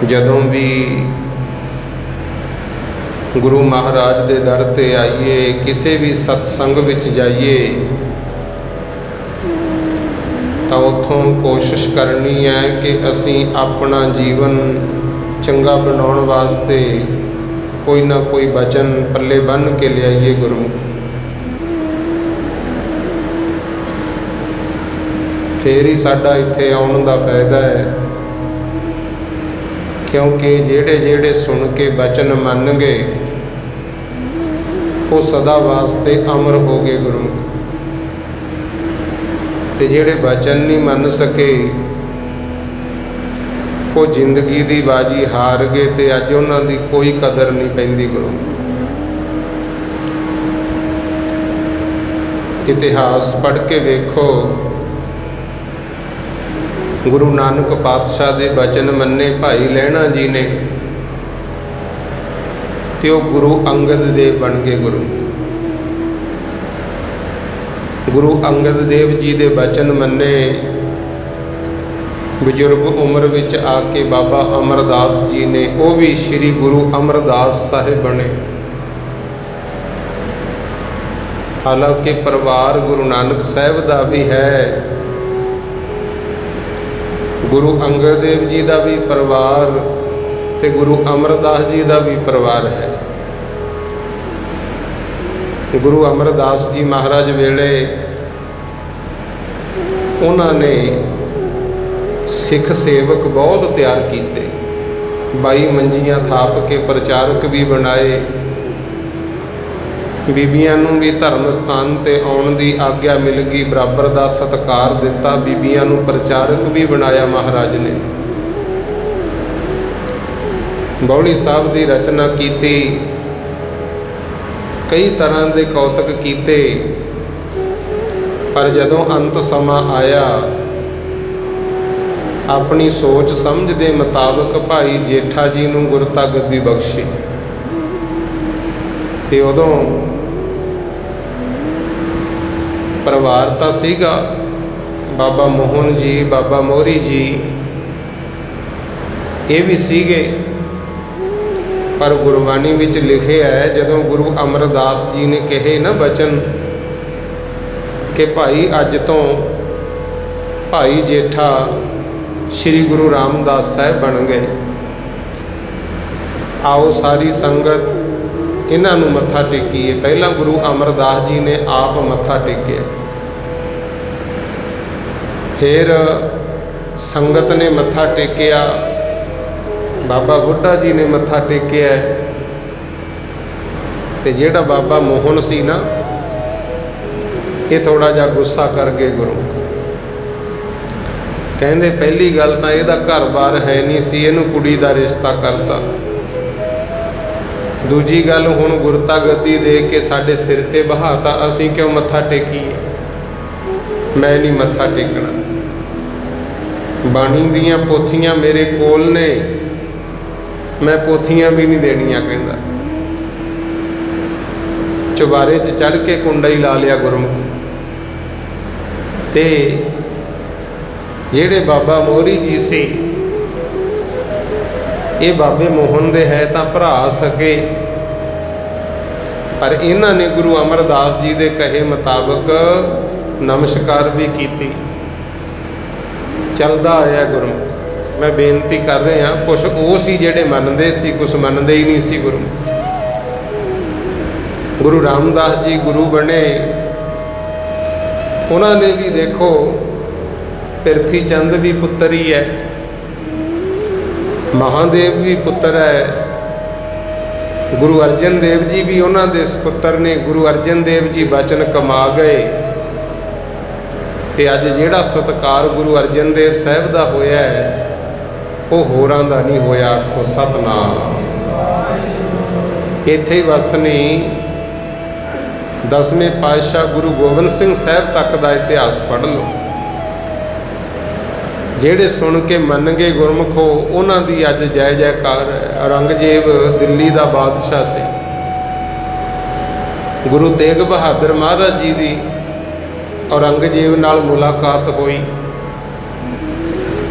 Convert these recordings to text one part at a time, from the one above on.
ਜਦੋਂ ਵੀ ਗੁਰੂ ਮਹਾਰਾਜ ਦੇ ਦਰ 'ਤੇ ਆਈਏ, ਕਿਸੇ ਵੀ ਸਤਸੰਗ ਵਿੱਚ ਜਾਈਏ ਤਾਂ ਉੱਥੋਂ ਕੋਸ਼ਿਸ਼ ਕਰਨੀ ਹੈ ਕਿ ਅਸੀਂ ਆਪਣਾ ਜੀਵਨ ਚੰਗਾ ਬਣਾਉਣ ਵਾਸਤੇ ਕੋਈ ਨਾ ਕੋਈ ਬਚਨ ਪੱਲੇ ਬੰਨ੍ਹ ਕੇ ਲਿਆਈਏ ਗੁਰਮੁਖ। ਫੇਰ ਹੀ ਸਾਡਾ ਇੱਥੇ ਆਉਣ ਦਾ ਫਾਇਦਾ ਹੈ, ਕਿਉਂਕਿ ਜਿਹੜੇ ਜਿਹੜੇ ਸੁਣ ਕੇ ਬਚਨ ਮੰਨ ਗਏ ਉਹ ਸਦਾ ਵਾਸਤੇ ਅਮਰ ਹੋ ਗਏ ਗੁਰਮੁਖ, ਤੇ ਜਿਹੜੇ ਬਚਨ ਨਹੀਂ ਮੰਨ ਸਕੇ ਉਹ ਜ਼ਿੰਦਗੀ ਦੀ ਬਾਜੀ ਹਾਰ ਗਏ ਤੇ ਅੱਜ ਉਹਨਾਂ ਦੀ ਕੋਈ ਕਦਰ ਨਹੀਂ ਪੈਂਦੀ ਗੁਰਮੁਖ। ਇਤਿਹਾਸ ਪੜ੍ਹ ਕੇ ਵੇਖੋ, ਗੁਰੂ ਨਾਨਕ ਪਾਤਸ਼ਾਹ ਦੇ ਬਚਨ ਮੰਨੇ ਭਾਈ ਲਹਿਣਾ ਜੀ ਨੇ ਤੇ ਉਹ ਗੁਰੂ ਅੰਗਦ ਦੇਵ ਬਣ ਗਏ ਗੁਰੂ। ਗੁਰੂ ਅੰਗਦ ਦੇਵ ਜੀ ਦੇ ਬਚਨ ਮੰਨੇ, ਬਜ਼ੁਰਗ ਉਮਰ ਵਿੱਚ ਆ ਕੇ ਬਾਬਾ ਅਮਰਦਾਸ ਜੀ ਨੇ, ਉਹ ਵੀ ਸ਼੍ਰੀ ਗੁਰੂ ਅਮਰਦਾਸ ਸਾਹਿਬ ਬਣੇ। ਹਾਲਾਂਕਿ ਪਰਿਵਾਰ ਗੁਰੂ ਨਾਨਕ ਸਾਹਿਬ ਦਾ ਵੀ ਹੈ, ਗੁਰੂ ਅੰਗਦ ਦੇਵ ਜੀ ਦਾ ਵੀ ਪਰਿਵਾਰ ਤੇ ਗੁਰੂ ਅਮਰਦਾਸ ਜੀ ਦਾ ਵੀ ਪਰਿਵਾਰ ਹੈ। ਗੁਰੂ ਅਮਰਦਾਸ ਜੀ ਮਹਾਰਾਜ ਵੇਲੇ ਉਹਨਾਂ ਨੇ ਸਿੱਖ ਸੇਵਕ ਬਹੁਤ ਤਿਆਰ ਕੀਤੇ, 22 ਮੰਜੀਆਂ ਥਾਪ ਕੇ ਪ੍ਰਚਾਰਕ ਵੀ ਬਣਾਏ, ਬੀਬੀਆਂ ਨੂੰ ਵੀ ਧਰਮ ਸਥਾਨ ਤੇ ਆਉਣ ਦੀ ਆਗਿਆ ਮਿਲ ਗਈ, ਬਰਾਬਰ ਦਾ ਸਤਿਕਾਰ ਦਿੱਤਾ, ਬੀਬੀਆਂ ਨੂੰ ਪ੍ਰਚਾਰਕ ਵੀ ਬਣਾਇਆ ਮਹਾਰਾਜ ਨੇ। ਬੌਲੀ ਸਾਹਿਬ ਦੀ ਰਚਨਾ ਕੀਤੀ, ਕਈ ਤਰ੍ਹਾਂ ਦੇ ਕੌਤਕ ਕੀਤੇ, ਪਰ ਜਦੋਂ ਅੰਤ ਸਮਾਂ ਆਇਆ ਆਪਣੀ ਸੋਚ ਸਮਝ ਦੇ ਮੁਤਾਬਕ ਭਾਈ ਜੇਠਾ ਜੀ ਨੂੰ ਗੁਰਤਾ ਗੱਦੀ ਬਖਸ਼ੀ ਤੇ ਉਦੋਂ ਪਰਿਵਾਰ ਤਾਂ ਸੀਗਾ, ਬਾਬਾ ਮੋਹਨ ਜੀ, ਬਾਬਾ ਮੋਹਰੀ ਜੀ ਇਹ ਵੀ ਸੀਗੇ, ਪਰ ਗੁਰਬਾਣੀ ਵਿੱਚ ਲਿਖਿਆ ਹੈ ਜਦੋਂ ਗੁਰੂ ਅਮਰਦਾਸ ਜੀ ਨੇ ਕਹੇ ਨਾ ਬਚਨ ਕਿ ਭਾਈ ਅੱਜ ਤੋਂ ਭਾਈ ਜੇਠਾ ਸ਼੍ਰੀ ਗੁਰੂ ਰਾਮਦਾਸ ਸਾਹਿਬ ਬਣ ਗਏ, ਆਓ ਸਾਰੀ ਸੰਗਤ ਇਹਨਾਂ ਨੂੰ ਮੱਥਾ ਟੇਕੀਏ। ਪਹਿਲਾਂ ਗੁਰੂ ਅਮਰਦਾਸ ਜੀ ਨੇ ਆਪ ਮੱਥਾ ਟੇਕਿਆ, ਫਿਰ ਸੰਗਤ ਨੇ ਮੱਥਾ ਟੇਕਿਆ, ਬਾਬਾ ਬੁੱਢਾ ਜੀ ਨੇ ਮੱਥਾ ਟੇਕਿਆ, ਤੇ ਜਿਹੜਾ ਬਾਬਾ ਮੋਹਨ ਸੀ ਨਾ ਇਹ ਥੋੜਾ ਜਿਹਾ ਗੁੱਸਾ ਕਰ ਗਏ ਗੁਰੂ। ਕਹਿੰਦੇ ਪਹਿਲੀ ਗੱਲ ਤਾਂ ਇਹਦਾ ਘਰ-ਬਾਰ ਹੈ ਨਹੀਂ ਸੀ, ਇਹਨੂੰ ਕੁੜੀ ਦਾ ਰਿਸ਼ਤਾ ਕਰਤਾ। ਦੂਜੀ ਗੱਲ ਹੁਣ ਗੁਰਤਾ ਗੱਦੀ ਦੇ ਕੇ ਸਾਡੇ ਸਿਰ ਤੇ ਬਹਾਤਾ, ਅਸੀਂ ਕਿਉਂ ਮੱਥਾ ਟੇਕੀਏ? ਮੈਂ ਨਹੀਂ ਮੱਥਾ ਟੇਕਣਾ। ਬਾਣੀ ਦੀਆਂ ਪੋਥੀਆਂ ਮੇਰੇ ਕੋਲ ਨੇ, ਮੈਂ ਪੋਥੀਆਂ ਵੀ ਨਹੀਂ ਦੇਣੀਆਂ ਕਹਿੰਦਾ। ਚੁਬਾਰੇ 'ਚ ਚੜ੍ਹ ਕੇ ਕੁੰਡਾ ਹੀ ਲਾ ਲਿਆ ਗੁਰਮੁਖ। ਤੇ ਜਿਹੜੇ ਬਾਬਾ ਮੋਹਰੀ ਜੀ ਸੀ ਇਹ ਬਾਬੇ ਮੋਹਨ ਦੇ ਹੈ ਤਾਂ ਭਰਾ ਸਕੇ, ਪਰ ਇਹਨਾਂ ਨੇ ਗੁਰੂ ਅਮਰਦਾਸ ਜੀ ਦੇ ਕਹੇ ਮੁਤਾਬਕ ਨਮਸਕਾਰ ਵੀ ਕੀਤੀ। ਚੱਲਦਾ ਆਇਆ ਗੁਰਮੁਖ। ਮੈਂ ਬੇਨਤੀ ਕਰ ਰਿਹਾ, ਕੁਛ ਉਹ ਸੀ ਜਿਹੜੇ ਮੰਨਦੇ ਸੀ, ਕੁਛ ਮੰਨਦੇ ਹੀ ਨਹੀਂ ਸੀ ਗੁਰਮੁਖ। ਗੁਰੂ ਰਾਮਦਾਸ ਜੀ ਗੁਰੂ ਬਣੇ, ਉਹਨਾਂ ਨੇ ਵੀ ਦੇਖੋ ਪ੍ਰਿਥੀ ਚੰਦ ਵੀ ਪੁੱਤਰ ਹੀ ਹੈ, ਮਹਾਦੇਵ ਵੀ ਪੁੱਤਰ ਹੈ, ਗੁਰੂ ਅਰਜਨ ਦੇਵ ਜੀ ਵੀ ਉਹਨਾਂ ਦੇ ਪੁੱਤਰ ਨੇ। ਗੁਰੂ ਅਰਜਨ ਦੇਵ ਜੀ ਬਚਨ ਕਮਾ ਗਏ ਤੇ ਅੱਜ ਜਿਹੜਾ ਸਤਿਕਾਰ ਗੁਰੂ ਅਰਜਨ ਦੇਵ ਸਾਹਿਬ ਦਾ ਹੋਇਆ ਹੈ ਉਹ ਹੋਰਾਂ ਦਾ ਨਹੀਂ ਹੋਇਆ। ਆਖੋ ਸਤਿਨਾਮ। ਇੱਥੇ ਵਸਣੀ 10ਵੇਂ ਪਾਤਸ਼ਾਹ ਗੁਰੂ ਗੋਬਿੰਦ ਸਿੰਘ ਸਾਹਿਬ ਤੱਕ ਦਾ ਇਤਿਹਾਸ ਪੜ੍ਹ ਲਓ। ਜਿਹੜੇ ਸੁਣ ਕੇ ਮੰਨ ਗਏ ਗੁਰਮੁਖੋ, ਉਹਨਾਂ ਦੀ ਅੱਜ ਜੈ ਜੈਕਾਰ ਹੈ। ਔਰੰਗਜ਼ੇਬ ਦਿੱਲੀ ਦਾ ਬਾਦਸ਼ਾਹ ਸੀ, ਗੁਰੂ ਤੇਗ ਬਹਾਦਰ ਮਹਾਰਾਜ ਜੀ ਦੀ ਔਰੰਗਜ਼ੇਬ ਨਾਲ ਮੁਲਾਕਾਤ ਹੋਈ।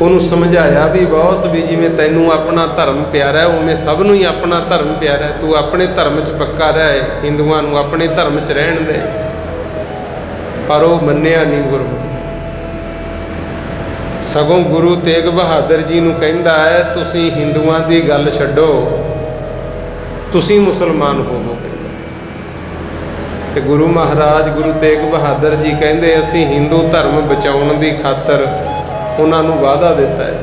ਉਹਨੂੰ ਸਮਝਾਇਆ ਵੀ ਬਹੁਤ ਵੀ ਜਿਵੇਂ ਤੈਨੂੰ ਆਪਣਾ ਧਰਮ ਪਿਆਰਾ ਉਵੇਂ ਸਭ ਨੂੰ ਹੀ ਆਪਣਾ ਧਰਮ ਪਿਆਰਾ, ਤੂੰ ਆਪਣੇ ਧਰਮ 'ਚ ਪੱਕਾ ਰਹਿ, ਹਿੰਦੂਆਂ ਨੂੰ ਆਪਣੇ ਧਰਮ 'ਚ ਰਹਿਣ ਦੇ। ਪਰ ਉਹ ਮੰਨਿਆ ਨਹੀਂ ਗੁਰਮੁਖ। ਸਗੋਂ ਗੁਰੂ ਤੇਗ ਬਹਾਦਰ ਜੀ ਨੂੰ ਕਹਿੰਦਾ ਹੈ ਤੁਸੀਂ ਹਿੰਦੂਆਂ ਦੀ ਗੱਲ ਛੱਡੋ, ਤੁਸੀਂ ਮੁਸਲਮਾਨ ਹੋਵੋਗੇ। ਤੇ ਗੁਰੂ ਮਹਾਰਾਜ ਗੁਰੂ ਤੇਗ ਬਹਾਦਰ ਜੀ ਕਹਿੰਦੇ ਅਸੀਂ ਹਿੰਦੂ ਧਰਮ ਬਚਾਉਣ ਦੀ ਖਾਤਰ ਉਹਨਾਂ ਨੂੰ ਵਾਅਦਾ ਦਿੱਤਾ ਹੈ,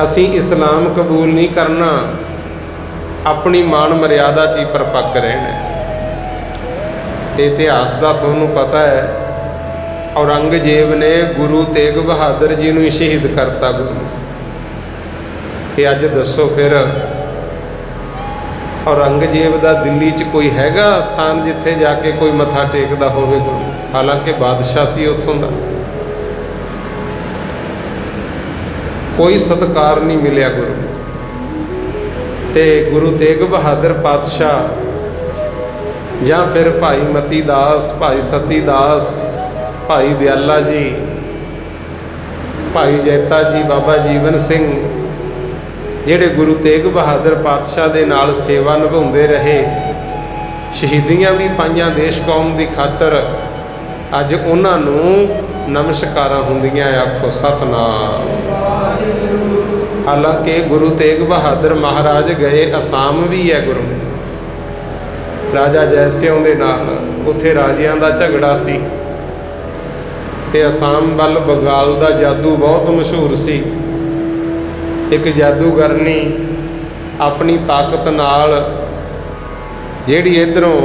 ਅਸੀਂ ਇਸਲਾਮ ਕਬੂਲ ਨਹੀਂ ਕਰਨਾ, ਆਪਣੀ ਮਾਣ ਮਰਿਆਦਾ 'ਚ ਹੀ ਪਰਪੱਕ ਰਹਿਣਾ। ਇਤਿਹਾਸ ਦਾ ਤੁਹਾਨੂੰ ਪਤਾ ਹੈ, ਔਰੰਗਜ਼ੇਬ ਨੇ ਗੁਰੂ ਤੇਗ ਬਹਾਦਰ ਜੀ ਨੂੰ ਹੀ ਸ਼ਹੀਦ ਕਰਤਾ ਗੁਰੂ। ਤੇ ਅੱਜ ਦੱਸੋ ਫਿਰ ਔਰੰਗਜ਼ੇਬ ਦਾ ਦਿੱਲੀ 'ਚ ਕੋਈ ਹੈਗਾ ਸਥਾਨ ਜਿੱਥੇ ਜਾ ਕੇ ਕੋਈ ਮੱਥਾ ਟੇਕਦਾ ਹੋਵੇ ਗੁਰੂ? ਹਾਲਾਂਕਿ ਬਾਦਸ਼ਾਹ ਸੀ ਉੱਥੋਂ ਦਾ। ਕੋਈ ਸਤਿਕਾਰ ਨਹੀਂ ਮਿਲਿਆ ਗੁਰੂ। ਤੇ ਗੁਰੂ ਤੇਗ ਬਹਾਦਰ ਪਾਤਸ਼ਾਹ ਜਾਂ ਫਿਰ ਭਾਈ ਮਤੀ ਦਾਸ, ਭਾਈ ਸਤੀ ਦਾਸ, ਭਾਈ ਦਿਆਲਾ ਜੀ, ਭਾਈ ਜੈਤਾ ਜੀ, ਬਾਬਾ ਜੀਵਨ ਸਿੰਘ, ਜਿਹੜੇ ਗੁਰੂ ਤੇਗ ਬਹਾਦਰ ਪਾਤਸ਼ਾਹ ਦੇ ਨਾਲ ਸੇਵਾ ਨਿਭਾਉਂਦੇ ਰਹੇ, ਸ਼ਹੀਦੀਆਂ ਵੀ ਪਾਈਆਂ ਦੇਸ਼ ਕੌਮ ਦੀ ਖਾਤਰ, ਅੱਜ ਉਹਨਾਂ ਨੂੰ ਨਮਸਕਾਰਾਂ ਹੁੰਦੀਆਂ। ਆਖੋ ਸਤਿਨਾਮ। ਹਾਲਾਂਕਿ ਗੁਰੂ ਤੇਗ ਬਹਾਦਰ ਮਹਾਰਾਜ ਗਏ ਅਸਾਮ ਵੀ ਹੈ ਗੁਰੂ, ਰਾਜਾ ਜੈ ਸਿਉਂ ਦੇ ਨਾਲ। ਉੱਥੇ ਰਾਜਿਆਂ ਦਾ ਝਗੜਾ ਸੀ ਤੇ ਅਸਾਮ ਵੱਲ ਬੰਗਾਲ ਦਾ ਜਾਦੂ ਬਹੁਤ ਮਸ਼ਹੂਰ ਸੀ। ਇੱਕ ਜਾਦੂਗਰਨੀ ਆਪਣੀ ਤਾਕਤ ਨਾਲ ਜਿਹੜੀ ਇੱਧਰੋਂ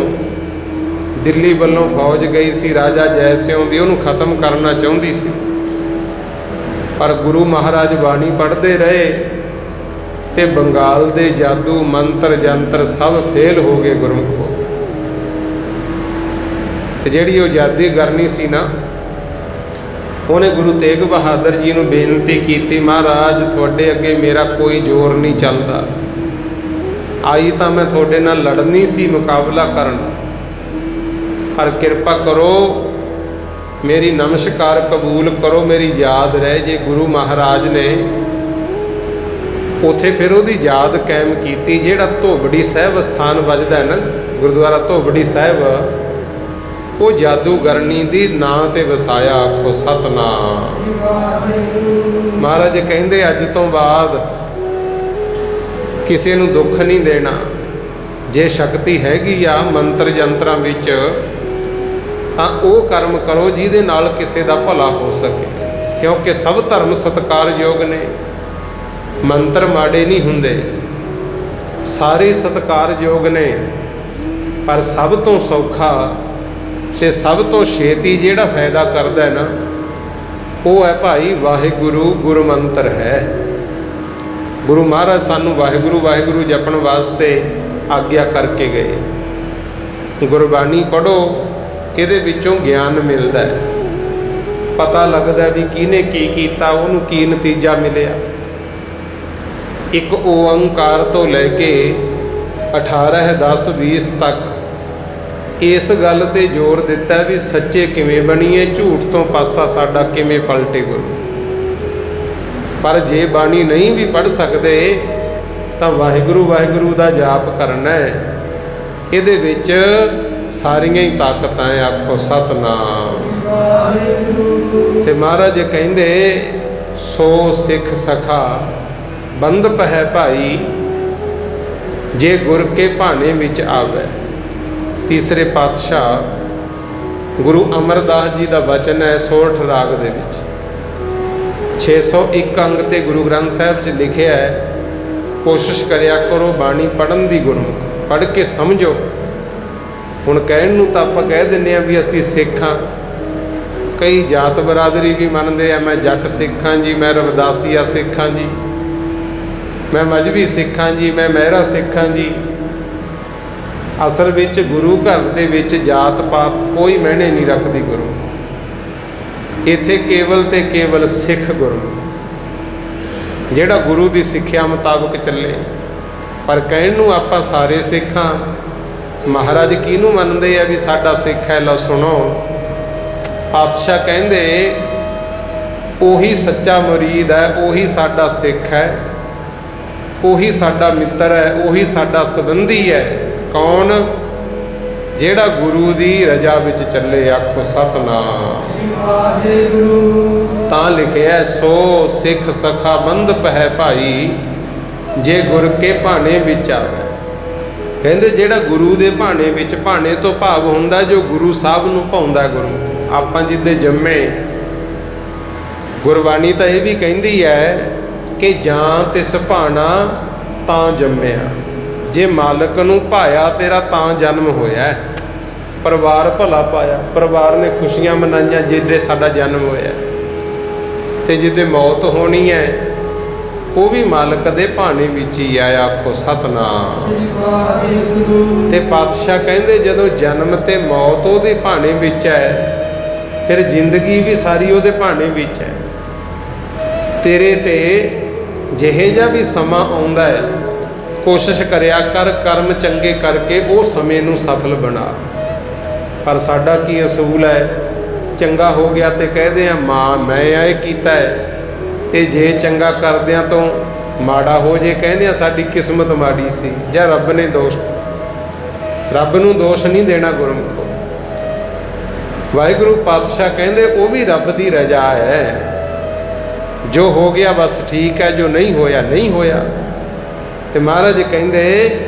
ਦਿੱਲੀ ਵੱਲੋਂ ਫੌਜ ਗਈ ਸੀ ਰਾਜਾ ਜੈ ਸਿਉਂ ਦੀ, ਉਹਨੂੰ ਖਤਮ ਕਰਨਾ ਚਾਹੁੰਦੀ ਸੀ। ਪਰ ਗੁਰੂ ਮਹਾਰਾਜ ਬਾਣੀ ਪੜ੍ਹਦੇ ਰਹੇ ਤੇ ਬੰਗਾਲ ਦੇ ਜਾਦੂ ਮੰਤਰ ਜੰਤਰ ਸਭ ਫੇਲ ਹੋ ਗਏ ਗੁਰਮੁਖੋ। ਤੇ ਜਿਹੜੀ ਉਹ ਜਾਦੂਗਰਨੀ ਸੀ ਨਾ, ਉਹਨੇ ਗੁਰੂ ਤੇਗ ਬਹਾਦਰ ਜੀ ਨੂੰ ਬੇਨਤੀ ਕੀਤੀ, ਮਹਾਰਾਜ ਤੁਹਾਡੇ ਅੱਗੇ ਮੇਰਾ ਕੋਈ ਜ਼ੋਰ ਨਹੀਂ ਚੱਲਦਾ, ਆਈ ਤਾਂ ਮੈਂ ਤੁਹਾਡੇ ਨਾਲ ਲੜਨੀ ਸੀ, ਮੁਕਾਬਲਾ ਕਰਨ, ਪਰ ਕਿਰਪਾ ਕਰੋ ਮੇਰੀ ਨਮਸਕਾਰ ਕਬੂਲ ਕਰੋ, ਮੇਰੀ ਯਾਦ ਰਹਿ ਜੇ। ਗੁਰੂ ਮਹਾਰਾਜ ਨੇ ਉੱਥੇ ਫਿਰ ਉਹਦੀ ਯਾਦ ਕਾਇਮ ਕੀਤੀ। ਜਿਹੜਾ ਧੋਬੜੀ ਸਾਹਿਬ ਸਥਾਨ ਵੱਜਦਾ ਨਾ, ਗੁਰਦੁਆਰਾ ਧੋਬੜੀ ਸਾਹਿਬ, ਉਹ ਜਾਦੂਗਰਨੀ ਦੀ ਨਾਂ ਤੇ ਵਸਾਇਆ। ਆਖੋ ਸਤਿਨਾਮ। ਮਹਾਰਾਜ ਕਹਿੰਦੇ ਅੱਜ ਤੋਂ ਬਾਅਦ ਕਿਸੇ ਨੂੰ ਦੁੱਖ ਨਹੀਂ ਦੇਣਾ। ਜੇ ਸ਼ਕਤੀ ਹੈਗੀ ਆ ਮੰਤਰ ਜੰਤਰਾਂ ਵਿੱਚ ਤਾਂ ਉਹ ਕਰਮ ਕਰੋ ਜਿਹਦੇ ਨਾਲ ਕਿਸੇ ਦਾ ਭਲਾ ਹੋ ਸਕੇ, ਕਿਉਂਕਿ ਸਭ ਧਰਮ ਸਤਿਕਾਰਯੋਗ ਨੇ, ਮੰਤਰ ਮਾੜੇ ਨਹੀਂ ਹੁੰਦੇ, ਸਾਰੇ ਸਤਿਕਾਰਯੋਗ ਨੇ। ਪਰ ਸਭ ਤੋਂ ਸੌਖਾ ਤੇ ਸਭ ਤੋਂ ਛੇਤੀ ਜਿਹੜਾ ਫਾਇਦਾ ਕਰਦਾ ਹੈ ਨਾ, ਉਹ ਹੈ ਭਾਈ ਵਾਹਿਗੁਰੂ। ਗੁਰੂ ਮੰਤਰ ਹੈ। ਗੁਰੂ ਮਹਾਰਾਜ ਸਾਨੂੰ ਵਾਹਿਗੁਰੂ ਵਾਹਿਗੁਰੂ ਜਪਣ ਵਾਸਤੇ ਆਗਿਆ ਕਰਕੇ ਗਏ। ਗੁਰਬਾਣੀ ਪੜ੍ਹੋ, ਇਹਦੇ ਵਿੱਚੋਂ ਗਿਆਨ ਮਿਲਦਾ ਹੈ, ਪਤਾ ਲੱਗਦਾ ਵੀ ਕਿਹਨੇ ਕੀ ਕੀਤਾ, ਉਹਨੂੰ ਕੀ ਨਤੀਜਾ ਮਿਲਿਆ। ਇੱਕ ਓੰਕਾਰ ਤੋਂ ਲੈ ਕੇ 18, 10, 20 ਤੱਕ ਇਸ ਗੱਲ ਤੇ ਜ਼ੋਰ ਦਿੱਤਾ ਵੀ ਸੱਚੇ ਕਿਵੇਂ ਬਣੀਏ, ਝੂਠ ਤੋਂ ਪਾਸਾ ਸਾਡਾ ਕਿਵੇਂ ਪਲਟੇ ਗੁਰੂ। ਪਰ ਜੇ ਬਾਣੀ ਨਹੀਂ ਵੀ ਪੜ੍ਹ ਸਕਦੇ ਤਾਂ ਵਾਹਿਗੁਰੂ ਵਾਹਿਗੁਰੂ ਦਾ ਜਾਪ ਕਰਨਾ ਹੈ, ਇਹਦੇ ਵਿੱਚ ਸਾਰੀਆਂ ਹੀ ਤਾਕਤਾਂ। ਆਖੋ ਸਤਿਨਾਮ। ਤੇ ਮਹਾਰਾਜ ਕਹਿੰਦੇ ਸੋ ਸਿੱਖ ਸਖਾ ਬੰਦਪ ਹੈ ਭਾਈ, ਜੇ ਗੁਰ ਕੇ ਭਾਣੇ ਵਿੱਚ ਆਵੇ। ਤੀਸਰੇ ਪਾਤਸ਼ਾਹ ਗੁਰੂ ਅਮਰਦਾਸ ਜੀ ਦਾ ਵਚਨ ਹੈ ਸੋਰਠ ਰਾਗ ਦੇ ਵਿੱਚ 601 ਅੰਗ ਤੇ ਗੁਰੂ ਗ੍ਰੰਥ ਸਾਹਿਬ 'ਚ ਲਿਖਿਆ ਹੈ, ਕੋਸ਼ਿਸ਼ ਕਰਿਆ ਕਰੋ ਬਾਣੀ ਪੜ੍ਹਨ ਦੀ, ਗੁਰਮੁਖ ਪੜ੍ਹ ਕੇ ਸਮਝੋ। ਹੁਣ ਕਹਿਣ ਨੂੰ ਤਾਂ ਆਪਾਂ ਕਹਿ ਦਿੰਦੇ ਹਾਂ ਵੀ ਅਸੀਂ ਸਿੱਖ ਹਾਂ, ਕਈ ਜਾਤ ਬਰਾਦਰੀ ਵੀ ਮੰਨਦੇ ਆ, ਮੈਂ ਜੱਟ ਸਿੱਖ ਹਾਂ ਜੀ, ਮੈਂ ਰਵਿਦਾਸੀਆ ਸਿੱਖ ਹਾਂ ਜੀ, ਮੈਂ ਮਜ਼੍ਹਬੀ ਸਿੱਖ ਹਾਂ ਜੀ, ਮੈਂ ਮਹਿਰਾ ਸਿੱਖ ਹਾਂ ਜੀ। ਅਸਲ ਵਿੱਚ ਗੁਰੂ ਘਰ ਦੇ ਵਿੱਚ ਜਾਤ ਪਾਤ ਕੋਈ ਮਾਇਨੇ ਨਹੀਂ ਰੱਖਦੀ ਗੁਰੂ। ਇੱਥੇ ਕੇਵਲ ਤੇ ਕੇਵਲ ਸਿੱਖ ਗੁਰੂ, ਜਿਹੜਾ ਗੁਰੂ ਦੀ ਸਿੱਖਿਆ ਮੁਤਾਬਕ ਚੱਲੇ। ਪਰ ਕਹਿਣ ਨੂੰ ਆਪਾਂ ਸਾਰੇ ਸਿੱਖ ਹਾਂ। ਮਹਾਰਾਜ ਕਿਹਨੂੰ ਮੰਨਦੇ ਆ ਵੀ ਸਾਡਾ ਸਿੱਖ ਹੈ? ਲਓ ਸੁਣੋ, ਪਾਤਸ਼ਾਹ ਕਹਿੰਦੇ ਉਹੀ ਸੱਚਾ ਮੁਰੀਦ ਹੈ, ਉਹੀ ਸਾਡਾ ਸਿੱਖ ਹੈ, ਉਹੀ ਸਾਡਾ ਮਿੱਤਰ ਹੈ, ਉਹੀ ਸਾਡਾ ਸੰਬੰਧੀ ਹੈ। ਕੌਣ? ਜਿਹੜਾ ਗੁਰੂ ਦੀ ਰਜਾ ਵਿੱਚ ਚੱਲੇ। ਆਖੋ ਸਤਿਨਾਮ ਵਾਹਿਗੁਰੂ। ਤਾਂ ਲਿਖਿਆ ਸੋ ਸਿੱਖ ਸਖਾ ਬੰਧ ਪਹਿ ਭਾਈ, ਜੇ ਗੁਰ ਕੇ ਭਾਣੇ ਵਿੱਚ ਆਵੇ। ਕਹਿੰਦੇ ਜਿਹੜਾ ਗੁਰੂ ਦੇ ਭਾਣੇ ਵਿੱਚ, ਭਾਣੇ ਤੋਂ ਭਾਵ ਹੁੰਦਾ ਜੋ ਗੁਰੂ ਸਾਹਿਬ ਨੂੰ ਭਾਉਂਦਾ। ਗੁਰੂ ਆਪਾਂ ਜਿੱਦੇ ਜੰਮੇ, ਗੁਰਬਾਣੀ ਤਾਂ ਇਹ ਵੀ ਕਹਿੰਦੀ ਹੈ ਕਿ ਜਾਂ ਤਿਸ ਭਾਣਾ ਤਾਂ ਜੰਮਿਆ। ਜੇ ਮਾਲਕ ਨੂੰ ਭਾਇਆ ਤੇਰਾ ਤਾਂ ਜਨਮ ਹੋਇਆ। ਪਰਿਵਾਰ ਭਲਾ ਪਾਇਆ, ਪਰਿਵਾਰ ਨੇ ਖੁਸ਼ੀਆਂ ਮਨਾਈਆਂ ਜਿੱਦੇ ਸਾਡਾ ਜਨਮ ਹੋਇਆ। ਤੇ ਜਿੱਦੇ ਮੌਤ ਹੋਣੀ ਹੈ ਉਹ ਵੀ ਮਾਲਕ ਦੇ ਭਾਣੇ ਵਿੱਚ ਹੀ ਆ। ਆਖੋ ਸਤਿਨਾਮ। ਤੇ ਪਾਤਸ਼ਾਹ ਕਹਿੰਦੇ ਜਦੋਂ ਜਨਮ ਤੇ ਮੌਤ ਉਹਦੇ ਭਾਣੇ ਵਿੱਚ ਹੈ, ਫਿਰ ਜ਼ਿੰਦਗੀ ਵੀ ਸਾਰੀ ਉਹਦੇ ਭਾਣੇ ਵਿੱਚ ਹੈ। ਤੇਰੇ ਤੇ ਜਿਹੇ ਜਿਹਾ ਵੀ ਸਮਾਂ ਆਉਂਦਾ ਹੈ, ਕੋਸ਼ਿਸ਼ ਕਰਿਆ ਕਰ ਕਰਮ ਚੰਗੇ ਕਰਕੇ ਉਹ ਸਮੇਂ ਨੂੰ ਸਫਲ ਬਣਾ। ਪਰ ਸਾਡਾ ਕੀ ਅਸੂਲ ਹੈ, ਚੰਗਾ ਹੋ ਗਿਆ ਤੇ ਕਹਦੇ ਆ ਮਾਂ ਮੈਂ ਇਹ ਕੀਤਾ ਹੈ, ਤੇ ਜੇ ਚੰਗਾ ਕਰਦਿਆਂ ਤੋਂ ਮਾੜਾ ਹੋ ਜੇ ਕਹਿੰਦੇ ਆ ਸਾਡੀ ਕਿਸਮਤ ਮਾੜੀ ਸੀ ਜਾਂ ਰੱਬ ਨੇ ਦੋਸ਼। ਰੱਬ ਨੂੰ ਦੋਸ਼ ਨਹੀਂ ਦੇਣਾ ਗੁਰਮੁਖੋ। ਵਾਹਿਗੁਰੂ ਪਾਤਸ਼ਾਹ ਕਹਿੰਦੇ ਉਹ ਵੀ ਰੱਬ ਦੀ ਰਜ਼ਾ ਹੈ। ਜੋ ਹੋ ਗਿਆ ਬਸ ਠੀਕ ਹੈ, ਜੋ ਨਹੀਂ ਹੋਇਆ ਨਹੀਂ ਹੋਇਆ। ਤੇ ਮਹਾਰਾਜ ਕਹਿੰਦੇ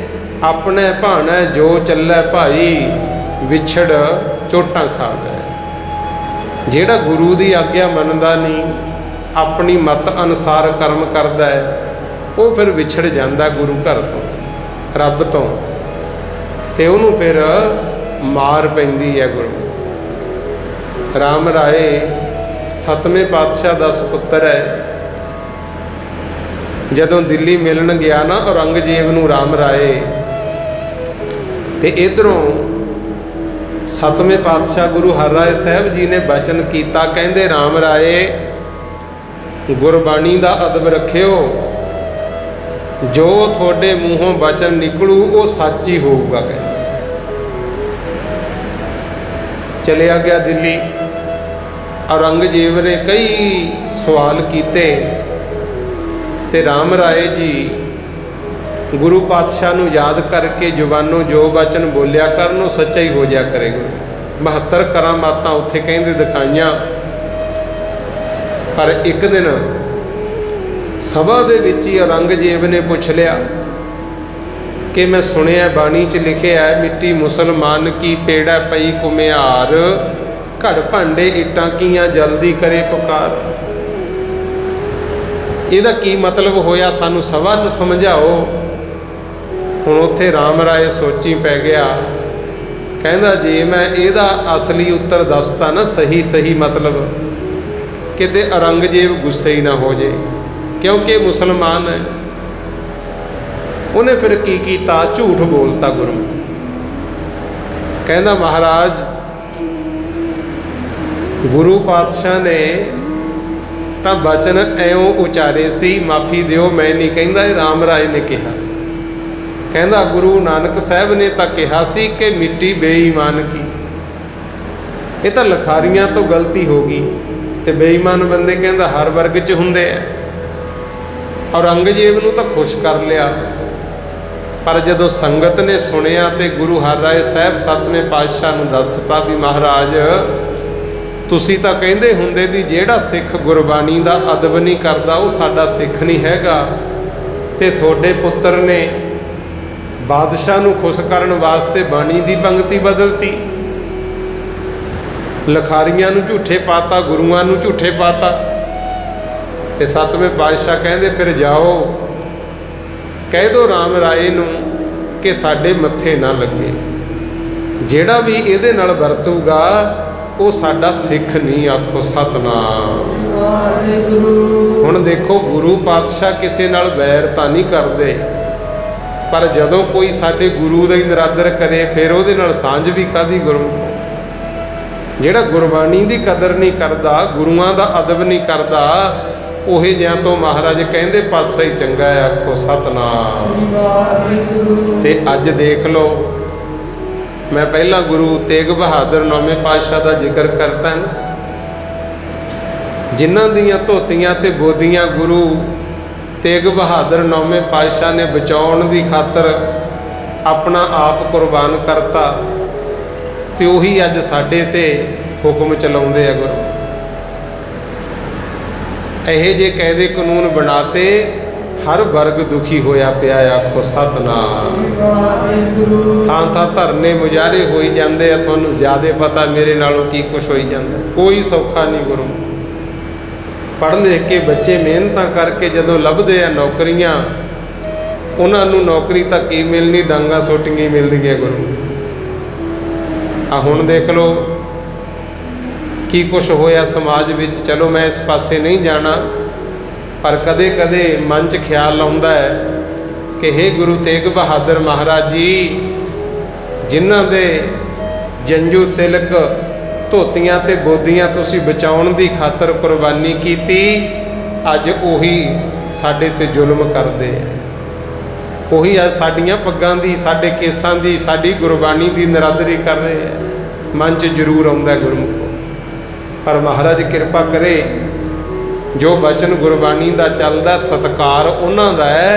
ਆਪਣੇ ਭਾਣਾ ਜੋ ਚੱਲੇ ਭਾਈ, ਵਿਛੜ ਚੋਟਾਂ ਖਾ ਗਏ। ਜਿਹੜਾ ਗੁਰੂ ਦੀ ਆਗਿਆ ਮੰਨਦਾ ਨਹੀਂ, ਆਪਣੀ ਮਤ ਅਨੁਸਾਰ ਕਰਮ ਕਰਦਾ ਹੈ, ਉਹ ਫਿਰ ਵਿਛੜ ਜਾਂਦਾ ਗੁਰੂ ਘਰ ਤੋਂ, ਰੱਬ ਤੋਂ, ਤੇ ਉਹਨੂੰ ਫਿਰ ਮਾਰ ਪੈਂਦੀ ਹੈ। ਗੁਰੂ ਰਾਮ ਰਾਏ 7ਵੇਂ ਪਾਤਸ਼ਾਹ ਦਾ ਸੁਪੁੱਤਰ ਹੈ। ਜਦੋਂ ਦਿੱਲੀ ਮਿਲਣ ਗਿਆ ਨਾ ਔਰੰਗਜ਼ੇਬ ਨੂੰ ਰਾਮ ਰਾਏ, ਤੇ ਇਧਰੋਂ 7ਵੇਂ ਪਾਤਸ਼ਾਹ ਗੁਰੂ ਹਰਿਰਾਏ ਸਾਹਿਬ ਜੀ ਨੇ ਬਚਨ ਕੀਤਾ। ਕਹਿੰਦੇ ਰਾਮ ਰਾਏ ਗੁਰਬਾਣੀ ਦਾ ਅਦਬ ਰੱਖਿਓ, ਜੋ ਤੁਹਾਡੇ ਮੂੰਹੋਂ ਬਚਨ ਨਿਕਲੂ ਉਹ ਸੱਚ ਹੀ ਹੋਊਗਾ। ਕਹਿੰਦੇ ਚਲਿਆ ਗਿਆ ਦਿੱਲੀ। ਔਰੰਗਜ਼ੇਬ ਨੇ ਕਈ ਸਵਾਲ ਕੀਤੇ ਤੇ ਰਾਮ ਰਾਏ ਜੀ ਗੁਰੂ ਪਾਤਸ਼ਾਹ ਨੂੰ ਯਾਦ ਕਰਕੇ ਜ਼ੁਬਾਨੋਂ ਜੋ ਬਚਨ ਬੋਲਿਆ ਕਰਨ ਉਹ ਸੱਚਾ ਹੀ ਹੋ ਜਾ ਕਰੇਗਾ। 72 ਕਰਾਮਾਤਾਂ ਉੱਥੇ ਕਹਿੰਦੇ ਦਿਖਾਈਆਂ। ਪਰ ਇੱਕ ਦਿਨ ਸਭਾ ਦੇ ਵਿੱਚ ਹੀ ਔਰੰਗਜ਼ੇਬ ਨੇ ਪੁੱਛ ਲਿਆ ਕਿ ਮੈਂ ਸੁਣਿਆ ਬਾਣੀ 'ਚ ਲਿਖਿਆ ਹੈ, ਮਿੱਟੀ ਮੁਸਲਮਾਨ ਕੀ ਪੇੜਾ ਪਈ ਕੁਮਿਆਰ, ਘੜ ਭਾਂਡੇ ਇੱਟਾਂ ਕੀਆਂ ਜਲਦੀ ਕਰੇ ਪੁਕਾਰ। ਇਹਦਾ ਕੀ ਮਤਲਬ ਹੋਇਆ, ਸਾਨੂੰ ਸਭਾ 'ਚ ਸਮਝਾਓ। ਹੁਣ ਉੱਥੇ ਰਾਮ ਰਾਏ ਸੋਚੀ ਪੈ ਗਿਆ। ਕਹਿੰਦਾ ਜੇ ਮੈਂ ਇਹਦਾ ਅਸਲੀ ਉੱਤਰ ਦੱਸਤਾ ਨਾ ਸਹੀ ਸਹੀ ਮਤਲਬ, ਕਿਤੇ ਔਰੰਗਜ਼ੇਬ ਗੁੱਸੇ ਹੀ ਨਾ ਹੋ ਜੇ, ਕਿਉਂਕਿ ਮੁਸਲਮਾਨ ਹੈ। ਉਹਨੇ ਫਿਰ ਕੀ ਕੀਤਾ, ਝੂਠ ਬੋਲਤਾ ਗੁਰੂ। ਕਹਿੰਦਾ ਮਹਾਰਾਜ ਗੁਰੂ ਪਾਤਸ਼ਾਹ ਨੇ ਤਾਂ ਬਚਨ ਐਉਂ ਉਚਾਰੇ ਸੀ, ਮਾਫੀ ਦਿਓ ਮੈਂ ਨਹੀਂ ਕਹਿੰਦਾ, ਇਹ ਰਾਮ ਰਾਏ ਨੇ ਕਿਹਾ ਸੀ। ਕਹਿੰਦਾ ਗੁਰੂ ਨਾਨਕ ਸਾਹਿਬ ਨੇ ਤਾਂ ਕਿਹਾ ਸੀ ਕਿ ਮਿੱਟੀ ਬੇਈਮਾਨ ਕੀ। ਇਹ ਤਾਂ ਲਖਾਰੀਆਂ ਤੋਂ ਗਲਤੀ ਹੋ ਗਈ, ਤੇ ਬੇਈਮਾਨ ਬੰਦੇ ਕਹਿੰਦਾ ਹਰ ਵਰਗ 'ਚ ਹੁੰਦੇ ਆ। ਔਰੰਗਜ਼ੇਬ ਨੂੰ ਤਾਂ ਖੁਸ਼ ਕਰ ਲਿਆ, ਪਰ ਜਦੋਂ ਸੰਗਤ ਨੇ ਸੁਣਿਆ ਤੇ ਗੁਰੂ ਹਰਿਰਾਏ ਸਾਹਿਬ 7ਵੇਂ ਪਾਤਸ਼ਾਹ ਨੂੰ ਦੱਸਤਾ ਵੀ ਮਹਾਰਾਜ ਤੁਸੀਂ ਤਾਂ ਕਹਿੰਦੇ ਹੁੰਦੇ ਵੀ ਜਿਹੜਾ ਸਿੱਖ ਗੁਰਬਾਣੀ ਦਾ ਅਦਬ ਨਹੀਂ ਕਰਦਾ ਉਹ ਸਾਡਾ ਸਿੱਖ ਨਹੀਂ ਹੈਗਾ, ਤੇ ਤੁਹਾਡੇ ਪੁੱਤਰ ਨੇ ਬਾਦਸ਼ਾਹ ਨੂੰ ਖੁਸ਼ ਕਰਨ ਵਾਸਤੇ ਬਾਣੀ ਦੀ ਪੰਕਤੀ ਬਦਲਤੀ, ਲਖਾਰੀਆਂ ਨੂੰ ਝੂਠੇ ਪਾਤਾ, ਗੁਰੂਆਂ ਨੂੰ ਝੂਠੇ ਪਾਤਾ। ਤੇ 7ਵੇਂ ਪਾਤਸ਼ਾਹ ਕਹਿੰਦੇ ਫਿਰ ਜਾਓ ਕਹਿ ਦਿਓ ਰਾਮ ਰਾਏ ਨੂੰ ਕਿ ਸਾਡੇ ਮੱਥੇ ਨਾ ਲੱਗੇ, ਜਿਹੜਾ ਵੀ ਇਹਦੇ ਨਾਲ ਵਰਤੂਗਾ ਉਹ ਸਾਡਾ ਸਿੱਖ ਨਹੀਂ। ਆਖੋ ਸਤਿਨਾਮ ਵਾਹਿਗੁਰੂ। ਹੁਣ ਦੇਖੋ ਗੁਰੂ ਪਾਤਸ਼ਾਹ ਕਿਸੇ ਨਾਲ ਵੈਰ ਤਾਂ ਨਹੀਂ ਕਰਦੇ, ਪਰ ਜਦੋਂ ਕੋਈ ਸਾਡੇ ਗੁਰੂ ਦਾ ਹੀ ਨਿਰਾਦਰ ਕਰੇ ਫਿਰ ਉਹਦੇ ਨਾਲ ਸਾਂਝ ਵੀ ਕਾਹਦੀ। ਗੁਰੂ ਜਿਹੜਾ ਗੁਰਬਾਣੀ ਦੀ ਕਦਰ ਨਹੀਂ ਕਰਦਾ, ਗੁਰੂਆਂ ਦਾ ਅਦਬ ਨਹੀਂ ਕਰਦਾ, ਉਹੇ ਜਿਹਾਂ ਤੋਂ ਮਹਾਰਾਜ ਕਹਿੰਦੇ ਪਾਸਾ ਹੀ ਚੰਗਾ ਹੈ। ਆਖੋ ਸਤਿਨਾਮ ਵਾਹਿਗੁਰੂ। ਤੇ ਅੱਜ ਦੇਖ ਲਓ, ਮੈਂ ਪਹਿਲਾਂ ਗੁਰੂ ਤੇਗ ਬਹਾਦਰ 9ਵੇਂ ਪਾਤਸ਼ਾਹ ਦਾ ਜ਼ਿਕਰ ਕਰਤਾ ਨਾ, जिन्हां दीयां धोतियां ते बोदियां गुरु तेग बहादुर नौवें पातशाह ने बचाउण दी खातर अपना आप कुर्बान करता, ते उही अज साडे ते हुक्म चलाउंदे आ गुरु। इहे जे कायदे कानून बनाते, हर वर्ग दुखी होया पिया। आखो सतनाम। थां थां धरने मुजारे होई जांदे आ, तुहानूं ज़्यादा पता मेरे नालों की कुछ होई जांदा। कोई सौखा नहीं गुरु। पढ़ लिख के बच्चे मेहनत करके जदों लभदे आ नौकरियां, उन्हां नूं नौकरी तां की मिलनी, डांगा सोटियां मिलदियां गुरु। आ हुण देख लो की कुछ होया समाज विच। चलो मैं इस पासे नहीं जाना, पर कदे कदे मन च ख्याल आउंदा है कि हे गुरु तेग बहादुर महाराज जी, जिन्हां दे जंजू तिलक धोतियां ते बोदियां तुसीं बचाउण दी खातर कुर्बानी कीती, अज उही साडे ते जुल्म करदे। उही अज साडियां पग्गां दी, साडे केसां दी, साडी गुरबाणी दी निरादरी कर रहे हैं। मन च जरूर आउंदा गुरमुखो, पर महाराज किरपा करे जो बचन गुरबाणी दा चलदा, सत्कार उन्हां दा है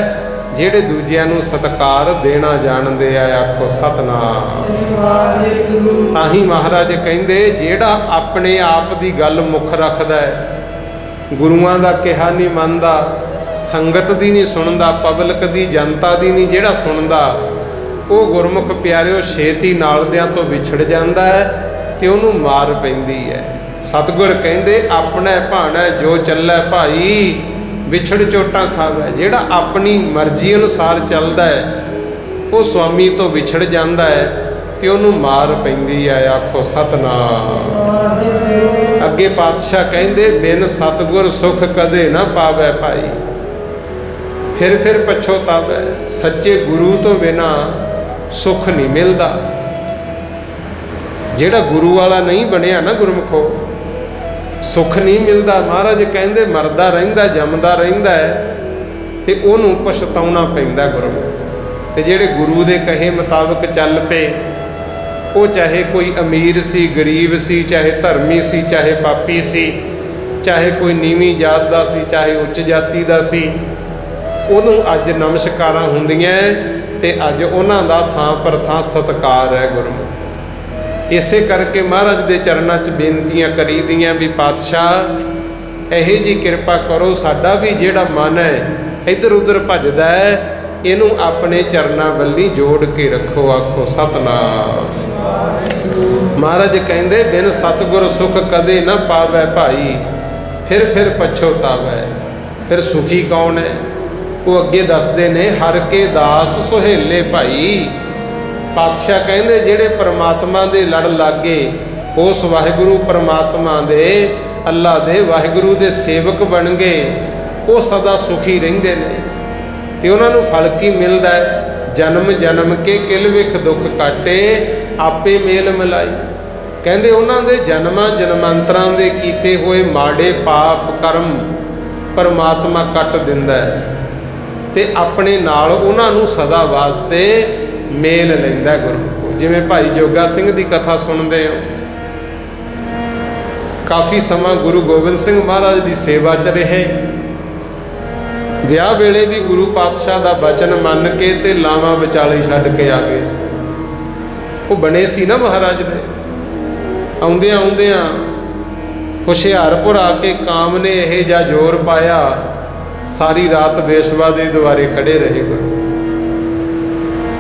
ਜਿਹੜੇ ਦੂਜਿਆਂ ਨੂੰ ਸਤਿਕਾਰ ਦੇਣਾ ਜਾਣਦੇ ਆ। ਆਖੋ ਸਤਨਾਮ। ਤਾਂ ਹੀ ਮਹਾਰਾਜ ਕਹਿੰਦੇ ਜਿਹੜਾ ਆਪਣੇ ਆਪ ਦੀ ਗੱਲ ਮੁੱਖ ਰੱਖਦਾ ਹੈ, ਗੁਰੂਆਂ ਦਾ ਕਿਹਾ ਨਹੀਂ ਮੰਨਦਾ, ਸੰਗਤ ਦੀ ਨਹੀਂ ਸੁਣਦਾ, ਪਬਲਿਕ ਦੀ ਜਨਤਾ ਦੀ ਨਹੀਂ ਜਿਹੜਾ ਸੁਣਦਾ, ਉਹ ਗੁਰਮੁਖ ਪਿਆਰਿਓ ਛੇਤੀ ਨਾਲਦਿਆਂ ਤੋਂ ਵਿਛੜ ਜਾਂਦਾ ਹੈ ਤੇ ਉਹਨੂੰ ਮਾਰ ਪੈਂਦੀ ਹੈ। ਸਤਿਗੁਰ ਕਹਿੰਦੇ ਆਪਣੇ ਭਾਣਾ ਜੋ ਚੱਲੈ ਭਾਈ, ਵਿਛੜ ਚੋਟਾਂ ਖਾਵੇ। ਜਿਹੜਾ ਆਪਣੀ ਮਰਜ਼ੀ ਅਨੁਸਾਰ ਚੱਲਦਾ ਹੈ ਉਹ ਸਵਾਮੀ ਤੋਂ ਵਿਛੜ ਜਾਂਦਾ ਹੈ ਤੇ ਉਹਨੂੰ ਮਾਰ ਪੈਂਦੀ ਹੈ। ਆਖੋ ਸਤਨਾਮ। ਅੱਗੇ ਪਾਤਸ਼ਾਹ ਕਹਿੰਦੇ ਬਿਨ ਸਤਿਗੁਰ ਸੁਖ ਕਦੇ ਨਾ ਪਾਵੇ ਭਾਈ, ਫਿਰ ਪਛੋਤਾਵੇ। ਸੱਚੇ ਗੁਰੂ ਤੋਂ ਬਿਨਾ ਸੁਖ ਨਹੀਂ ਮਿਲਦਾ। ਜਿਹੜਾ ਗੁਰੂ ਵਾਲਾ ਨਹੀਂ ਬਣਿਆ ਨਾ ਗੁਰਮੁਖੋ, ਸੁਖ ਨਹੀਂ ਮਿਲਦਾ। ਮਹਾਰਾਜ ਕਹਿੰਦੇ ਮਰਦਾ ਰਹਿੰਦਾ, ਜੰਮਦਾ ਰਹਿੰਦਾ ਹੈ ਤੇ ਉਹਨੂੰ ਪਛਤਾਉਣਾ ਪੈਂਦਾ ਗੁਰਮੁਖ। ਤੇ ਜਿਹੜੇ ਗੁਰੂ ਦੇ ਕਹੇ ਮੁਤਾਬਕ ਚੱਲ ਪਏ, ਉਹ ਚਾਹੇ ਕੋਈ ਅਮੀਰ ਸੀ, ਗਰੀਬ ਸੀ, ਚਾਹੇ ਧਰਮੀ ਸੀ, ਚਾਹੇ ਪਾਪੀ ਸੀ, ਚਾਹੇ ਕੋਈ ਨੀਵੀਂ ਜਾਤ ਦਾ ਸੀ, ਚਾਹੇ ਉੱਚ ਜਾਤੀ ਦਾ ਸੀ, ਉਹਨੂੰ ਅੱਜ ਨਮਸਕਾਰਾਂ ਹੁੰਦੀਆਂ ਤੇ ਅੱਜ ਉਹਨਾਂ ਦਾ ਥਾਂ ਪਰ ਥਾਂ ਸਤਿਕਾਰ ਹੈ ਗੁਰਮੁਖ। ਇਸੇ ਕਰਕੇ ਮਹਾਰਾਜ ਦੇ ਚਰਨਾਂ 'ਚ ਬੇਨਤੀਆਂ ਕਰੀ ਦੀਆਂ ਵੀ ਪਾਤਸ਼ਾਹ ਇਹੋ ਜਿਹੀ ਕਿਰਪਾ ਕਰੋ, ਸਾਡਾ ਵੀ ਜਿਹੜਾ ਮਨ ਹੈ ਇੱਧਰ ਉੱਧਰ ਭੱਜਦਾ ਹੈ, ਇਹਨੂੰ ਆਪਣੇ ਚਰਨਾਂ ਵੱਲੀ ਜੋੜ ਕੇ ਰੱਖੋ। ਆਖੋ ਸਤਨਾਮ। ਮਹਾਰਾਜ ਕਹਿੰਦੇ ਬਿਨ ਸਤਿਗੁਰ ਸੁਖ ਕਦੇ ਨਾ ਪਾਵੇ ਭਾਈ, ਫਿਰ ਪਛੋਤਾਵੇ। ਫਿਰ ਸੁਖੀ ਕੌਣ ਹੈ? ਉਹ ਅੱਗੇ ਦੱਸਦੇ ਨੇ ਹਰ ਕੇ ਦਾਸ ਸੁਹੇਲੇ ਭਾਈ। ਪਾਤਸ਼ਾਹ ਕਹਿੰਦੇ ਜਿਹੜੇ ਪਰਮਾਤਮਾ ਦੇ ਲੜ ਲਾਗੇ, ਉਸ ਵਾਹਿਗੁਰੂ ਪਰਮਾਤਮਾ ਦੇ, ਅੱਲਾ ਦੇ, ਵਾਹਿਗੁਰੂ ਦੇ ਸੇਵਕ ਬਣ ਗਏ, ਉਹ ਸਦਾ ਸੁਖੀ ਰਹਿੰਦੇ ਨੇ। ਤੇ ਉਹਨਾਂ ਨੂੰ ਫਲ ਕੀ ਮਿਲਦਾ ਹੈ? ਜਨਮ ਜਨਮ ਕੇ ਕਿਲ ਵਿਖ ਦੁੱਖ ਕਾਟੇ, ਆਪੇ ਮੇਲ ਮਿਲਾਈ। ਕਹਿੰਦੇ ਉਹਨਾਂ ਦੇ ਜਨਮਾਂ ਜਨਮਾਂਤਰਾਂ ਦੇ ਕੀਤੇ ਹੋਏ ਮਾੜੇ ਪਾਪ ਕਰਮ ਪਰਮਾਤਮਾ ਕੱਟ ਦਿੰਦਾ ਹੈ ਤੇ ਆਪਣੇ ਨਾਲ ਉਹਨਾਂ ਨੂੰ ਸਦਾ ਵਾਸਤੇ ਮੇਲ ਲੈਂਦਾ ਗੁਰੂ। ਜਿਵੇਂ ਭਾਈ ਜੋਗਾ ਸਿੰਘ ਦੀ ਕਥਾ ਸੁਣਦੇ ਹੋ, ਕਾਫੀ ਸਮਾਂ ਗੁਰੂ ਗੋਬਿੰਦ ਸਿੰਘ ਮਹਾਰਾਜ ਦੀ ਸੇਵਾ 'ਚ ਰਹੇ। ਵਿਆਹ ਵੇਲੇ ਵੀ ਗੁਰੂ ਪਾਤਸ਼ਾਹ ਦਾ ਬਚਨ ਮੰਨ ਕੇ ਤੇ ਲਾਵਾਂ ਵਿਚਾਲੇ ਛੱਡ ਕੇ ਆ ਗਏ ਸੀ। ਉਹ ਬਣੇ ਸੀ ਨਾ ਮਹਾਰਾਜ ਦੇ। ਆਉਂਦਿਆਂ ਆਉਂਦਿਆਂ ਹੁਸ਼ਿਆਰਪੁਰ ਆ ਕੇ ਕਾਮ ਨੇ ਇਹ ਜਿਹਾ ਜ਼ੋਰ ਪਾਇਆ, ਸਾਰੀ ਰਾਤ ਵੇਸ਼ਵਾ ਦੇ ਦੁਆਰੇ ਖੜੇ ਰਹੇ ਗੁਰੂ।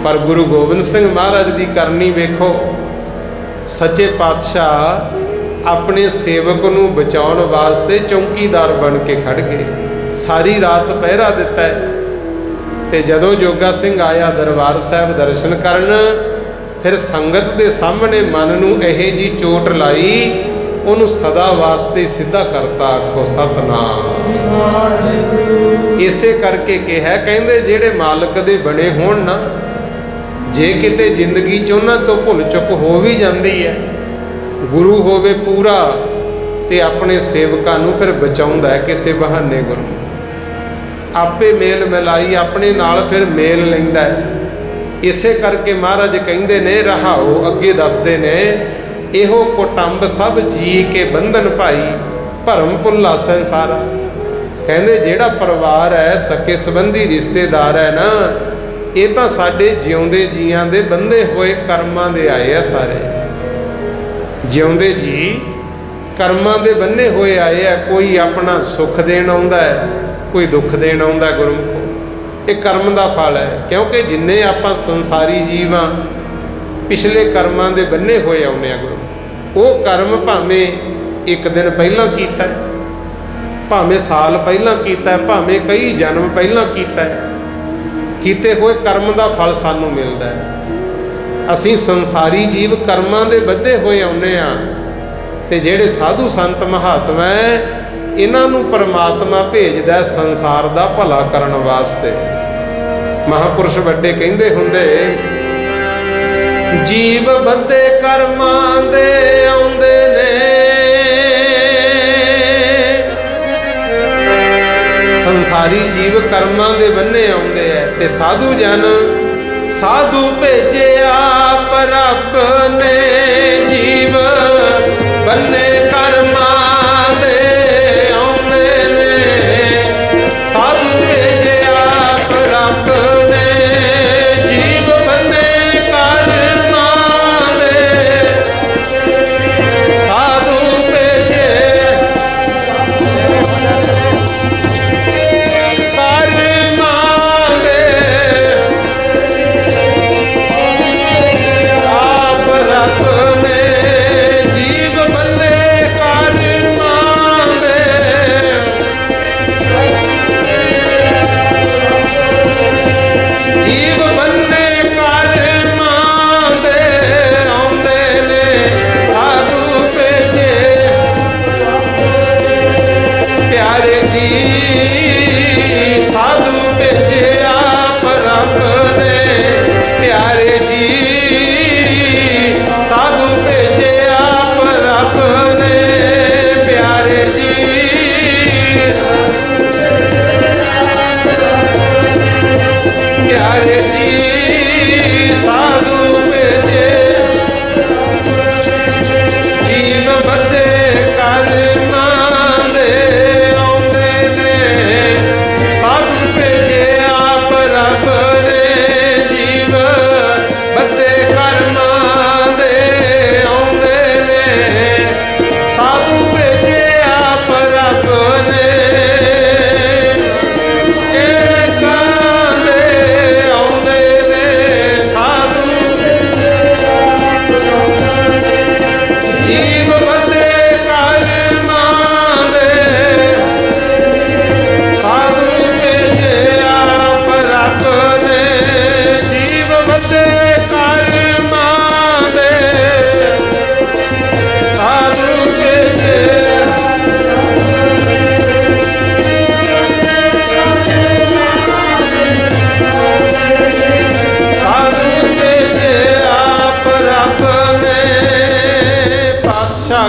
ਪਰ ਗੁਰੂ ਗੋਬਿੰਦ ਸਿੰਘ ਮਹਾਰਾਜ ਦੀ ਕਰਨੀ ਵੇਖੋ। ਸੱਚੇ ਪਾਤਸ਼ਾਹ ਆਪਣੇ ਸੇਵਕ ਨੂੰ ਬਚਾਉਣ ਵਾਸਤੇ ਚੌਂਕੀਦਾਰ ਬਣ ਕੇ ਖੜ ਗਏ। ਸਾਰੀ ਰਾਤ ਪਹਿਰਾ ਦਿੱਤਾ ਹੈ। ਤੇ ਜਦੋਂ ਜੋਗਾ ਸਿੰਘ ਆਇਆ ਦਰਬਾਰ ਸਾਹਿਬ ਦਰਸ਼ਨ ਕਰਨ, ਫਿਰ ਸੰਗਤ ਦੇ ਸਾਹਮਣੇ ਮਨ ਨੂੰ ਇਹੋ ਜਿਹੀ ਚੋਟ ਲਾਈ, ਉਹਨੂੰ ਸਦਾ ਵਾਸਤੇ ਸਿੱਧਾ ਕਰਤਾ। ਆਖੋ ਸਤਨਾਮ। ਇਸੇ ਕਰਕੇ ਕਿਹਾ, ਕਹਿੰਦੇ ਜਿਹੜੇ ਮਾਲਕ ਦੇ ਬਣੇ ਹੋਣ ਨਾ, ਜੇ ਕਿਤੇ ਜ਼ਿੰਦਗੀ 'ਚ ਉਹਨਾਂ ਤੋਂ ਭੁੱਲ ਚੁੱਕ ਹੋ ਵੀ ਜਾਂਦੀ ਹੈ, ਗੁਰੂ ਹੋਵੇ ਪੂਰਾ ਤੇ ਆਪਣੇ ਸੇਵਕਾਂ ਨੂੰ ਫਿਰ ਬਚਾਉਂਦਾ ਹੈ ਕਿਸੇ ਬਹਾਨੇ। ਗੁਰੂ ਆਪੇ ਮੇਲ ਮਿਲਾਈ, ਆਪਣੇ ਨਾਲ ਫਿਰ ਮੇਲ ਲੈਂਦਾ ਹੈ। ਇਸੇ ਕਰਕੇ ਮਹਾਰਾਜ ਕਹਿੰਦੇ ਨੇ, ਰਹਾਓ ਅੱਗੇ ਦੱਸਦੇ ਨੇ, ਇਹੋ ਕੁਟੰਬ ਸਭ ਜੀ ਕੇ ਬੰਧਨ ਭਾਈ, ਭਰਮ ਭੁੱਲਾ ਸੰਸਾਰਾ। ਕਹਿੰਦੇ ਜਿਹੜਾ ਪਰਿਵਾਰ ਹੈ, ਸਕੇ ਸੰਬੰਧੀ ਰਿਸ਼ਤੇਦਾਰ ਹੈ ਨਾ, ਇਹ ਤਾਂ ਸਾਡੇ ਜਿਉਂਦੇ ਜੀਆਂ ਦੇ ਬੰਦੇ ਹੋਏ ਕਰਮਾਂ ਦੇ ਆਏ ਆ। ਸਾਰੇ ਜਿਉਂਦੇ ਜੀ ਕਰਮਾਂ ਦੇ ਬੰਨੇ ਹੋਏ ਆਏ ਆ। ਕੋਈ ਆਪਣਾ ਸੁੱਖ ਦੇਣ ਆਉਂਦਾ ਹੈ, ਕੋਈ ਦੁੱਖ ਦੇਣ ਆਉਂਦਾ ਗੁਰਮੁਖੋ। ਇਹ ਕਰਮ ਦਾ ਫਲ ਹੈ, ਕਿਉਂਕਿ ਜਿੰਨੇ ਆਪਾਂ ਸੰਸਾਰੀ ਜੀਵ ਆ, ਪਿਛਲੇ ਕਰਮਾਂ ਦੇ ਬੰਨੇ ਹੋਏ ਆਉਂਦੇ ਆ ਗੁਰੂ। ਉਹ ਕਰਮ ਭਾਵੇਂ ਇੱਕ ਦਿਨ ਪਹਿਲਾਂ ਕੀਤਾ, ਭਾਵੇਂ ਸਾਲ ਪਹਿਲਾਂ ਕੀਤਾ, ਭਾਵੇਂ ਕਈ ਜਨਮ ਪਹਿਲਾਂ ਕੀਤਾ, ਕੀਤੇ ਹੋਏ ਕਰਮ ਦਾ ਫਲ ਸਾਨੂੰ ਮਿਲਦਾ ਹੈ। ਅਸੀਂ ਸੰਸਾਰੀ ਜੀਵ ਕਰਮਾਂ ਦੇ ਬੱਧੇ ਹੋਏ ਆਉਂਦੇ ਆ, ਤੇ ਜਿਹੜੇ ਸਾਧੂ ਸੰਤ ਮਹਾਤਮਾ ਹੈ, ਇਹਨਾਂ ਨੂੰ ਪਰਮਾਤਮਾ ਭੇਜਦਾ ਸੰਸਾਰ ਦਾ ਭਲਾ ਕਰਨ ਵਾਸਤੇ। ਮਹਾਂਪੁਰਸ਼ ਵੱਡੇ ਕਹਿੰਦੇ ਹੁੰਦੇ, ਜੀਵ ਬੱਧੇ ਕਰਮਾਂ ਦੇ ਆਉਂਦੇ ਨੇ, ਸੰਸਾਰੀ ਜੀਵ ਕਰਮਾਂ ਦੇ ਬੰਨੇ ਆਉਂਦੇ ਐ, ਤੇ ਸਾਧੂ ਜਨ ਸਾਧੂ ਭੇਜਿਆ ਰੱਬ ਨੇ, ਜੀਵ ਬੰਨੇ ਕਰਮਾਂ ਦੇ ਆਉਂਦੇ ਨੇ, ਸਾਧੂ ਭੇਜਿਆ ਰੱਬ ਨੇ, ਜੀਵ ਬੰਨੇ ਕਰਮਾਂ ਦੇ, ਸਾਧੂ ਭੇਜੇ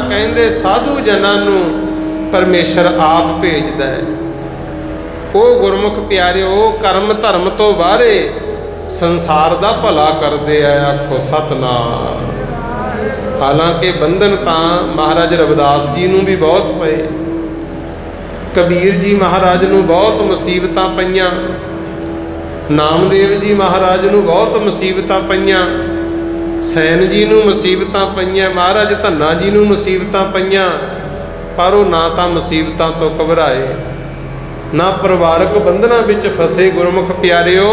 ਕਹਿੰਦੇ ਸਾਧੂ ਜਨਾਂ ਨੂੰ ਪਰਮੇਸ਼ਰ ਆਪ ਭੇਜਦਾ ਹੈ। ਉਹ ਗੁਰਮੁਖ ਪਿਆਰਿਓ ਕਰਮ ਧਰਮ ਤੋਂ ਬਾਹਰੇ ਸੰਸਾਰ ਦਾ ਭਲਾ ਕਰਦੇ ਆ। ਆਖੋ ਸਤਿਨਾਮ। ਹਾਲਾਂਕਿ ਬੰਧਨ ਤਾਂ ਮਹਾਰਾਜ ਰਵਿਦਾਸ ਜੀ ਨੂੰ ਵੀ ਬਹੁਤ ਪਏ, ਕਬੀਰ ਜੀ ਮਹਾਰਾਜ ਨੂੰ ਬਹੁਤ ਮੁਸੀਬਤਾਂ ਪਈਆਂ, ਨਾਮਦੇਵ ਜੀ ਮਹਾਰਾਜ ਨੂੰ ਬਹੁਤ ਮੁਸੀਬਤਾਂ ਪਈਆਂ, ਸੈਨ ਜੀ ਨੂੰ ਮੁਸੀਬਤਾਂ ਪਈਆਂ, ਮਹਾਰਾਜ ਧੰਨਾ ਜੀ ਨੂੰ ਮੁਸੀਬਤਾਂ ਪਈਆਂ, ਪਰ ਉਹ ਨਾ ਤਾਂ ਮੁਸੀਬਤਾਂ ਤੋਂ ਘਬਰਾਏ, ਨਾ ਪਰਿਵਾਰਕ ਬੰਧਨਾਂ ਵਿੱਚ ਫਸੇ। ਗੁਰਮੁਖ ਪਿਆਰਿਓ,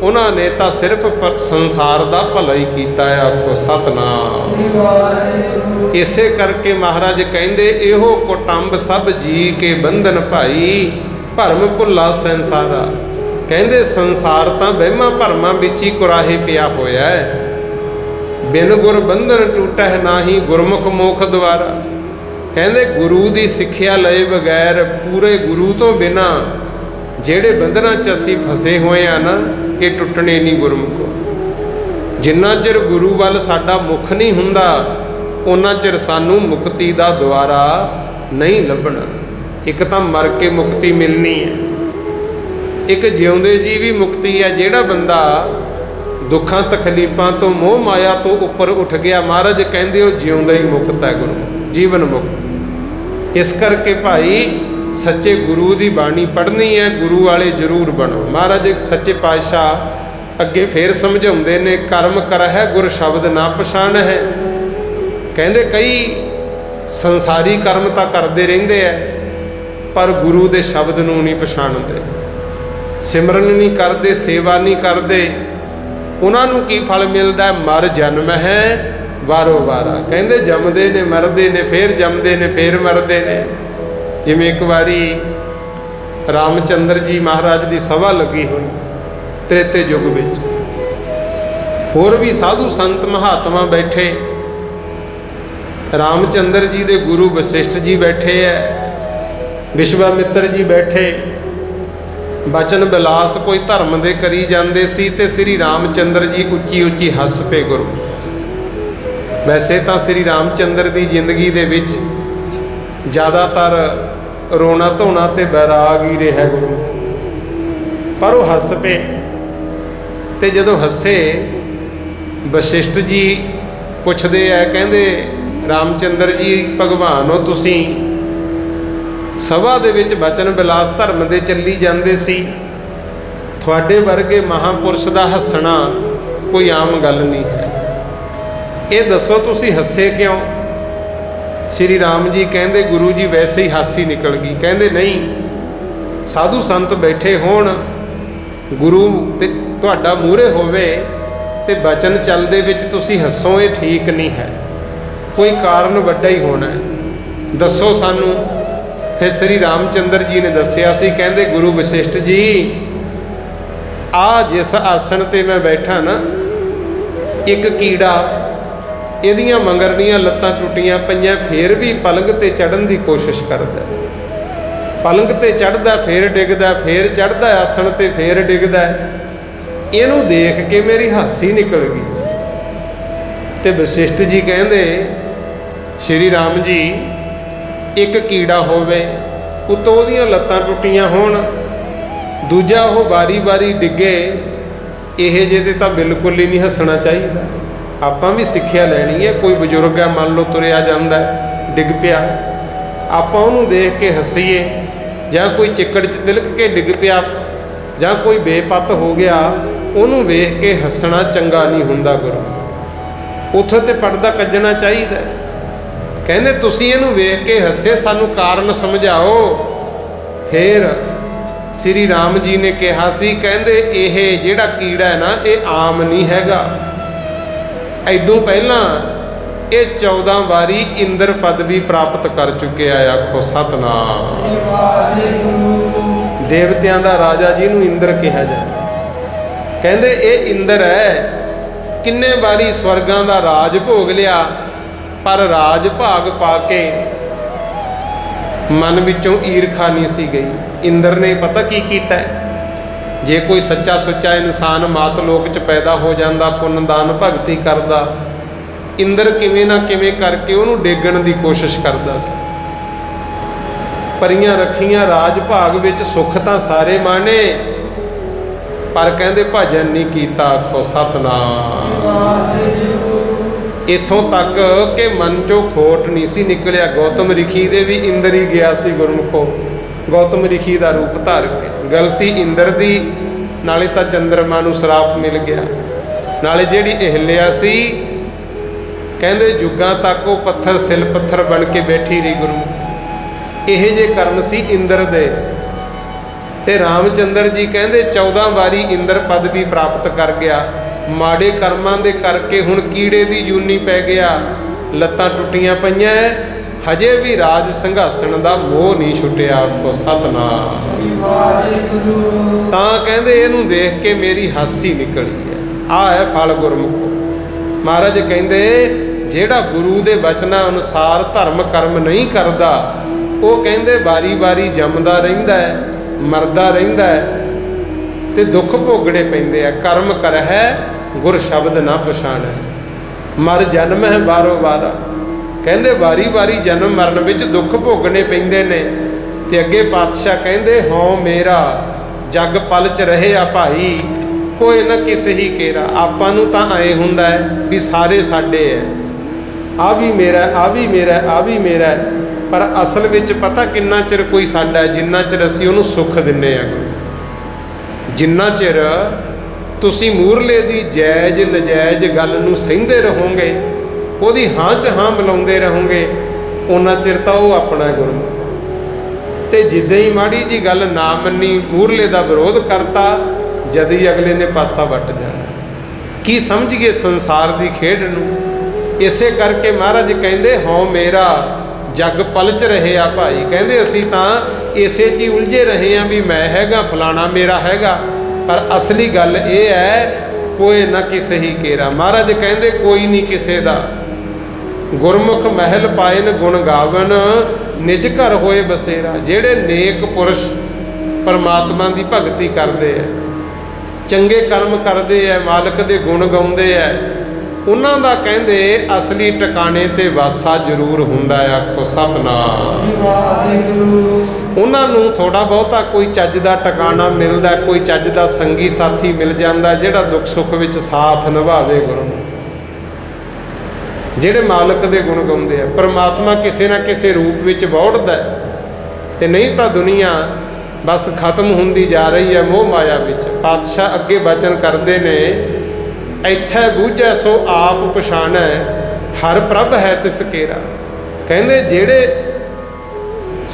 ਉਹਨਾਂ ਨੇ ਤਾਂ ਸਿਰਫ ਸੰਸਾਰ ਦਾ ਭਲਾ ਹੀ ਕੀਤਾ ਹੈ। ਆਖੋ ਸਤਿਨਾਮ। ਇਸੇ ਕਰਕੇ ਮਹਾਰਾਜ ਕਹਿੰਦੇ, ਇਹੋ ਕੁਟੰਬ ਸਭ ਜੀ ਕੇ ਬੰਧਨ ਭਾਈ, ਭਰਮ ਭੁੱਲਾ ਸੰਸਾਰਾ। ਕਹਿੰਦੇ ਸੰਸਾਰ ਤਾਂ ਵਹਿਮਾਂ ਭਰਮਾਂ ਵਿੱਚ ਹੀ ਕੁਰਾਹੇ ਪਿਆ ਹੋਇਆ ਹੈ। ਬਿਨ ਗੁਰ ਬੰਧਨ ਟੂਟਹਿ ਨਾਹੀ, ਗੁਰਮੁਖ ਮੋਖ ਦੁਆਰਾ। ਕਹਿੰਦੇ ਗੁਰੂ ਦੀ ਸਿੱਖਿਆ ਲਏ ਬਗੈਰ, ਪੂਰੇ ਗੁਰੂ ਤੋਂ ਬਿਨਾਂ ਜਿਹੜੇ ਬੰਧਨਾਂ 'ਚ ਅਸੀਂ ਫਸੇ ਹੋਏ ਆ ਨਾ, ਇਹ ਟੁੱਟਣੇ ਨਹੀਂ ਗੁਰਮੁਖੋ। ਜਿੰਨਾ ਚਿਰ ਗੁਰੂ ਵੱਲ ਸਾਡਾ ਮੁਖ ਨਹੀਂ ਹੁੰਦਾ, ਉਹਨਾਂ ਚਿਰ ਸਾਨੂੰ ਮੁਕਤੀ ਦਾ ਦੁਆਰਾ ਨਹੀਂ ਲੱਭਣਾ। ਇੱਕ ਤਾਂ ਮਰ ਕੇ ਮੁਕਤੀ ਮਿਲਣੀ ਹੈ, ਇੱਕ ਜਿਉਂਦੇ ਜੀ ਵੀ ਮੁਕਤੀ ਹੈ। ਜਿਹੜਾ ਬੰਦਾ ਦੁੱਖਾਂ ਤਕਲੀਫਾਂ ਤੋਂ ਮੋਹ ਮਾਇਆ ਤੋਂ ਉੱਪਰ ਉੱਠ ਗਿਆ, ਮਹਾਰਾਜ ਕਹਿੰਦੇ ਉਹ ਜਿਉਂਦਾ ਹੀ ਮੁਕਤ ਹੈ, ਗੁਰੂ ਜੀਵਨ ਮੁਕਤ। इस करके भाई सच्चे गुरु की बाणी पढ़नी है, गुरु वाले जरूर बनो। महाराज सच्चे पातशाह अगे फिर समझाते ने, कर्म कर है गुर शब्द ना पछाण है। कहते कई संसारी कर्म तो करते रहते हैं पर गुरु के शब्द नूं नहीं पछाणते, सिमरन नहीं करते, सेवा नहीं करते, उन्होंने की फल मिलता है? मर जन्म है वारो वारा। कहते जमते ने मरते ने, फिर जमते ने फिर मरते ने। जिमें एक बारी रामचंद्र जी महाराज की सभा लगी हुई त्रेते युग में, होर भी साधु संत महात्मा बैठे, रामचंद्र जी के गुरु वशिष्ठ जी बैठे है, विश्वामित्र जी बैठे, बचन विलास कोई धर्म दे करी जाते सी ते श्री रामचंद्र जी उच्ची उच्ची हस पे गुरु। वैसे तो श्री रामचंद्र की जिंदगी दे विच ज़्यादातर रोना धोना ते बैराग ही रहा गुरु, पर वो हस पे। ते जदों हसे वशिष्ठ जी पुछदे है, कहंदे रामचंद्र जी भगवान हो तुसी, सभा दे विच बचन विलास धर्म दे चली जांदे सी, तुहाडे वर्गे महापुरुष दा हसना कोई आम गल नहीं है, ये दसो तुसी हसे क्यों? श्री राम जी कहंदे गुरु जी वैसे ही हासी निकल गई। कहंदे नहीं, साधु संत बैठे होण, गुरु ते तुहाडा मूहरे होवे ते बचन चलदे विच तुसी हसो, ये ठीक नहीं है, कोई कारण वड्डा ही होना है, दसो सानू। फिर श्री रामचंद्र जी ने दसिया सी, कहंदे गुरु वशिष्ठ जी आ जिस आसन ते मैं बैठा ना, एक कीड़ा इहदियां मंगरनियां लत्तां टुटियां पईयां फिर भी पलंग ते चढ़न की कोशिश करदा, पलंग ते चढ़दा फिर डिगदा, फिर चढ़दा आसन ते फिर डिगदा, इहनूं देख के मेरी हासी निकल गई। ते वशिष्ठ जी कहंदे श्री राम जी एक कीड़ा होवे, उतों उहदियां लत्तां टुटियां होण, दूजा वो बारी बारी डिगे, इहे जे ते तां बिल्कुल ही नहीं हसना चाहिए। आपां भी सिक्ख्या लैनी है, कोई बजुर्ग है मान लो तुरिया जांदा है डिग पिया, आपां उहनूं देख के हसीए, जां कोई चिक्कड़ च तिलक के डिग पिया, जां कोई बेपत हो गया, उहनूं वेख के हसना चंगा नहीं हुंदा गुरु, उत्थे ते पर्दा कज्जना चाहिए। कहंदे तुसीं इहनूं वेख के हसे, सानूं कारण समझाओ। फिर श्री राम जी ने कहा सी, कहंदे इह जिहड़ा कीड़ा है ना, ये आम नहीं हैगा, इदों पहला ये 14 बारी इंद्र पदवी प्राप्त कर चुके आ। आखो सतनाम। देवतियां दा राजा जिन्हों इंद्र कहा जाए, कहंदे ये इंद्र है, किन्ने बारी स्वर्गां दा राज भोग लिया, पर राज भाग पाके मन विचों ईरखा नहीं सी गई। इंद्र ने पता की कीता है, जे कोई सच्चा सुच्चा इंसान मात लोक च पैदा हो जाता, पुण्य दान भगती करता, इंद्र किवें ना किवें करके उहनूं डेगण की कोशिश करता सी। परियां रखियां राज भाग विच सुख तां सारे माने, पर कहंदे भजन नहीं कीता। आखो सतनाम। इथों तक कि मन चों खोट नहीं सी निकलिया। गौतम ऋषि दे भी इंद्र ही गया सी गुरमुखो, गौतम ऋषि का रूप धार के। गलती इंद्र दी, नाले तां चंद्रमा नूं श्राप मिल गया, नाले जिहड़ी अहिल्या सी कहंदे जुगां तक वो पत्थर सिल पत्थर बन के बैठी रही गुरु। इहे जे कर्म सी इंद्र दे। ते रामचंद्र जी कहंदे 14 बारी इंद्र पद भी प्राप्त कर गया। माड़े कर्मां दे करके हुण कीड़े दी जूनी पै गया, लत्तां टुटियां पईयां, हजे भी राज संघासन दा मोह नहीं छुटिया। आखो सतनाम। तां कहंदे इहनूं देख के मेरी हासी निकली है। आ है फल गुरमुखो। महाराज कहंदे जिहड़ा गुरु दे बचनां अनुसार धर्म कर्म नहीं करदा, वो कहंदे बारी बारी जमदा रहिंदा है, मरदा रहिंदा है ते दुख भोगणे पैंदे आ। कर्म कर है गुर शब्द ना पछाणै, मर जन्म है बारो बारा। कहंदे वारी वारी जन्म मरण विच दुख भोगणे पैंदे ने। ते अगे पातशाह कहंदे हों मेरा जग पल च रहे आ भाई, कोई ना किसे ही केरा। आपां नूं तां आए हुंदा है भी सारे साडे है, आ भी मेरा, आ भी मेरा, आ भी मेरा। पर असल विच पता किन्ना चिर कोई साडा है, जिन्ना चिर असीं उहनूं सुख दिंदे आ। जिन्ना चिर तुसीं मूरले दी जायज़ नजायज़ गल नूं सहिंदे रहोगे, ਉਹਦੀ ਹਾਂ 'ਚ ਹਾਂ ਮਿਲਾਉਂਦੇ ਰਹੋਗੇ, उन्ना चिर तो वह अपना गुरमुख। तो जिद्दां ही माड़ी जी गल ना मन्नी, मूरले का विरोध करता, जद ही अगले ने पासा वट जाना। की समझिए संसार की खेड नूं। इसे करके महाराज कहते हों मेरा जग पलच रहे आ भाई, कहते असी तो इसे च ही उलझे रहे हैं भी मैं हैगा फलाना मेरा हैगा, पर असली गल ये है कोई ना किसे ही केरा। महाराज कहते कोई नहीं किसे दा, गुरमुख महल पायन गुण गावन निज घर होए बसेरा। जेड़े नेक पुरुष परमात्मा की भगती करते हैं, चंगे कर्म करते हैं, मालिक के गुण गाउंदे है, उन्हां दा कहंदे असली टिकाणे ते वासा जरूर हुंदा है। आखो सतनाम। उन्हां नूं थोड़ा बहुता कोई चज दा टिकाणा मिलदा, कोई चज दा संगी साथी मिल जांदा जिहड़ा दुख सुख विच साथ निभावे गुरु, ਜਿਹੜੇ मालिक ਦੇ गुण गाउंदे आ। परमात्मा किसी ना किसी रूप ਵਿੱਚ ਵੌੜਦਾ ਤੇ नहीं तो दुनिया बस खत्म ਹੁੰਦੀ जा रही है मोह माया ਵਿੱਚ। पातशाह अगे बचन करते ने, ਇੱਥੇ ਬੂਝੈ सो आप पछाणै, हर प्रभ है तिस केरा। ਕਹਿੰਦੇ ਜਿਹੜੇ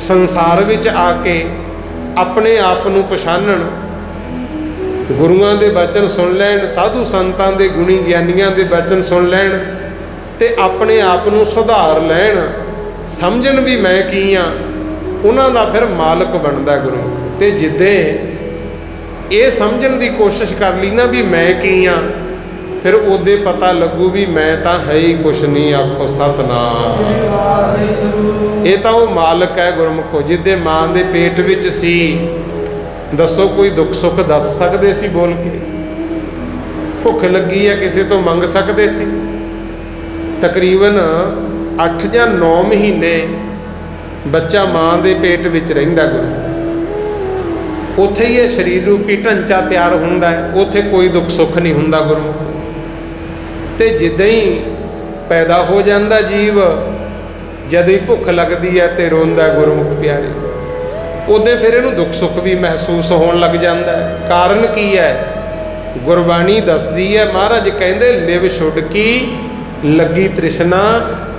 संसार ਵਿੱਚ आ के अपने आप ਨੂੰ ਪਛਾਣਨ, गुरुआं ਦੇ बचन सुन लैन, साधु संतां ਦੇ गुणी ਗਿਆਨੀਆਂ ਦੇ बचन सुन लैन ते अपने आप नूं सुधार लैन, समझन भी मैं की हाँ, उन्हां दा फिर मालिक बनदा गुरु। ते जिद्दे ये समझण दी कोशिश कर ली ना भी मैं की हाँ, फिर उदे पता लगू भी मैं तो है ही कुछ नहीं। आखो सतनाम। ये तो वो मालिक है गुरमुखो। जिद्दे मां दे पेट विच सी, दसो कोई दुख सुख दस सकदे सी बोल के? भुख लगी है किसी तो मंग सकते सी? तकरीबन 8 ਜਾਂ 9 महीने बच्चा मां के पेट विच रहिंदा गुरु। उत्थे ही ये शरीर रूपी ढांचा तैयार हुंदा है, उत्थे कोई दुख सुख नहीं हुंदा गुरु। ते जिद्दां ही पैदा हो जाता जीव, जद ही भुख लगती है तो रोंदा गुरमुख प्यारे, उदे फिर इहनूं दुख सुख भी महसूस होण लग जाता है। कारण की है? गुरबाणी दसदी है, महाराज कहंदे लिव छुड़की लगी तृष्णा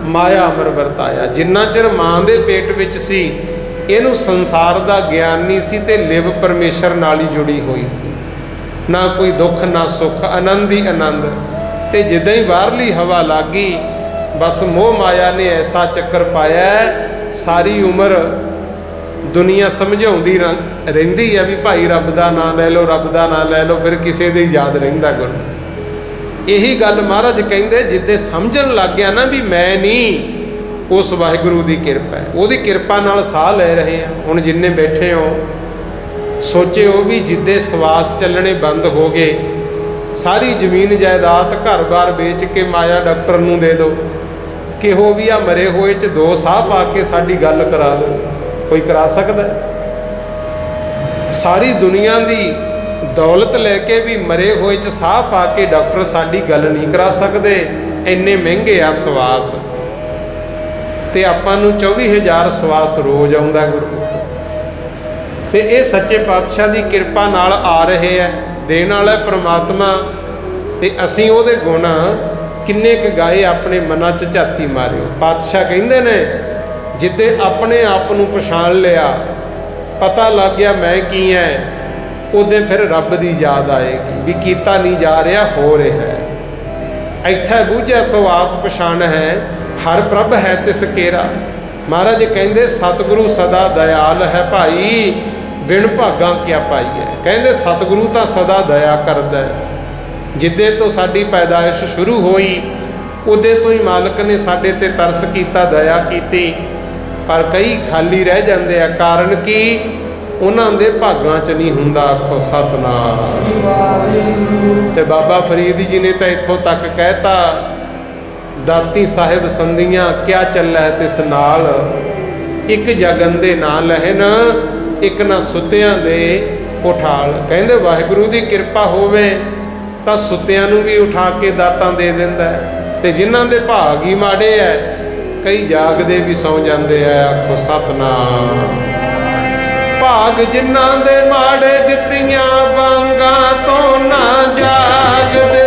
माया अमर वरताया। जिन्ना चिर मां दे पेट विच सी, इहनूं संसार दा ज्ञान नहीं सी ते लिव परमेश्वर नाल ही जुड़ी हुई सी, ना कोई दुख ना सुख, आनंद ही आनंद। ते जिद्दां ही बाहरली हवा लग गई, बस मोह माया ने ऐसा चक्कर पाया, सारी उम्र दुनिया समझाउंदी रहिंदी है भी भाई रब दा नाम लै लो, रब दा नाम लै लो, फिर किसी दे याद रहिंदा गुरु। यही गल महाराज कहते जिद्दे समझन लग गया ना भी मैं नहीं, उस वाहिगुरू की किरपा है, वो किरपा नाल साह ले रहे हैं। हुण जिन्ने बैठे हो सोचे हो भी जिद्दे सवास चलने बंद हो गए, सारी जमीन जायदाद घर बार बेच के माया डॉक्टर नूं दे दो कि हो भी आ मरे होए च 2 साह पा के साडी गल करा दो, कोई करा सकदा? सारी दुनिया की दौलत लैके भी मरे हुए च साह पा के डॉक्टर साडी गल नहीं करा सकते, इन्ने महंगे आ सवास। तो आपां नूं 24,000 सवास रोज़ आउंदा गुरु। तो ये सच्चे पातशाह की किरपा नाल आ रहे है, देण वाला परमात्मा। तो असीं उहदे गुण किन्ने क गाए, अपने मनां च झाती मारियो। पातशाह कहंदे ने जिद्दे अपने आप नूं पछाण लिया, पता लग गया मैं की है, उदे फिर रब की याद आएगी भी कीता नहीं जा रहा, हो रहा है। इत्थे बूझै सो आप पछाण है, हर प्रभ है तिस केरा। महाराज कहंदे सतगुरु सदा दयाल है भाई, बिन भागा क्या पाई है। कहंदे सतगुरु तो सदा दया करदा है। जिद्दे तो साडी पैदाइश शुरू हुई, उदे तो ही मालिक ने साडे ते तरस कीता, दया कीती, पर कई खाली रह जाते हैं। कारण कि उन्हां दे भागां च नहीं हुंदा। आखो सतनाम। ते बाबा फरीद जी ने तो इत्थों तक कहता, दाती साहिब संदियां क्या चलै तिस नाल, एक जगन दे ना लहन, एक ना सुत्तियां दे उठाल। कहंदे वाहिगुरू दी किरपा होवे तां सुत्तियां नूं भी उठा के दातां दे दिंदा है, ते जिन्हां दे भाग ही माड़े है कई जागदे भी सौ जाते हैं। आखो सतनाम। भाग जिन्हां दे माड़े दित्तियां वांगा तो ना जागदे।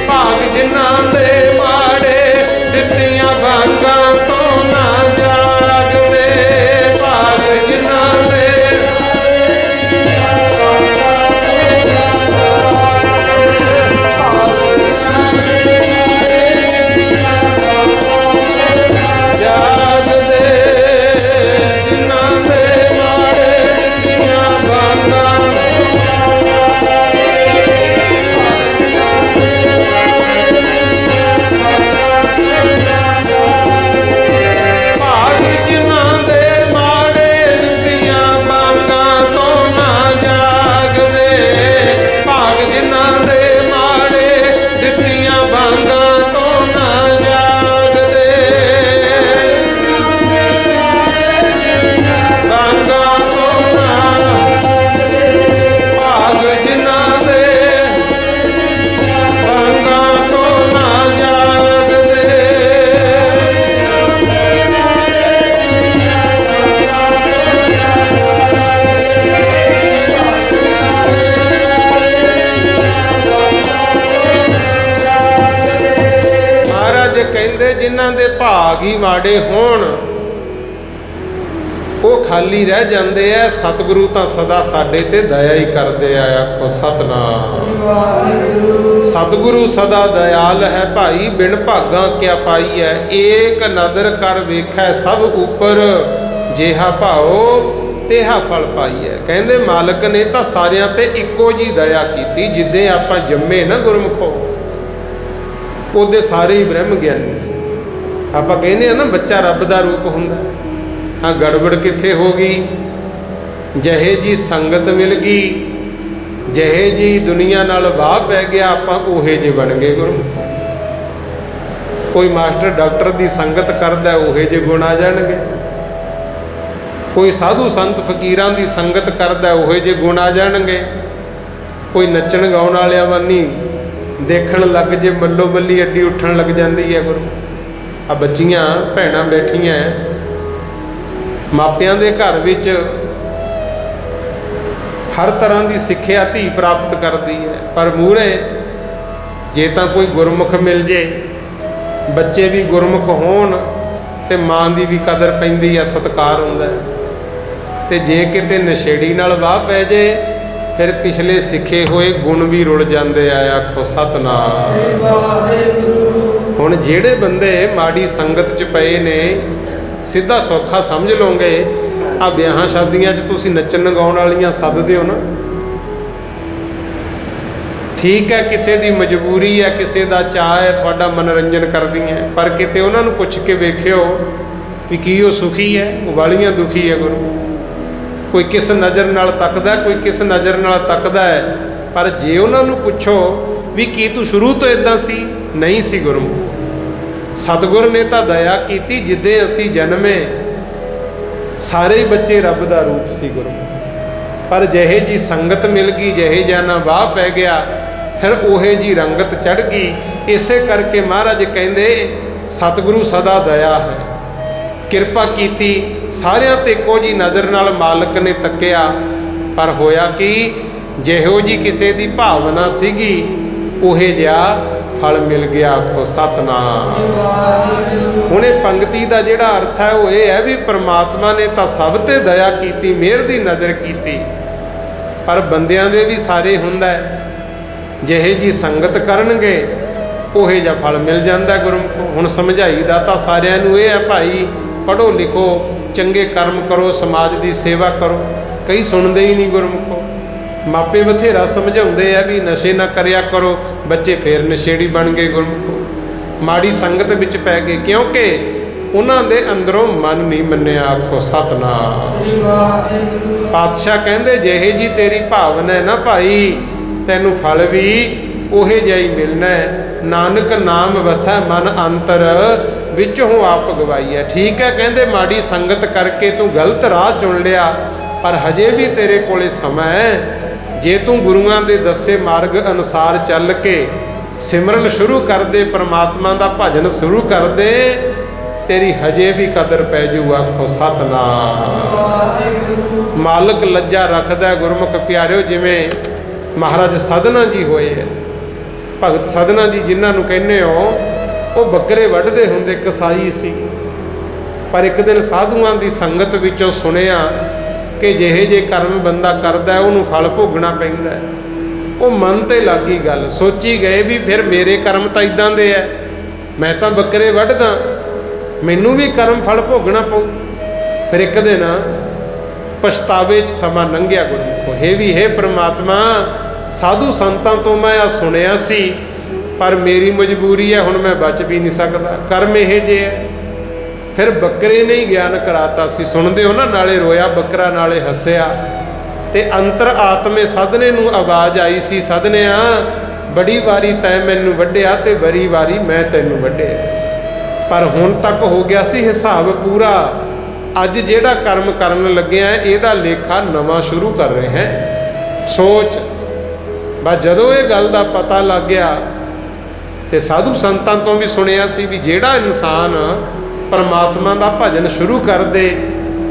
भाग जिन्हां दे माड़े दित्तियां वांगा तो ना जागदे। भाग जिन्हां दे जिन्हां दे भाग ही माड़े होण वो खाली रह जाते हैं। सतगुरु तो सदा साडे ते दया ही करते आ। आखो सतनाम। सतगुरु सदा दयाल है भाई, बिन भागा क्या पाई है। एक नदर कर वेखै सब उपर, जेहा भाओ तेहा फल पाई है। कहंदे मालक ने तो सारियां ते इक्को जी दया की। जिद्दे आपां जम्मे ना गुरमुखो उहदे सारे ही ब्रह्म ज्ञानी से। ਆਪਾਂ ਕਹਿੰਦੇ ਆ ਨਾ ਬੱਚਾ ਰੱਬ ਦਾ ਰੂਪ ਹੁੰਦਾ। ਹਾਂ ਗੜਬੜ ਕਿੱਥੇ ਹੋ ਗਈ? ਜਿਹੇ ਜੀ ਸੰਗਤ ਮਿਲ ਗਈ, ਜਿਹੇ ਜੀ ਦੁਨੀਆ ਨਾਲ ਵਾਹ ਪੈ ਗਿਆ, ਆਪਾਂ ਉਹੇ ਜਿਹੇ ਬਣ ਗਏ ਗੁਰੂ। ਕੋਈ ਮਾਸਟਰ ਡਾਕਟਰ ਦੀ ਸੰਗਤ ਕਰਦਾ, ਉਹੇ ਜਿਹੇ ਗੁਣ ਆ ਜਾਣਗੇ। ਕੋਈ ਸਾਧੂ ਸੰਤ ਫਕੀਰਾਂ ਦੀ ਸੰਗਤ ਕਰਦਾ, ਉਹੇ ਜਿਹੇ ਗੁਣ ਆ ਜਾਣਗੇ। ਕੋਈ ਨੱਚਣ ਗਾਉਣ ਵਾਲਿਆਂ ਵਾਨੀ ਦੇਖਣ ਲੱਗ ਜੇ ਮੱਲੋ ਮੱਲੀ ਅੱਡੀ ਉੱਠਣ ਲੱਗ ਜਾਂਦੀ ਹੈ ਗੁਰੂ। ਆ ਬੱਚੀਆਂ ਭੈਣਾਂ ਬੈਠੀਆਂ ਮਾਪਿਆਂ ਦੇ ਘਰ ਵਿੱਚ ਹਰ ਤਰ੍ਹਾਂ ਦੀ ਸਿੱਖਿਆ ਧੀ ਪ੍ਰਾਪਤ ਕਰਦੀ ਹੈ, ਪਰ ਮੂਹਰੇ ਜੇ ਤਾਂ ਕੋਈ ਗੁਰਮੁਖ ਮਿਲ ਜੇ, ਬੱਚੇ ਵੀ ਗੁਰਮੁਖ ਹੋਣ ਤੇ ਮਾਂ ਦੀ ਵੀ ਕਦਰ ਪੈਂਦੀ ਹੈ, ਸਤਿਕਾਰ ਹੁੰਦਾ ਹੈ। ਤੇ ਜੇ ਕਿਤੇ ਨਸ਼ੇੜੀ ਨਾਲ ਵਾਹ ਪੈ ਜੇ ਫਿਰ ਪਿਛਲੇ ਸਿੱਖੇ ਹੋਏ ਗੁਣ ਵੀ ਰੁਲ ਜਾਂਦੇ ਆ। ਆਖੋ ਸਤਨਾਮ। ਹੁਣ ਜਿਹੜੇ ਬੰਦੇ ਮਾੜੀ ਸੰਗਤ 'ਚ ਪਏ ਨੇ, ਸਿੱਧਾ ਸੌਖਾ ਸਮਝ ਲਓਗੇ ਆ ਵਿਆਹਾਂ ਸ਼ਾਦੀਆਂ 'ਚ ਤੁਸੀਂ ਨੱਚਣ ਗਾਉਣ ਵਾਲੀਆਂ ਸੱਦਦੇ ਹੋ ਨਾ, ਠੀਕ ਹੈ ਕਿਸੇ ਦੀ ਮਜਬੂਰੀ ਹੈ, ਕਿਸੇ ਦਾ ਚਾਅ ਹੈ, ਤੁਹਾਡਾ ਮਨੋਰੰਜਨ ਕਰਦੀਆਂ, ਪਰ ਕਿਤੇ ਉਹਨਾਂ ਨੂੰ ਪੁੱਛ ਕੇ ਵੇਖਿਓ ਵੀ ਕੀ ਉਹ ਸੁਖੀ ਹੈ? ਉਹ ਵਾਲੀਆਂ ਦੁਖੀ ਹੈ ਗੁਰੂ। ਕੋਈ ਕਿਸ ਨਜ਼ਰ ਨਾਲ ਤੱਕਦਾ, ਕੋਈ ਕਿਸ ਨਜ਼ਰ ਨਾਲ ਤੱਕਦਾ ਹੈ, ਪਰ ਜੇ ਉਹਨਾਂ ਨੂੰ ਪੁੱਛੋ ਵੀ ਕੀ ਤੂੰ ਸ਼ੁਰੂ ਤੋਂ ਇਦਾਂ ਸੀ? ਨਹੀਂ ਸੀ ਗੁਰੂ। ਸਤਿਗੁਰ ਨੇ ਤਾਂ ਦਇਆ ਕੀਤੀ, ਜਿੱਦੇ ਅਸੀਂ ਜਨਮੇ ਸਾਰੇ ਹੀ ਬੱਚੇ ਰੱਬ ਦਾ ਰੂਪ ਸੀ ਗੁਰੂ। ਪਰ ਜਿਹੇ ਜੀ ਸੰਗਤ ਮਿਲ ਗਈ, ਜਿਹੇ ਜਿਹਾ ਨਾ ਵਾਹ ਪੈ ਗਿਆ, ਫਿਰ ਉਹੇ ਜੀ ਰੰਗਤ ਚੜ੍ਹ ਗਈ। ਇਸੇ ਕਰਕੇ ਮਹਾਰਾਜ ਕਹਿੰਦੇ ਸਤਿਗੁਰੂ ਸਦਾ ਦਇਆ ਹੈ। ਕਿਰਪਾ ਕੀਤੀ, ਸਾਰਿਆਂ ਤੇ ਇੱਕੋ ਜੀ ਨਜ਼ਰ ਨਾਲ ਮਾਲਕ ਨੇ ਤੱਕਿਆ, ਪਰ ਹੋਇਆ ਕਿ ਜਿਹੋ ਜੀ ਕਿਸੇ ਦੀ ਭਾਵਨਾ ਸੀਗੀ ਉਹੇ ਜਿਹਾ ਫਲ ਮਿਲ ਗਿਆ। ਆਖੋ ਸਤਨਾਮ। ਹੁਣ ਇਹ ਪੰਕਤੀ ਦਾ ਜਿਹੜਾ ਅਰਥ ਹੈ ਉਹ ਇਹ ਹੈ ਵੀ ਪਰਮਾਤਮਾ ਨੇ ਤਾਂ ਸਭ ਤੇ ਦਇਆ ਕੀਤੀ, ਮਿਹਰ ਦੀ ਨਜ਼ਰ ਕੀਤੀ, ਪਰ ਬੰਦਿਆਂ ਦੇ ਵੀ ਸਾਰੇ ਹੁੰਦਾ। ਜਿਹੇ ਜੀ ਸੰਗਤ ਕਰਨਗੇ ਉਹੇ ਜਿਹਾ ਫਲ ਮਿਲ ਜਾਂਦਾ ਗੁਰਮੁਖੋ। ਹੁਣ ਸਮਝਾਈ ਦਾ ਤਾਂ ਸਾਰਿਆਂ ਨੂੰ ਇਹ ਹੈ ਭਾਈ ਪੜ੍ਹੋ ਲਿਖੋ, ਚੰਗੇ ਕਰਮ ਕਰੋ, ਸਮਾਜ ਦੀ ਸੇਵਾ ਕਰੋ। ਕਈ ਸੁਣਦੇ ਹੀ ਨਹੀਂ ਗੁਰਮੁਖੋ। ਮਾਪੇ ਬਥੇਰਾ ਸਮਝਾਉਂਦੇ ਆ ਵੀ ਨਸ਼ੇ ਨਾ ਕਰਿਆ ਕਰੋ, ਬੱਚੇ ਫੇਰ ਨਸ਼ੇੜੀ ਬਣ ਗਏ ਗੁਰਮੁਖੋ, ਮਾੜੀ ਸੰਗਤ ਵਿੱਚ ਪੈ ਗਏ, ਕਿਉਂਕਿ ਉਹਨਾਂ ਦੇ ਅੰਦਰੋਂ ਮਨ ਨਹੀਂ ਮੰਨਿਆ। ਆਖੋ ਸਤਨਾਮ। ਪਾਤਸ਼ਾਹ ਕਹਿੰਦੇ ਜਿਹੇ ਜੀ ਤੇਰੀ ਭਾਵਨਾ ਹੈ ਨਾ ਭਾਈ, ਤੈਨੂੰ ਫਲ ਵੀ ਉਹੇ ਜਿਹਾ ਹੀ ਮਿਲਣਾ ਹੈ। ਨਾਨਕ ਨਾਮ ਵਸੈ ਮਨ ਅੰਤਰ, ਵਿੱਚੋਂ ਆਪ ਗਵਾਈ ਹੈ। ਠੀਕ ਹੈ, ਕਹਿੰਦੇ ਮਾੜੀ ਸੰਗਤ ਕਰਕੇ ਤੂੰ ਗਲਤ ਰਾਹ ਚੁਣ ਲਿਆ, ਪਰ ਹਜੇ ਵੀ ਤੇਰੇ ਕੋਲੇ ਸਮਾਂ ਹੈ। ਜੇ ਤੂੰ ਗੁਰੂਆਂ ਦੇ ਦੱਸੇ ਮਾਰਗ ਅਨੁਸਾਰ ਚੱਲ ਕੇ ਸਿਮਰਨ ਸ਼ੁਰੂ ਕਰ ਦੇ, ਪਰਮਾਤਮਾ ਦਾ ਭਜਨ ਸ਼ੁਰੂ ਕਰ ਦੇ, तेरी हजे भी कदर पै जू, आखो सतनाम। मालिक लज्जा रखदा गुरमुख प्यारिओ, जिवें महाराज साधना जी होए है, भगत साधना जी जिन्हां नूं कहने हो, वो बकरे वढ़दे हुंदे, कसाई सी। पर एक दिन साधुआं दी संगत विचों सुनिया कि जिहे जे कर्म बंदा करदा है उहनूं फल भोगना पैंदा है। वो मन ते लग गई गल, सोची गए भी फिर मेरे कर्म तां इदां दे है, मैं तां बकरे वढ़दा, मैनूं भी कर्म फल भोगना पऊ। फिर एक दिन पछतावे च समा लंघिया गुरमुखो, हे परमात्मा, साधु संतां तो मैं आ सुनिया सी, पर मेरी मजबूरी है, हुण मैं बच भी नहीं सकदा, कर्म इहे जे है। फिर बकरे ने ही ज्ञान कराता सी, सुनते हो ना, नाले रोया बकरा नाले हसिया। ते अंतर आत्मे साधने नूं आवाज़ आई सी, साधनिया बड़ी वारी तैं मैनूं वड्ढिया ते बड़ी वारी मैं तैनूं वड्ढिया, पर हुण तक हो गया सी हिसाब पूरा। अज जिहड़ा कर्म करन लग्गिया इहदा लेखा नवां शुरू कर रहे हैं। सोच बस जदों ये गल दा पता लग गया ते साधु संतां तो भी सुनिया सी भी जिहड़ा इंसान परमात्मा दा भजन शुरू कर दे,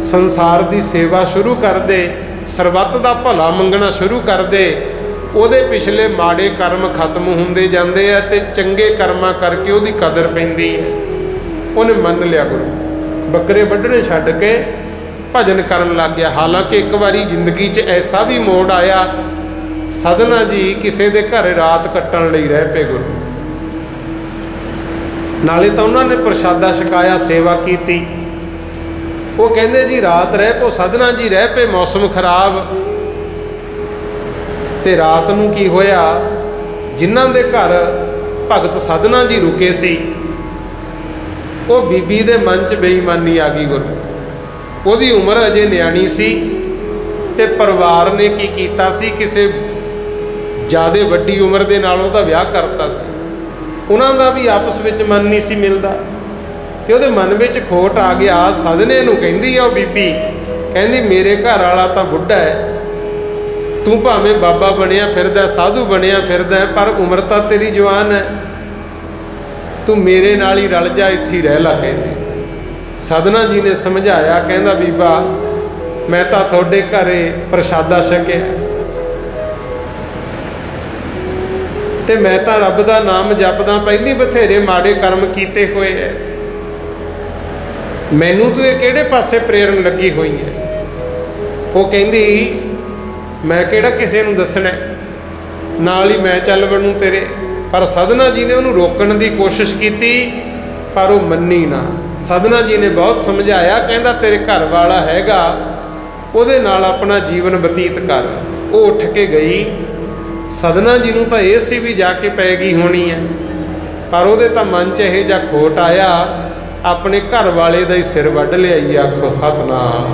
संसार दी सेवा शुरू कर दे, सरबत दा भला मंगना शुरू कर दे, ਉਹਦੇ पिछले माड़े कर्म खत्म होंदे जांदे आ ते चंगे कर्मां करके ਉਹਦੀ कदर पैंदी है। ਉਹਨੇ ਮੰਨ लिया गुरु, बकरे वड्ढणे छड्ड के भजन करन लग गया। हालांकि एक बारी जिंदगी च ऐसा भी मोड़ आया, साधना जी किसी दे घर रात कट्टण लई रह पे गुरु, नाले तो उन्होंने प्रसादा छकाया, सेवा की। वो कहते जी रात रह पो, साधना जी रह पे, मौसम खराब ते रात नूं की होया, जिन्हां दे घर भगत साधना जी रुके सी, वो बीबी दे मन च बेईमानी आ गई गुरु। ਉਹਦੀ उम्र अजे न्याणी सी ते परिवार ने की कीता सी, किसी ज़्यादा वड्डी उम्र दे नाल ਉਹਦਾ ਵਿਆਹ करता सी। उन्हां दा भी आपस में मन नहीं सी मिलता, तो ਉਹਦੇ मन में खोट आ गया। साधने नूं कहंदी आ बीबी, कहंदी मेरे घर वाला तो बुढ़ा है, तू भावें बाबा बनिया फिरदा, साधु बनिया फिरदा, पर उम्र तो तेरी जवान है, तू मेरे नाल ही रल जा, इत्थे ही रह ला। कहंदी साधना जी ने समझाया, कहंदा बीबा मैं तो थोड़े घरे प्रसादा छकिया ते मैं तो रब का नाम जपदा, पहली बथेरे माड़े कर्म कीते हुए है, मैनू तू ये किहड़े पासे प्रेरण लगी हुई है। वो कहंदी मैं किहड़ा किसी नूं दसना, नाल ही मैं चल बनूं तेरे। पर साधना जी ने उन्होंने रोकण की कोशिश की, पर वो मन्नी ना। साधना जी ने बहुत समझाया, कहंदा तेरे घर वाला हैगा, ਉਹਦੇ ਨਾਲ अपना जीवन बतीत कर। वो उठ के गई। साधना जी नूं तां ਇਹ ਸੀ भी जाके पै गई होनी है, पर ਉਹਦੇ ਤਾਂ मन च ਇਹੋ ਜਿਹਾ खोट आया, अपने घर वाले ਦਾ ही सिर ਵੱਢ लियाई। आखो सतनाम।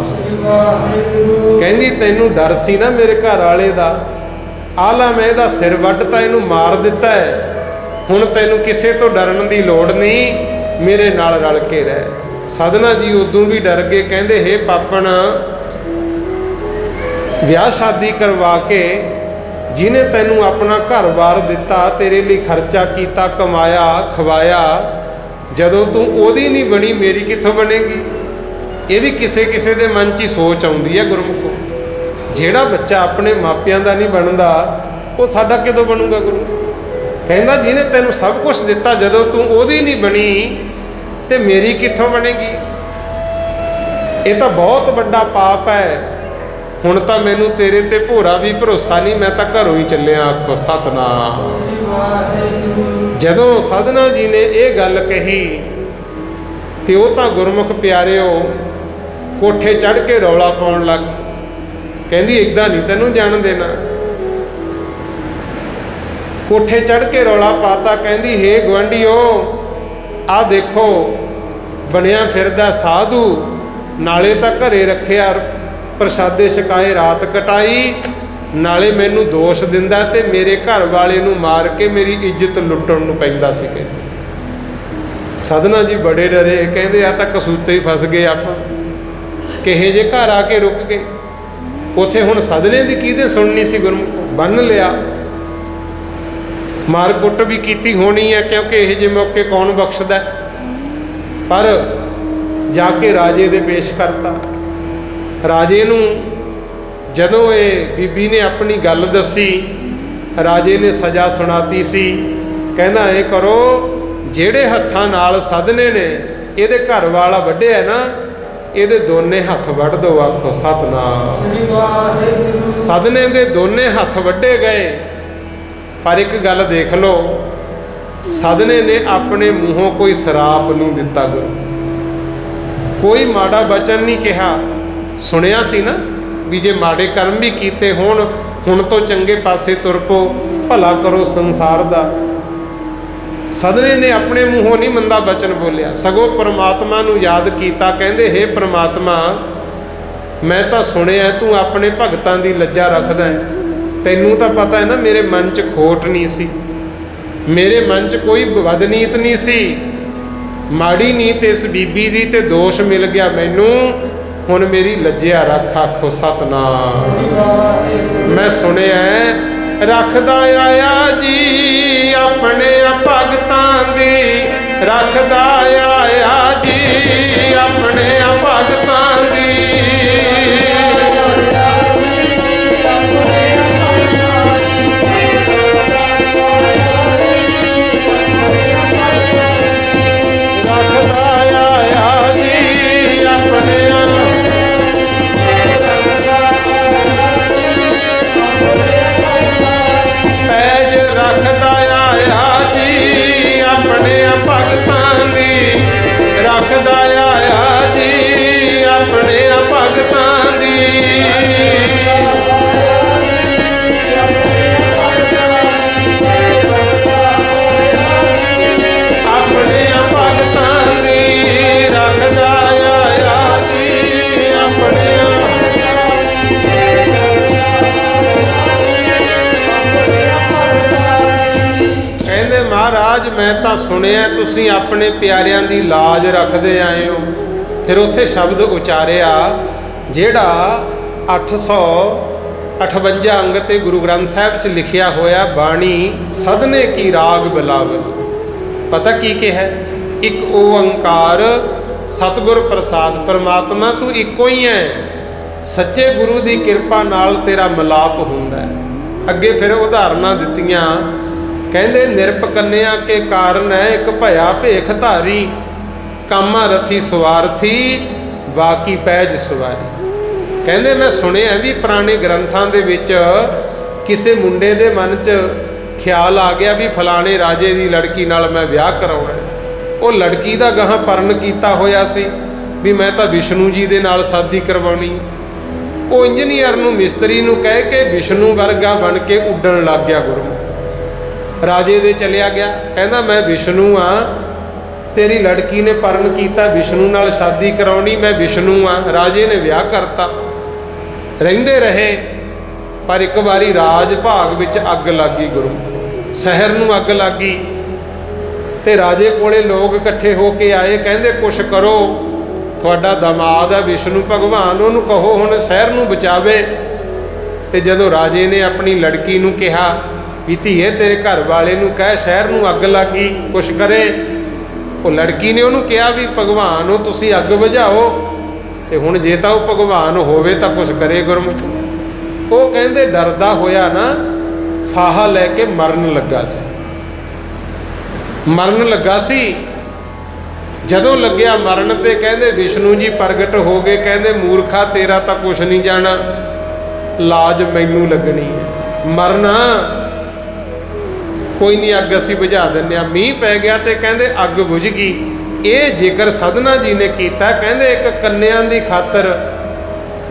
कहंदी तैनूं डर सी ना मेरे घर वाले ਦਾ, आला मैं ਇਹਦਾ सिर ਵੱਢਤਾ, ਇਹਨੂੰ मार दिता है, हुण तैनूं किसे तो डरन की लोड़ नहीं, मेरे नाल रल के रह। साधना जी उदों भी डर गए, कहंदे हे पापण, ਵਿਆਹ शादी करवा के जिन्हें तैनूं अपना घर बार दिता, तेरे लिए खर्चा किया, कमाया, खवाया, जदों तू ओदी नहीं बनी, मेरी कित्थों बनेगी। ये भी किसे किसे दे मन च ही सोच आउंदी है गुरमुखो, जिहड़ा बच्चा अपने मापियां दा नहीं बनदा, वो साडा किदों बनूगा गुरु। कहंदा जिन्हें तैनूं सब कुछ दिता, जदों तू ओदी नहीं बनी ते मेरी कित्थों बनेगी। ये तो बहुत वड्डा पाप है। हुण तां मैनूं तेरे ते भोरा भी भरोसा नहीं, मैं तां घरों ही चलिया। आखो सतनाम। जदों साधना जी ने ये गल कही तो वो तां गुरमुख प्यारिओ कोठे चढ़ के रौला पाउण लग, कहंदी इदां नहीं तैनूं जाण देना। कोठे चढ़ के रौला पाता, कहंदी हे गुआंढीओ, आ देखो बनिया फिरदा साधु, नाले तां घरे रखिया, प्रसादे छकाए, रात कटाई, नाले मैनू दोष दिंदा ते मेरे घर वाले नू मार के मेरी इज्जत लुट्टण नू पैंदा सी। कहंदे साधना जी बड़े डरे, कहंदे आ तां कसूते ही फस गए, आप किहे जे घर आके रुक गए। उत्थे हुण साधने दी किहदे सुननी सी, गुरमुख बन लिया, मार कुट भी कीती होनी है, क्योंकि इहो जे मौके कौन बख्शदा। पर जाके राजे दे पेश करता। राजे नूं जदों ये बीबी ने अपनी गल दसी, राजे ने सज़ा सुनाती सी। कहना ये करो, जेड़े हत्थां नाल सदने ने इहदे घर वाला वड्डे है ना, ਇਹਦੇ ਦੋਨੇ ਹੱਥ ਵੱਢ ਦੋ। ਆਖੋ ਸਤਨਾਮ। ਸਦਨੇ ਦੇ ਦੋਨੇ ਹੱਥ ਵੱਢੇ ਗਏ। ਪਰ ਇੱਕ ਗੱਲ ਦੇਖ ਲਓ, ਸਦਨੇ ਨੇ ਆਪਣੇ ਮੂੰਹੋਂ ਕੋਈ ਸਰਾਪ ਨਹੀਂ ਦਿੱਤਾ, ਗੁਰੂ ਕੋਈ ਮਾੜਾ ਬਚਨ ਨਹੀਂ ਕਿਹਾ। ਸੁਣਿਆ ਸੀ ਨਾ ਵੀ ਜੇ ਮਾੜੇ ਕਰਮ ਵੀ ਕੀਤੇ ਹੋਣ, ਹੁਣ ਤੋਂ ਚੰਗੇ ਪਾਸੇ ਤੁਰ ਪੋ, ਭਲਾ ਕਰੋ ਸੰਸਾਰ ਦਾ। ਸਦਨੇ ਨੇ ਆਪਣੇ ਮੂੰਹੋਂ ਨਹੀਂ ਮੰਦਾ ਬਚਨ ਬੋਲਿਆ, ਸਗੋਂ ਪਰਮਾਤਮਾ ਨੂੰ ਯਾਦ ਕੀਤਾ। ਕਹਿੰਦੇ ਹੇ ਪਰਮਾਤਮਾ, ਮੈਂ ਤਾਂ ਸੁਣਿਆ ਤੂੰ ਆਪਣੇ ਭਗਤਾਂ ਦੀ ਲੱਜਾ ਰੱਖਦਾ ਹੈ। ਤੈਨੂੰ ਤਾਂ ਪਤਾ ਹੈ ਨਾ ਮੇਰੇ ਮਨ 'ਚ ਖੋਟ ਨਹੀਂ ਸੀ, ਮੇਰੇ ਮਨ 'ਚ ਕੋਈ ਬਦਨੀਤ ਨਹੀਂ ਸੀ, ਮਾੜੀ ਨੀਤ ਇਸ ਬੀਬੀ ਦੀ ਤੇ ਦੋਸ਼ ਮਿਲ ਗਿਆ ਮੈਨੂੰ। ਹੁਣ ਮੇਰੀ ਲੱਜਿਆ ਰੱਖ। ਆਖੋ ਸਤਨਾਮ। ਮੈਂ ਸੁਣਿਆ ਰੱਖਦਾ ਆਇਆ ਜੀ ਆਪਣੇ ਭਗਤਾਂ ਦੀ, ਰੱਖਦਾ ਆਇਆ ਜੀ ਆਪਣੇ ਭਗਤਾਂ ਦੀ। ਰੱਖਦਾ ਆਇਆ ਜੀ ਆਪਣੇ ਪੈਜ, ਰੱਖਦਾ ਆਇਆ ਜੀ ਆਪਣੇ ਭਗਤਾਂ ਦੀ, ਰੱਖਦਾ ਆਇਆ ਜੀ ਆਪਣੇ ਭਗਤਾਂ ਦੀ। ਆਪਣੇ ਭਗਤਾਂ ਦੀ ਰੱਖਦਾ ਆਇਆ ਜੀ ਆਪਣੇ। ਕਹਿੰਦੇ ਮਹਾਰਾਜ ਮੈਂ ਤਾਂ ਸੁਣਿਆ ਤੁਸੀਂ ਆਪਣੇ ਪਿਆਰਿਆਂ ਦੀ ਲਾਜ ਰੱਖਦੇ ਆਏ ਹੋ। ਫਿਰ ਉੱਥੇ ਸ਼ਬਦ ਉਚਾਰਿਆ ਜਿਹੜਾ 858 ਅੰਗ ਤੇ ਗੁਰੂ ਗ੍ਰੰਥ ਸਾਹਿਬ 'ਚ ਲਿਖਿਆ ਹੋਇਆ, ਬਾਣੀ ਸਦਨੇ ਕੀ ਰਾਗ ਬਿਲਾਵਲ। ਪਤਾ ਕੀ ਕਿਹਾ? ਇੱਕ ਓੰਕਾਰ ਸਤਿਗੁਰ ਪ੍ਰਸਾਦ। ਪਰਮਾਤਮਾ ਤੂੰ ਇੱਕੋ ਹੀ ਹੈ, ਸੱਚੇ ਗੁਰੂ ਦੀ ਕਿਰਪਾ ਨਾਲ ਤੇਰਾ ਮਿਲਾਪ ਹੁੰਦਾ ਹੈ। ਅੱਗੇ ਫਿਰ ਉਦਾਹਰਨਾਂ ਦਿੱਤੀਆਂ। ਕਹਿੰਦੇ ਨਿਰਪ ਕੰਨਿਆ ਕੇ ਕਾਰਨ ਹੈ ਇੱਕ ਭਇਆ ਭੇਖ ਧਾਰੀ, ਕਾਮਾ ਰਥੀ ਸਵਾਰਥੀ ਬਾਕੀ ਪੈਜ ਸਵਾਰੀ। ਕਹਿੰਦੇ ਮੈਂ ਸੁਣਿਆ ਵੀ ਪੁਰਾਣੇ ਗ੍ਰੰਥਾਂ ਦੇ ਵਿੱਚ ਕਿਸੇ ਮੁੰਡੇ ਦੇ ਮਨ 'ਚ ਖਿਆਲ ਆ ਗਿਆ ਵੀ ਫਲਾਣੇ ਰਾਜੇ ਦੀ ਲੜਕੀ ਨਾਲ ਮੈਂ ਵਿਆਹ ਕਰਾਉਣਾ। ਉਹ ਲੜਕੀ ਦਾ ਗਾਹਾਂ ਪਰਨ ਕੀਤਾ ਹੋਇਆ ਸੀ ਵੀ ਮੈਂ ਤਾਂ ਵਿਸ਼ਨੂੰ ਜੀ ਦੇ ਨਾਲ ਸ਼ਾਦੀ ਕਰਵਾਉਣੀ। ਉਹ ਇੰਜੀਨੀਅਰ ਨੂੰ ਮਿਸਤਰੀ ਨੂੰ ਕਹਿ ਕੇ ਵਿਸ਼ਨੂੰ ਵਰਗਾ ਬਣ ਕੇ ਉੱਡਣ ਲੱਗ ਗਿਆ। ਗੁਰੂ ਰਾਜੇ ਦੇ ਚਲਿਆ ਗਿਆ, ਕਹਿੰਦਾ ਮੈਂ ਵਿਸ਼ਨੂੰ ਆ, ਤੇਰੀ ਲੜਕੀ ਨੇ ਪਰਨ ਕੀਤਾ ਵਿਸ਼ਨੂੰ ਨਾਲ ਸ਼ਾਦੀ ਕਰਾਉਣੀ, ਮੈਂ ਵਿਸ਼ਨੂੰ ਆ। ਰਾਜੇ ਨੇ ਵਿਆਹ ਕਰਤਾ, ਰਹਿੰਦੇ ਰਹੇ। ਪਰ ਇੱਕ ਵਾਰੀ ਰਾਜ ਭਾਗ ਵਿੱਚ ਅੱਗ ਲੱਗ ਗਈ, ਗੁਰੂ ਸ਼ਹਿਰ ਨੂੰ ਅੱਗ ਲੱਗ ਗਈ। ਤੇ ਰਾਜੇ ਕੋਲੇ ਲੋਕ ਇਕੱਠੇ ਹੋ ਕੇ ਆਏ, ਕਹਿੰਦੇ ਕੁਛ ਕਰੋ, ਤੁਹਾਡਾ ਦਮਾਦ ਹੈ ਵਿਸ਼ਨੂੰ ਭਗਵਾਨ, ਉਹਨੂੰ ਕਹੋ ਹੁਣ ਸ਼ਹਿਰ ਨੂੰ ਬਚਾਵੇ। ਤੇ ਜਦੋਂ ਰਾਜੇ ਨੇ ਆਪਣੀ ਲੜਕੀ ਨੂੰ ਕਿਹਾ ਵੀ ਧੀਏ ਤੇਰੇ ਘਰ ਵਾਲੇ ਨੂੰ ਕਹਿ ਸ਼ਹਿਰ ਨੂੰ ਅੱਗ ਲੱਗ ਗਈ, ਕੁਛ ਕਰੇ। ਉਹ ਲੜਕੀ ਨੇ ਉਹਨੂੰ ਕਿਹਾ ਵੀ ਭਗਵਾਨ ਹੋ ਤੁਸੀਂ ਅੱਗ ਬੁਝਾਓ, ਤੇ ਹੁਣ ਜੇ ਤਾਂ ਉਹ ਭਗਵਾਨ ਹੋਵੇ ਤਾਂ ਕੁਛ ਕਰੇ ਗੁਰਮੁਖ। ਉਹ ਕਹਿੰਦੇ ਡਰਦਾ ਹੋਇਆ ਨਾ ਫਾਹਾ ਲੈ ਕੇ ਮਰਨ ਲੱਗਾ ਸੀ, ਮਰਨ ਲੱਗਾ ਸੀ। ਜਦੋਂ ਲੱਗਿਆ ਮਰਨ ਤੇ ਕਹਿੰਦੇ ਵਿਸ਼ਨੂੰ ਜੀ ਪ੍ਰਗਟ ਹੋ ਗਏ, ਕਹਿੰਦੇ ਮੂਰਖਾ ਤੇਰਾ ਤਾਂ ਕੁਛ ਨਹੀਂ ਜਾਣਾ, ਲਾਜ ਮੈਨੂੰ ਲੱਗਣੀ ਹੈ, ਮਰਨਾ ਕੋਈ ਨਹੀਂ, ਅੱਗ ਅਸੀਂ ਬੁਝਾ ਦਿੰਦੇ ਹਾਂ। ਮੀਂਹ ਪੈ ਗਿਆ ਤੇ ਕਹਿੰਦੇ ਅੱਗ ਬੁਝ ਗਈ। ਇਹ ਜ਼ਿਕਰ ਸਾਧਨਾ ਜੀ ਨੇ ਕੀਤਾ। ਕਹਿੰਦੇ ਇੱਕ ਕੰਨਿਆ ਦੀ ਖਾਤਰ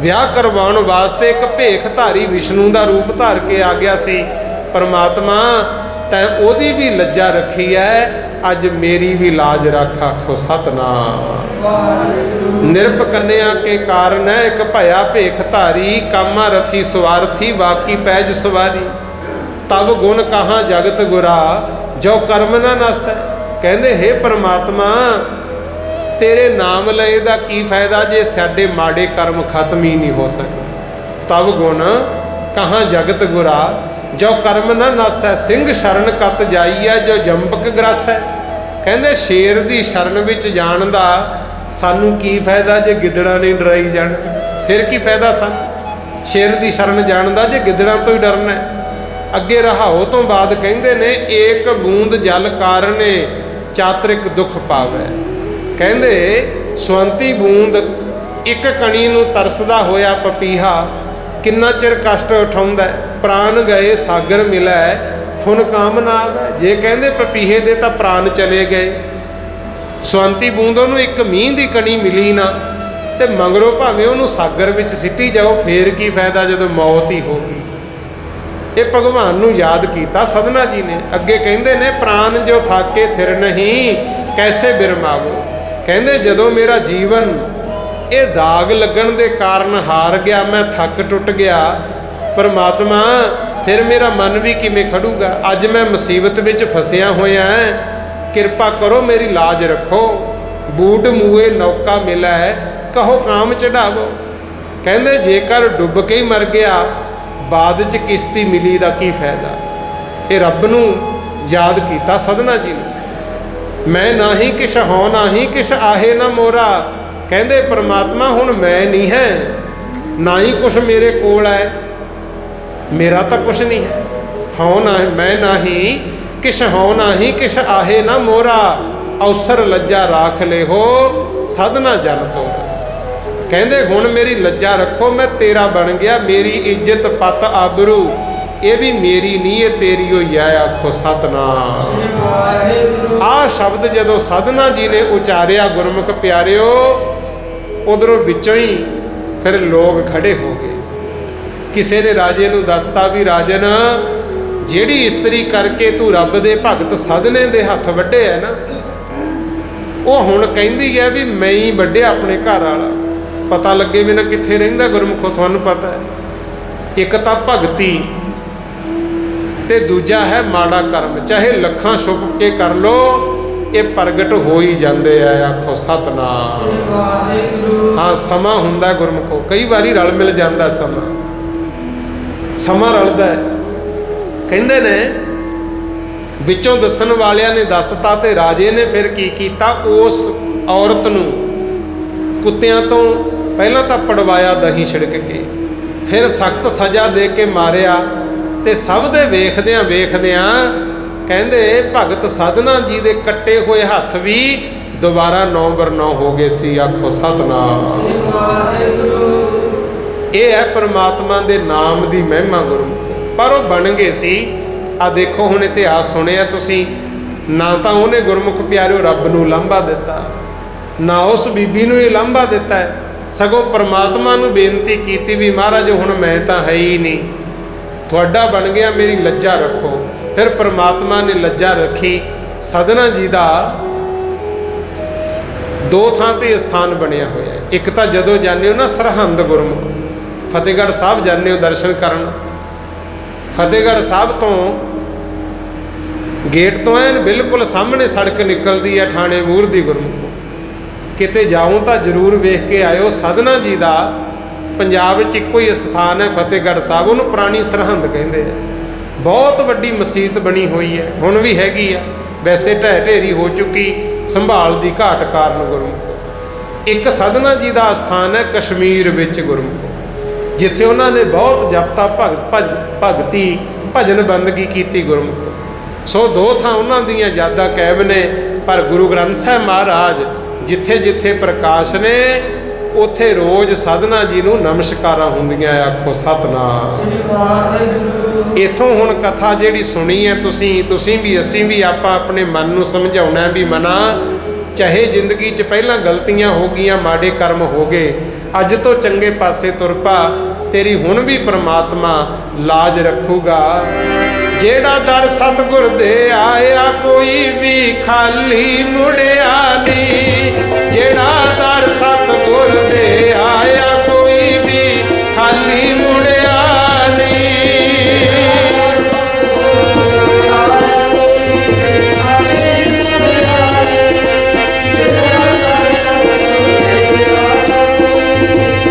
ਵਿਆਹ ਕਰਵਾਉਣ ਵਾਸਤੇ ਇੱਕ ਭੇਖ ਧਾਰੀ ਵਿਸ਼ਨੂੰ ਦਾ ਰੂਪ ਧਾਰ ਕੇ ਆ ਗਿਆ ਸੀ। ਪਰਮਾਤਮਾ ਤੈਂ ਉਹਦੀ ਵੀ ਲੱਜਾ ਰੱਖੀ ਹੈ, ਅੱਜ ਮੇਰੀ ਵੀ ਲਾਜ ਰੱਖ। ਆਖੋ ਸਤਨਾਮ। ਨਿਰਪ ਕੰਨਿਆ ਕੇ ਕਾਰਨ ਹੈ ਇੱਕ ਭਇਆ ਭੇਖ ਧਾਰੀ, ਕਾਮਾ ਰਥੀ ਸਵਾਰਥੀ ਬਾਕੀ ਪੈਜ ਸਵਾਰੀ। ਤਬ ਗੁਣ ਕਹਾਂ ਜਗਤ ਗੁਰਾ ਜੋ ਕਰਮ ਨਾ ਨਸੈ। ਕਹਿੰਦੇ ਹੇ ਪਰਮਾਤਮਾ ਤੇਰੇ ਨਾਮ ਲਏ ਦਾ ਕੀ ਫਾਇਦਾ ਜੇ ਸਾਡੇ ਮਾੜੇ ਕਰਮ ਖਤਮ ਹੀ ਨਹੀਂ ਹੋ ਸਕਦੇ। ਤਬ ਗੁਣ ਕਹਾਂ ਜਗਤ ਗੁਰਾ ਜੋ ਕਰਮ ਨਾ ਨਸੈ। ਸਿੰਘ ਸ਼ਰਨ ਕਤ ਜਾਈਐ ਜੋ ਜੰਬਕ ਗ੍ਰਸੈ। ਕਹਿੰਦੇ ਸ਼ੇਰ ਦੀ ਸ਼ਰਨ ਵਿੱਚ ਜਾਣ ਦਾ सानू की फायदा जे गिदड़ा नहीं डराई जाण, फिर की फायदा सानू शेर की शरण जाण दा जे गिदड़ा तो ही डरना है। अगे रहाओ तो बाद कहते ने एक बूंद जल कारणे चातरिक दुख पावै। कहते स्वंती बूंद एक कणी नूं तरसदा होया पपीहा किन्ना चिर कष्ट उठाउंदा है। प्राण गए सागर मिलै फुन कामना आवै। जे कहते पपीहे दे तां प्राण चले गए, स्वंती बूंद उहनूं एक मींह दी कणी मिली ना ते मगरों भावें उहनूं सागर विच सिੱਟੀ जाओ, फिर की फायदा जदों मौत ही हो गई। ये भगवान नूं याद कीता सदना जी ने। अगे कहते ने प्राण जो थाके थिर नहीं कैसे बिरमावो। कहते जदों मेरा जीवन ये दाग लगन दे कारण हार गया, मैं थक टुट गया, परमात्मा फिर मेरा मन भी किवें खड़ूगा। अज मैं मुसीबत विच फसिया होया है, किरपा करो मेरी लाज रखो। बूट मूए नौका मिला है कहो काम चढ़ावो। कहते जेकर डुब के ही मर गया बाद च किश्ती मिली दा की फायदा। ये रब नूं याद कीता सदना जी ने। मैं ना ही किश हों ना ही किश आहे ना मोरा। कहते परमात्मा हुण मैं नहीं है, ना ही कुछ मेरे कोल है, मेरा तो कुछ नहीं है। हों ना मैं ना ही किश हों ना ही किश आहे ना मोरा। अवसर लज्जा राख ले हो सदना जन तो। कहते हुण मेरी लज्जा रखो, मैं तेरा बन गया। मेरी इज्जत पत आबरू ये भी मेरी नहीं है तेरी होई है। आखो सतनाम। आ शब्द जदों साधना जी ने उचारिया गुरमुख प्यारिओ, उधरों विचों ही फिर लोग खड़े हो गए। किसी ने राजे नूं दसता भी राजन जिहड़ी इस्त्री करके तू रब दे भगत साधने दे हथ वड्डे है ना, वो हुण कहंदी है भी मैं ही वड्डिया अपने घर वाला। पता लगे भी ना कित्थे रहिंदा गुरमुखो, तुहानूं पता है एक तां भगती ते दूजा है माड़ा कर्म। चाहे लखां छुप के कर लो ये प्रगट हो ही जाते हैं। आखो सतनाम। हाँ समा हुंदा गुरमुखो, कई बारी रल मिल जाता समा, समा रलदा है। कहंदे ने विचों दसन वालियां ने दसता ते राजे ने फिर की कीता, उस औरत नूं कुत्तियां तो पहला तो पड़वाया दही छिड़क के, फिर सख्त सज़ा दे के मारिया। ते सब दे वेखदियां वेखदियां कहंदे भगत साधना जी दे कट्टे हुए हथ भी दोबारा 9 बर 9 हो गए सी। आखो सतनाम। ये है परमात्मा दे नाम दी महिमा गुरु। पर वो बन गए सी। आ देखो हुण इतिहास सुनिया तुसी, ना तो उन्हें गुरमुख प्यारिओ रब नूं लांभा दिता, ना उस बीबी नूं ही लांभा दिता है, सगों परमात्मा नूं बेनती कीती भी महाराज हुण मैं तां है ही नहीं, तुहाडा बन गया, मेरी लज्जा रखो। फिर परमात्मा ने लज्जा रखी। सदना जी का 2 थां ते स्थान बनिया होया है। एक तो जदों जाने हो ना सरहंद गुरमुख फतेहगढ़ साहब जाने हो दर्शन करन, फतेहगढ़ साहब तो गेट तो एन बिल्कुल सामने सड़क निकलती है थाने मूर दी गुरमुख। किते जाऊँ तो जरूर वेख के आयो। सदना जी का पंजाब च इक्को ही स्थान है फतेहगढ़ साहब, उन्होंने पुरानी सरहंद कहते हैं। बहुत वड्डी मसीत बनी हुई है, हुण भी हैगी आ, वैसे ढह ढेरी हो चुकी संभाल की घाट कारण गुरमुख। एक सदना जी का स्थान है कश्मीर विच गुरमुख, जिथे उन्होंने बहुत जपता भगती भजन बंदगी की गुरमुख। सो 2 थां उन्हां दीयां यादां कैब ने। पर गुरु ग्रंथ साहिब महाराज जिथे जिथे प्रकाश ने उत्थे रोज़ साधना जी नूं नमस्कारां हुंदियां। आखो सतनाम। इथों हुण कथा जिहड़ी सुनी है तुसीं भी असीं भी आपां अपने मन नूं समझाउणा भी मना, चाहे जिंदगी च पहलां गलतियां हो गईयां, माड़े कर्म हो गए, अज तो चंगे पासे तुर पा, तेरी हुण भी परमात्मा लाज रखूगा। जेड़ा दर सतगुर दे आया कोई भी खाली मुड़िया नहीं, जेड़ा दर सतगुर दे आया कोई भी खाली मुड़िया नहीं।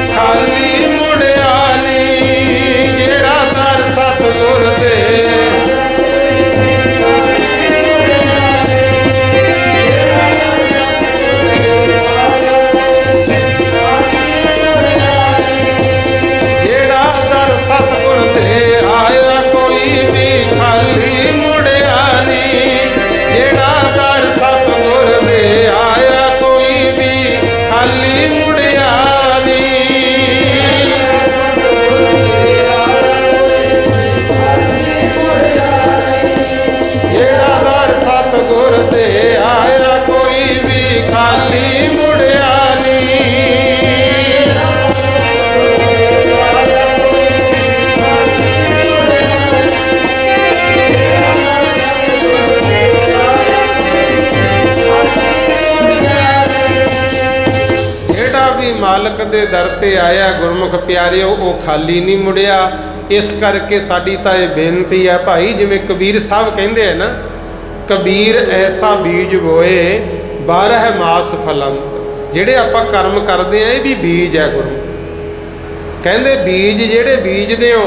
खाली मुड़िया नहीं, जेड़ा दर सतगुर दे ते आया गुरमुख प्यारिओ वो खाली नहीं मुड़िया। इस करके साडी तां ये बेनती है भाई, जिवें कबीर साहब कहंदे हैं ना, कबीर ऐसा बीज बोए 12 मास फलंत। ਜਿਹੜੇ ਆਪਾਂ ਕਰਮ ਕਰਦੇ ਆ ਇਹ ਵੀ ਬੀਜ ਹੈ। ਗੁਰੂ ਕਹਿੰਦੇ ਬੀਜ ਜਿਹੜੇ ਬੀਜਦੇ ਹੋ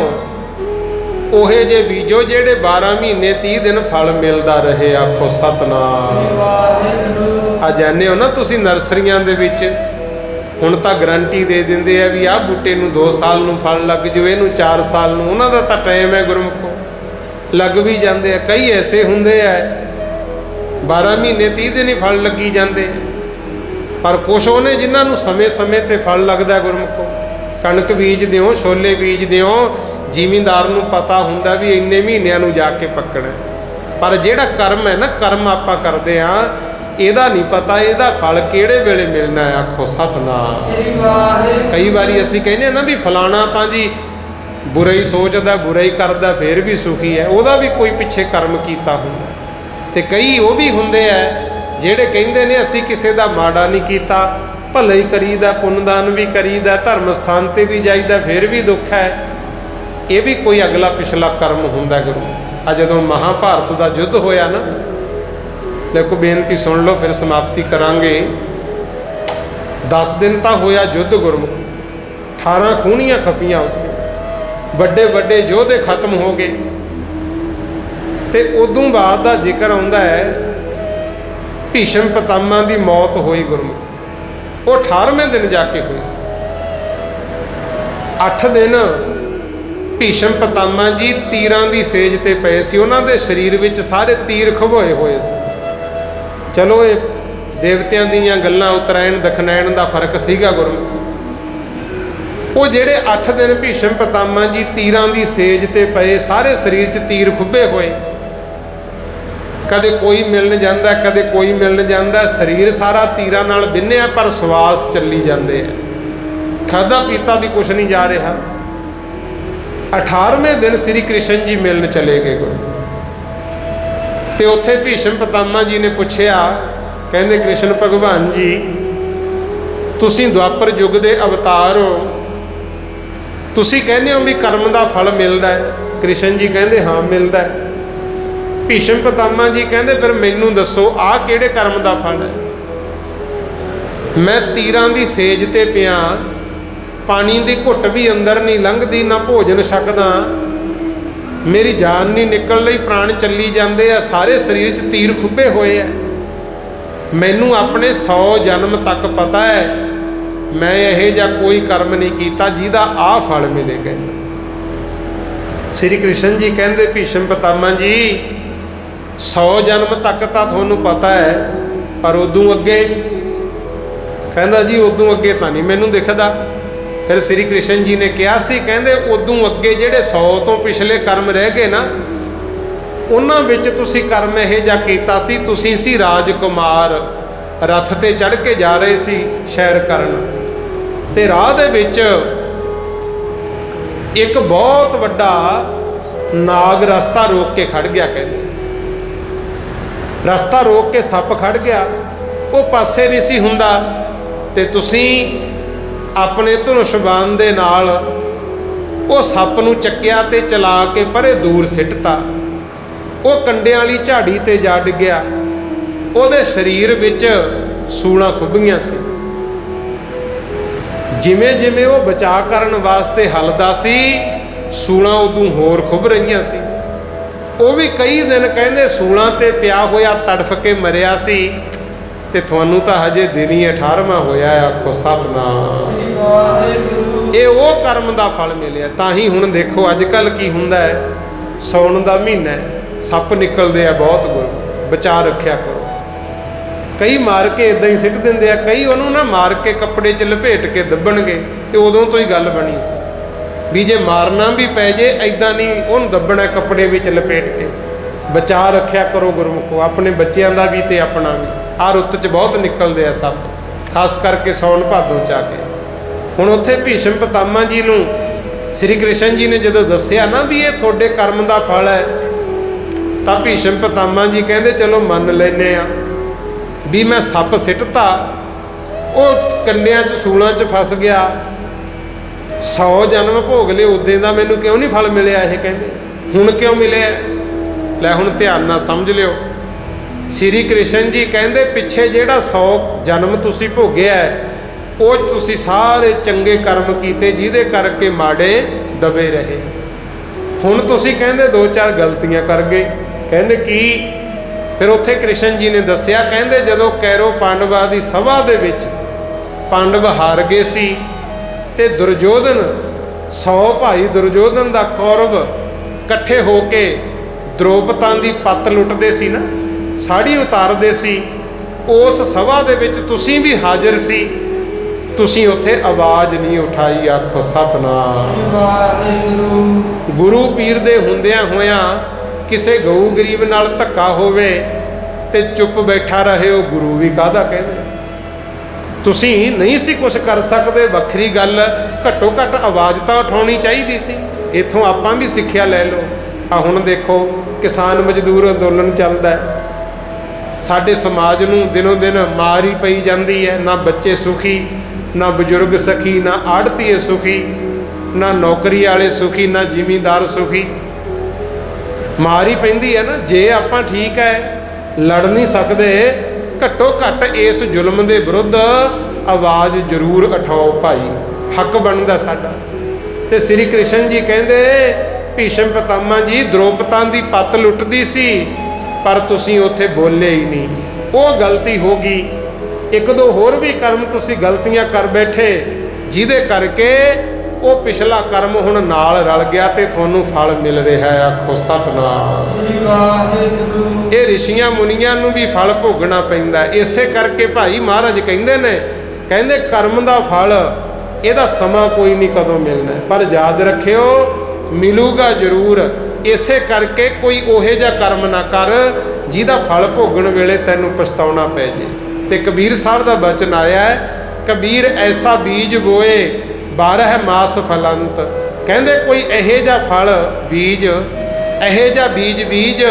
ਉਹੇ ਜੇ ਬੀਜੋ ਜਿਹੜੇ 12 ਮਹੀਨੇ 30 ਦਿਨ ਫਲ ਮਿਲਦਾ ਰਹੇ। ਆਖੋ ਸਤਨਾਮ। ਆ ਜਾਣਦੇ ਹੋ ਨਾ ਤੁਸੀਂ ਨਰਸਰੀਆਂ ਦੇ ਵਿੱਚ ਹੁਣ ਤਾਂ ਗਰੰਟੀ ਦੇ ਦਿੰਦੇ ਆ ਵੀ ਆਹ ਬੂਟੇ ਨੂੰ 2 ਸਾਲ ਨੂੰ ਫਲ ਲੱਗ ਜਾਵੇ, ਇਹਨੂੰ 4 ਸਾਲ ਨੂੰ। ਉਹਨਾਂ ਦਾ ਤਾਂ ਟਾਈਮ ਹੈ ਗੁਰਮੁਖੋ, ਲੱਗ ਵੀ ਜਾਂਦੇ ਆ। ਕਈ ਐਸੇ ਹੁੰਦੇ ਆ 12 ਮਹੀਨੇ 30 ਦਿਨ ਹੀ ਫਲ ਲੱਗੀ ਜਾਂਦੇ। ਪਰ ਕੁਛ ਉਹਨੇ ਜਿਨ੍ਹਾਂ ਨੂੰ ਸਮੇਂ ਸਮੇਂ 'ਤੇ ਫਲ ਲੱਗਦਾ ਗੁਰਮੁਖੋ। ਕਣਕ ਬੀਜਦੇ ਹੋ, ਛੋਲੇ ਬੀਜਦੇ ਹੋ, ਜ਼ਿਮੀਂਦਾਰ ਨੂੰ ਪਤਾ ਹੁੰਦਾ ਵੀ ਇੰਨੇ ਮਹੀਨਿਆਂ ਨੂੰ ਜਾ ਕੇ ਪੱਕਣਾ। ਪਰ ਜਿਹੜਾ ਕਰਮ ਹੈ ਨਾ, ਕਰਮ ਆਪਾਂ ਕਰਦੇ ਹਾਂ, ਇਹਦਾ ਨਹੀਂ ਪਤਾ ਇਹਦਾ ਫਲ ਕਿਹੜੇ ਵੇਲੇ ਮਿਲਣਾ ਹੈ। ਆਖੋ ਸਤਨਾਮ। ਕਈ ਵਾਰੀ ਅਸੀਂ ਕਹਿੰਦੇ ਹਾਂ ਨਾ ਵੀ ਫਲਾਣਾ ਤਾਂ ਜੀ ਬੁਰਾ ਹੀ ਸੋਚਦਾ, ਬੁਰਾ ਹੀ ਕਰਦਾ, ਫਿਰ ਵੀ ਸੁਖੀ ਹੈ। ਉਹਦਾ ਵੀ ਕੋਈ ਪਿੱਛੇ ਕਰਮ ਕੀਤਾ ਹੁੰਦਾ। ਅਤੇ ਕਈ ਉਹ ਵੀ ਹੁੰਦੇ ਹੈ ਜਿਹੜੇ ਕਹਿੰਦੇ ਨੇ ਅਸੀਂ ਕਿਸੇ ਦਾ ਮਾੜਾ ਨਹੀਂ ਕੀਤਾ, ਭਲਾ ਹੀ ਕਰੀਦਾ, ਪੁੰਨਦਾਨ ਵੀ ਕਰੀਦਾ, ਧਰਮ ਸਥਾਨ 'ਤੇ ਵੀ ਜਾਈਦਾ, ਫਿਰ ਵੀ ਦੁੱਖ ਹੈ। ਇਹ ਵੀ ਕੋਈ ਅਗਲਾ ਪਿਛਲਾ ਕਰਮ ਹੁੰਦਾ ਗੁਰੂ। ਆ ਜਦੋਂ ਮਹਾਭਾਰਤ ਦਾ ਯੁੱਧ ਹੋਇਆ ਨਾ, ਦੇਖੋ ਬੇਨਤੀ ਸੁਣ ਲਓ ਫਿਰ ਸਮਾਪਤੀ ਕਰਾਂਗੇ। 10 ਦਿਨ ਤਾਂ ਹੋਇਆ ਯੁੱਧ ਗੁਰਮੁਖ, 18 ਖੂਹਣੀਆਂ ਖਪੀਆਂ ਉੱਥੇ, ਵੱਡੇ ਵੱਡੇ ਯੋਧੇ ਖਤਮ ਹੋ ਗਏ। ਅਤੇ ਉਦੋਂ ਬਾਅਦ ਦਾ ਜ਼ਿਕਰ ਆਉਂਦਾ ਹੈ ਭੀਸ਼ਮ ਪਿਤਾਮਾ ਦੀ ਮੌਤ ਹੋਈ ਗੁਰਮੁਖ। ਉਹ 18ਵੇਂ ਦਿਨ ਜਾ ਕੇ ਹੋਈ ਸੀ। 8 ਦਿਨ ਭੀਸ਼ਮ ਪਿਤਾਮਾ ਜੀ ਤੀਰਾਂ ਦੀ ਸੇਜ 'ਤੇ ਪਏ ਸੀ। ਉਹਨਾਂ ਦੇ ਸਰੀਰ ਵਿੱਚ ਸਾਰੇ ਤੀਰ ਖਬੋਏ ਹੋਏ ਸੀ। ਚਲੋ ਇਹ ਦੇਵਤਿਆਂ ਦੀਆਂ ਗੱਲਾਂ, ਉਤਰਾਇਣ ਦਖਨੈਣ ਦਾ ਫਰਕ ਸੀਗਾ ਗੁਰਮੁਖ। ਉਹ ਜਿਹੜੇ 8 ਦਿਨ ਭੀਸ਼ਮ ਪਿਤਾਮਾ ਜੀ ਤੀਰਾਂ ਦੀ ਸੇਜ 'ਤੇ ਪਏ, ਸਾਰੇ ਸਰੀਰ 'ਚ ਤੀਰ ਖੁੱਭੇ ਹੋਏ। ਕਦੇ ਕੋਈ ਮਿਲਣ ਜਾਂਦਾ, ਕਦੇ ਕੋਈ ਮਿਲਣ ਜਾਂਦਾ। ਸਰੀਰ ਸਾਰਾ ਤੀਰਾਂ ਨਾਲ ਬਿੰਨਿਆ, ਪਰ ਸਵਾਸ ਚੱਲੀ ਜਾਂਦੇ ਆ। ਖਾਧਾ ਪੀਤਾ ਵੀ ਕੁਛ ਨਹੀਂ ਜਾ ਰਿਹਾ। 18ਵੇਂ ਦਿਨ ਸ੍ਰੀ ਕ੍ਰਿਸ਼ਨ ਜੀ ਮਿਲਣ ਚਲੇ ਗਏ ਗੁਰੂ। ਅਤੇ ਉੱਥੇ ਭੀਸ਼ਮ ਪਿਤਾਮਾ ਜੀ ਨੇ ਪੁੱਛਿਆ, ਕਹਿੰਦੇ ਕ੍ਰਿਸ਼ਨ ਭਗਵਾਨ ਜੀ ਤੁਸੀਂ ਦੁਆਪਰ ਯੁੱਗ ਦੇ ਅਵਤਾਰ ਹੋ, ਤੁਸੀਂ ਕਹਿੰਦੇ ਹੋ ਵੀ ਕਰਮ ਦਾ ਫਲ ਮਿਲਦਾ ਹੈ। ਕ੍ਰਿਸ਼ਨ ਜੀ ਕਹਿੰਦੇ ਹਾਂ ਮਿਲਦਾ ਹੈ। ਭੀਸ਼ਮ ਪਿਤਾਮਾ ਜੀ ਕਹਿੰਦੇ ਫਿਰ ਮੈਨੂੰ ਦੱਸੋ ਆਹ ਕਿਹੜੇ ਕਰਮ ਦਾ ਫਲ ਹੈ। ਮੈਂ ਤੀਰਾਂ ਦੀ ਸੇਜ 'ਤੇ ਪਿਆ, ਪਾਣੀ ਦੀ ਘੁੱਟ ਵੀ ਅੰਦਰ ਨਹੀਂ ਲੰਘਦੀ, ਨਾ ਭੋਜਨ ਛਕਦਾ, ਮੇਰੀ ਜਾਨ ਨਹੀਂ ਨਿਕਲ ਰਹੀ, ਪ੍ਰਾਣ ਚੱਲੀ ਜਾਂਦੇ ਆ, ਸਾਰੇ ਸਰੀਰ 'ਚ ਤੀਰ ਖੁੱਭੇ ਹੋਏ ਆ। ਮੈਨੂੰ ਆਪਣੇ 100 ਜਨਮ ਤੱਕ ਪਤਾ ਹੈ ਮੈਂ ਇਹੋ ਜਿਹਾ ਕੋਈ ਕਰਮ ਨਹੀਂ ਕੀਤਾ ਜਿਹਦਾ ਆਹ ਫਲ ਮਿਲੇ। ਕਹਿੰਦਾ ਸ੍ਰੀ ਕ੍ਰਿਸ਼ਨ ਜੀ ਕਹਿੰਦੇ ਭੀਸ਼ਮ ਪਿਤਾਮਾ ਜੀ 100 ਜਨਮ ਤੱਕ ਤਾਂ ਤੁਹਾਨੂੰ ਪਤਾ ਹੈ, ਪਰ ਉਦੋਂ ਅੱਗੇ? ਕਹਿੰਦਾ ਜੀ ਉਦੋਂ ਅੱਗੇ ਤਾਂ ਨਹੀਂ ਮੈਨੂੰ ਦਿਖਦਾ। ਫਿਰ ਸ੍ਰੀ ਕ੍ਰਿਸ਼ਨ ਜੀ ਨੇ ਕਿਹਾ ਸੀ, ਕਹਿੰਦੇ ਉਦੋਂ ਅੱਗੇ ਜਿਹੜੇ 100 ਤੋਂ ਪਿਛਲੇ ਕਰਮ ਰਹਿ ਗਏ ਨਾ, ਉਹਨਾਂ ਵਿੱਚ ਤੁਸੀਂ ਕਰਮ ਇਹ ਜਿਹਾ ਕੀਤਾ ਸੀ, ਤੁਸੀਂ ਸੀ ਰਾਜਕੁਮਾਰ, ਰੱਥ 'ਤੇ ਚੜ੍ਹ ਕੇ ਜਾ ਰਹੇ ਸੀ ਸੈਰ ਕਰਨ, ਅਤੇ ਰਾਹ ਦੇ ਵਿੱਚ ਇੱਕ ਬਹੁਤ ਵੱਡਾ ਨਾਗ ਰਸਤਾ ਰੋਕ ਕੇ ਖੜ੍ਹ ਗਿਆ। ਕਹਿੰਦੇ ਰਸਤਾ ਰੋਕ ਕੇ ਸੱਪ ਖੜ੍ਹ ਗਿਆ, ਉਹ ਪਾਸੇ ਨਹੀਂ ਸੀ ਹੁੰਦਾ, ਅਤੇ ਤੁਸੀਂ ਆਪਣੇ ਧਨੁਸ਼ਬਾਨ ਦੇ ਨਾਲ ਉਹ ਸੱਪ ਨੂੰ ਚੱਕਿਆ ਅਤੇ ਚਲਾ ਕੇ ਪਰੇ ਦੂਰ ਸਿੱਟਤਾ। ਉਹ ਕੰਡਿਆਂ ਵਾਲੀ ਝਾੜੀ 'ਤੇ ਜਾ ਡਿੱਗਿਆ। ਉਹਦੇ ਸਰੀਰ ਵਿੱਚ ਸੂਲਾਂ ਖੁੱਭੀਆਂ ਸੀ। ਜਿਵੇਂ ਜਿਵੇਂ ਉਹ ਬਚਾਅ ਕਰਨ ਵਾਸਤੇ ਹੱਲਦਾ ਸੀ, ਸੂਲਾਂ ਉਦੋਂ ਹੋਰ ਖੁੱਭ ਰਹੀਆਂ ਸੀ। ਉਹ ਵੀ ਕਈ ਦਿਨ ਕਹਿੰਦੇ ਸੂਲਾਂ 'ਤੇ ਪਿਆ ਹੋਇਆ ਤੜਫ ਕੇ ਮਰਿਆ ਸੀ। ਅਤੇ ਤੁਹਾਨੂੰ ਤਾਂ ਹਜੇ ਦਿਨ ਹੀ 18ਵਾਂ ਹੋਇਆ। ਆਖੋ ਸਤਨਾਮ। ਇਹ ਉਹ ਕਰਮ ਦਾ ਫਲ ਮਿਲਿਆ। ਤਾਂ ਹੀ ਹੁਣ ਦੇਖੋ ਅੱਜ ਕੱਲ੍ਹ ਕੀ ਹੁੰਦਾ ਹੈ, ਸਾਉਣ ਦਾ ਮਹੀਨਾ ਹੈ, ਸੱਪ ਨਿਕਲਦੇ ਆ ਬਹੁਤ। ਗੁਰੂ ਬਚਾ ਰੱਖਿਆ ਕਰੋ। ਕਈ ਮਾਰ ਕੇ ਇੱਦਾਂ ਹੀ ਸਿੱਟ ਦਿੰਦੇ ਆ, ਕਈ ਉਹਨੂੰ ਨਾ ਮਾਰ ਕੇ ਕੱਪੜੇ 'ਚ ਲਪੇਟ ਕੇ ਦੱਬਣਗੇ। ਅਤੇ ਉਦੋਂ ਤੋਂ ਹੀ ਗੱਲ ਬਣੀ ਸੀ ਵੀ ਜੇ ਮਾਰਨਾ ਵੀ ਪੈ ਜੇ ਇੱਦਾਂ ਨਹੀਂ ਉਹਨੂੰ ਦੱਬਣਾ, ਕੱਪੜੇ ਵਿੱਚ ਲਪੇਟ ਕੇ। ਬਚਾ ਰੱਖਿਆ ਕਰੋ ਗੁਰਮੁਖੋ, ਆਪਣੇ ਬੱਚਿਆਂ ਦਾ ਵੀ ਅਤੇ ਆਪਣਾ ਵੀ। ਆਹ ਰੁੱਤ 'ਚ ਬਹੁਤ ਨਿਕਲਦੇ ਆ ਸੱਪ, ਖਾਸ ਕਰਕੇ ਸਾਉਣ ਭਾਦੋਂ 'ਚ ਆ ਕੇ। ਹੁਣ ਉੱਥੇ ਭੀਸ਼ਮ ਪਿਤਾਮਾ ਜੀ ਨੂੰ ਸ੍ਰੀ ਕ੍ਰਿਸ਼ਨ ਜੀ ਨੇ ਜਦੋਂ ਦੱਸਿਆ ਨਾ ਵੀ ਇਹ ਤੁਹਾਡੇ ਕਰਮ ਦਾ ਫਲ ਹੈ, ਤਾਂ ਭੀਸ਼ਮ ਪਿਤਾਮਾ ਜੀ ਕਹਿੰਦੇ ਚਲੋ ਮੰਨ ਲੈਂਦੇ ਹਾਂ ਵੀ ਮੈਂ ਸੱਪ ਸਿੱਟਤਾ, ਉਹ ਕੰਡਿਆਂ 'ਚ ਸੂਲਾਂ 'ਚ ਫਸ ਗਿਆ, 100 जन्म भोग ले उदे दा मैनू क्यों नहीं फल मिलिया। ये कहते हुण क्यों मिलिया? लै हुण ध्यान नाल समझ लिओ। श्री कृष्ण जी कहते पिछे जिहड़ा 100 जन्म तुसी भोगिया ਉਹ ਤੁਸੀਂ ਸਾਰੇ ਚੰਗੇ ਕਰਮ ਕੀਤੇ ਜਿਹਦੇ ਕਰਕੇ ਮਾੜੇ ਦਬੇ ਰਹੇ। ਹੁਣ ਤੁਸੀਂ ਕਹਿੰਦੇ 2-4 ਗਲਤੀਆਂ ਕਰ ਗਏ। ਕਹਿੰਦੇ ਕੀ? ਫਿਰ ਉੱਥੇ ਕ੍ਰਿਸ਼ਨ ਜੀ ਨੇ ਦੱਸਿਆ, ਕਹਿੰਦੇ ਜਦੋਂ ਕੈਰੋ ਪਾਂਡਵਾਂ ਦੀ ਸਭਾ ਦੇ ਵਿੱਚ ਪਾਂਡਵ ਹਾਰ ਗਏ ਸੀ ਤੇ ਦੁਰਯੋਧਨ 100 ਭਾਈ ਦੁਰਯੋਧਨ ਦਾ ਕੌਰਵ ਇਕੱਠੇ ਹੋ ਕੇ ਦ੍ਰੋਪਦਾਂ ਦੀ ਪੱਤ ਲੁੱਟਦੇ ਸੀ ਨਾ, ਸਾੜੀ ਉਤਾਰਦੇ ਸੀ। ਉਸ ਸਭਾ ਦੇ ਵਿੱਚ ਤੁਸੀਂ ਵੀ ਹਾਜ਼ਰ ਸੀ, ਤੁਸੀਂ ਉੱਥੇ ਆਵਾਜ਼ ਨਹੀਂ ਉਠਾਈ। ਆਖੋ ਸਤਨਾਮ। ਗੁਰੂ ਪੀਰ ਦੇ ਹੁੰਦਿਆਂ ਹੋਇਆਂ ਕਿਸੇ ਗਊ ਗਰੀਬ ਨਾਲ ਧੱਕਾ ਹੋਵੇ ਤੇ ਚੁੱਪ ਬੈਠਾ ਰਹੇ, ਉਹ ਗੁਰੂ ਵੀ ਕਾਹਦਾ ਕਹਿੰਦੇ। ਤੁਸੀਂ ਨਹੀਂ ਸੀ ਕੁਛ ਕਰ ਸਕਦੇ, ਵੱਖਰੀ ਗੱਲ, ਘੱਟੋ ਘੱਟ ਆਵਾਜ਼ ਤਾਂ ਉਠਾਉਣੀ ਚਾਹੀਦੀ ਸੀ। ਇੱਥੋਂ ਆਪਾਂ ਵੀ ਸਿੱਖਿਆ ਲੈ ਲਓ। ਆ ਹੁਣ ਦੇਖੋ ਕਿਸਾਨ ਮਜ਼ਦੂਰ ਅੰਦੋਲਨ ਚੱਲਦਾ ਹੈ, ਸਾਡੇ ਸਮਾਜ ਨੂੰ ਦਿਨੋਂ ਦਿਨ ਮਾਰ ਹੀ ਪਈ ਜਾਂਦੀ ਹੈ। ਨਾ ਬੱਚੇ ਸੁਖੀ, ਨਾ ਬਜ਼ੁਰਗ ਸਖੀ, ਨਾ ਆੜਤੀਏ ਸੁਖੀ, ਨਾ ਨੌਕਰੀ ਵਾਲੇ ਸੁਖੀ, ਨਾ ਜ਼ਿਮੀਂਦਾਰ ਸੁਖੀ। ਮਾਰ ਹੀ ਪੈਂਦੀ ਹੈ ਨਾ। ਜੇ ਆਪਾਂ ਠੀਕ ਹੈ ਲੜ ਨਹੀਂ ਸਕਦੇ, ਘੱਟੋ ਘੱਟ ਇਸ ਜ਼ੁਲਮ ਦੇ ਵਿਰੁੱਧ ਆਵਾਜ਼ ਜ਼ਰੂਰ ਉਠਾਓ ਭਾਈ, ਹੱਕ ਬਣਦਾ ਸਾਡਾ। ਤੇ ਸ੍ਰੀ ਕ੍ਰਿਸ਼ਨ ਜੀ ਕਹਿੰਦੇ ਭੀਸ਼ਮ ਪਿਤਾਮਾ ਜੀ ਦ੍ਰੋਪਦਾਂ ਦੀ ਪੱਤ ਲੁੱਟਦੀ ਸੀ ਪਰ ਤੁਸੀਂ ਉੱਥੇ ਬੋਲੇ ਹੀ ਨਹੀਂ, ਉਹ ਗਲਤੀ ਹੋ ਗਈ। ਇੱਕ ਦੋ ਹੋਰ ਵੀ ਕਰਮ ਤੁਸੀਂ ਗਲਤੀਆਂ ਕਰ ਬੈਠੇ ਜਿਹਦੇ ਕਰਕੇ ਉਹ ਪਿਛਲਾ ਕਰਮ ਹੁਣ ਨਾਲ ਰਲ ਗਿਆ ਤੇ ਤੁਹਾਨੂੰ ਫਲ ਮਿਲ ਰਿਹਾ। ਆਖੋ ਸਤਨਾਮ। ਇਹ ਰਿਸ਼ੀਆਂ ਮੁਨੀਆਂ ਨੂੰ ਵੀ ਫਲ ਭੋਗਣਾ ਪੈਂਦਾ। ਇਸੇ ਕਰਕੇ ਭਾਈ ਮਹਾਰਾਜ ਕਹਿੰਦੇ ਨੇ, ਕਹਿੰਦੇ ਕਰਮ ਦਾ ਫਲ ਇਹਦਾ ਸਮਾਂ ਕੋਈ ਨਹੀਂ ਕਦੋਂ ਮਿਲਣਾ, ਪਰ ਯਾਦ ਰੱਖਿਓ ਮਿਲੂਗਾ ਜ਼ਰੂਰ। ਇਸੇ ਕਰਕੇ ਕੋਈ ਉਹੋ ਜਿਹਾ ਕਰਮ ਨਾ ਕਰ ਜਿਹਦਾ ਫਲ ਭੋਗਣ ਵੇਲੇ ਤੈਨੂੰ ਪਛਤਾਉਣਾ ਪੈ ਜੇ। ਤੇ ਕਬੀਰ ਸਾਹਿਬ ਦਾ ਬਚਨ ਆਇਆ ਹੈ, ਕਬੀਰ ਐਸਾ ਬੀਜ ਬੋਏ 12 ਮਾਸ ਫਲੰਤ। ਕਹਿੰਦੇ ਕੋਈ ਇਹੋ ਜਿਹਾ ਫਲ ਬੀਜ, ਇਹੋ ਜਿਹਾ ਬੀਜ ਬੀਜ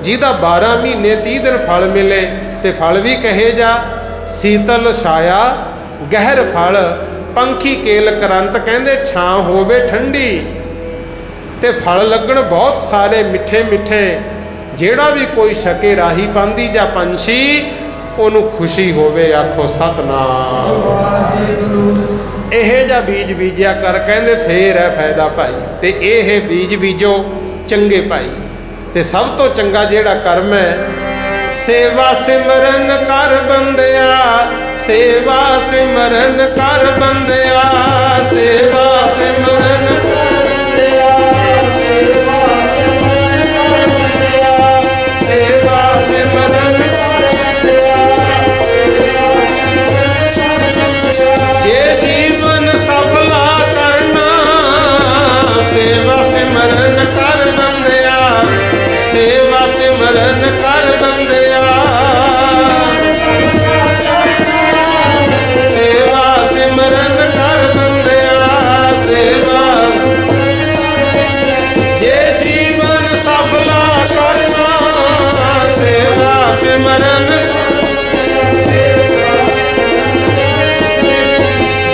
ਜਿਹਦਾ 12 ਮਹੀਨੇ 30 ਦਿਨ ਫਲ ਮਿਲੇ। ਤੇ ਫਲ ਵੀ ਕਹੇ ਜਾ ਸੀਤਲ ਛਾਇਆ ਗਹਿਰ ਫਲ ਪੰਖੀ ਕੇਲ ਕਰੰਤ। ਕਹਿੰਦੇ ਛਾਂ ਹੋਵੇ ਠੰਡੀ ਤੇ ਫਲ ਲੱਗਣ ਬਹੁਤ ਸਾਰੇ ਮਿੱਠੇ ਮਿੱਠੇ। ਜਿਹੜਾ ਵੀ ਕੋਈ ਛਕੇ ਰਾਹੀ ਪਾਂਦੀ ਜਾਂ ਪੰਛੀ ਉਹਨੂੰ ਖੁਸ਼ੀ ਹੋਵੇ। ਆਖੋ ਸਤਨਾਮ। ਇਹ ਜਿਹਾ ਬੀਜ ਬੀਜਿਆ ਕਰ, ਕਹਿੰਦੇ ਫੇਰ ਹੈ ਫਾਇਦਾ ਭਾਈ। ਤੇ ਇਹ ਬੀਜ ਬੀਜੋ ਚੰਗੇ ਭਾਈ। ਤੇ ਸਭ ਤੋਂ ਚੰਗਾ ਜਿਹੜਾ ਕਰਮ ਹੈ, ਸੇਵਾ ਸਿਮਰਨ ਕਰ ਬੰਦਿਆ, ਸੇਵਾ ਸਿਮਰਨ ਕਰ ਬੰਦਿਆ, ਸੇਵਾ ਸਿਮਰਨ ਕਰ ਬੰਦਿਆ, ਸੇਵਾ ਸਿਮਰਨ ਕਰ ਬੰਦਿਆ, ਸੇਵਾ ਸਿਮਰਨ ਕਰ ਬੰਦਿਆ। ਜੇ ਜੀਵਨ ਸਫਲਾ ਕਰਨਾ, ਸੇਵਾ ਸਿਮਰਨ ਕਰ ਬੰਦਿਆ, ਸੇਵਾ ਸਿਮਰਨ ਕਰ ਬੰਦਿਆ, ਸੇਵਾ ਸਿਮਰਨ ਕਰ ਬੰਦਿਆ, ਸੇਵਾ। ਜੇ ਜੀਵਨ ਸਫਲਾ ਕਰਨਾ, ਸੇਵਾ ਸਿਮਰਨ।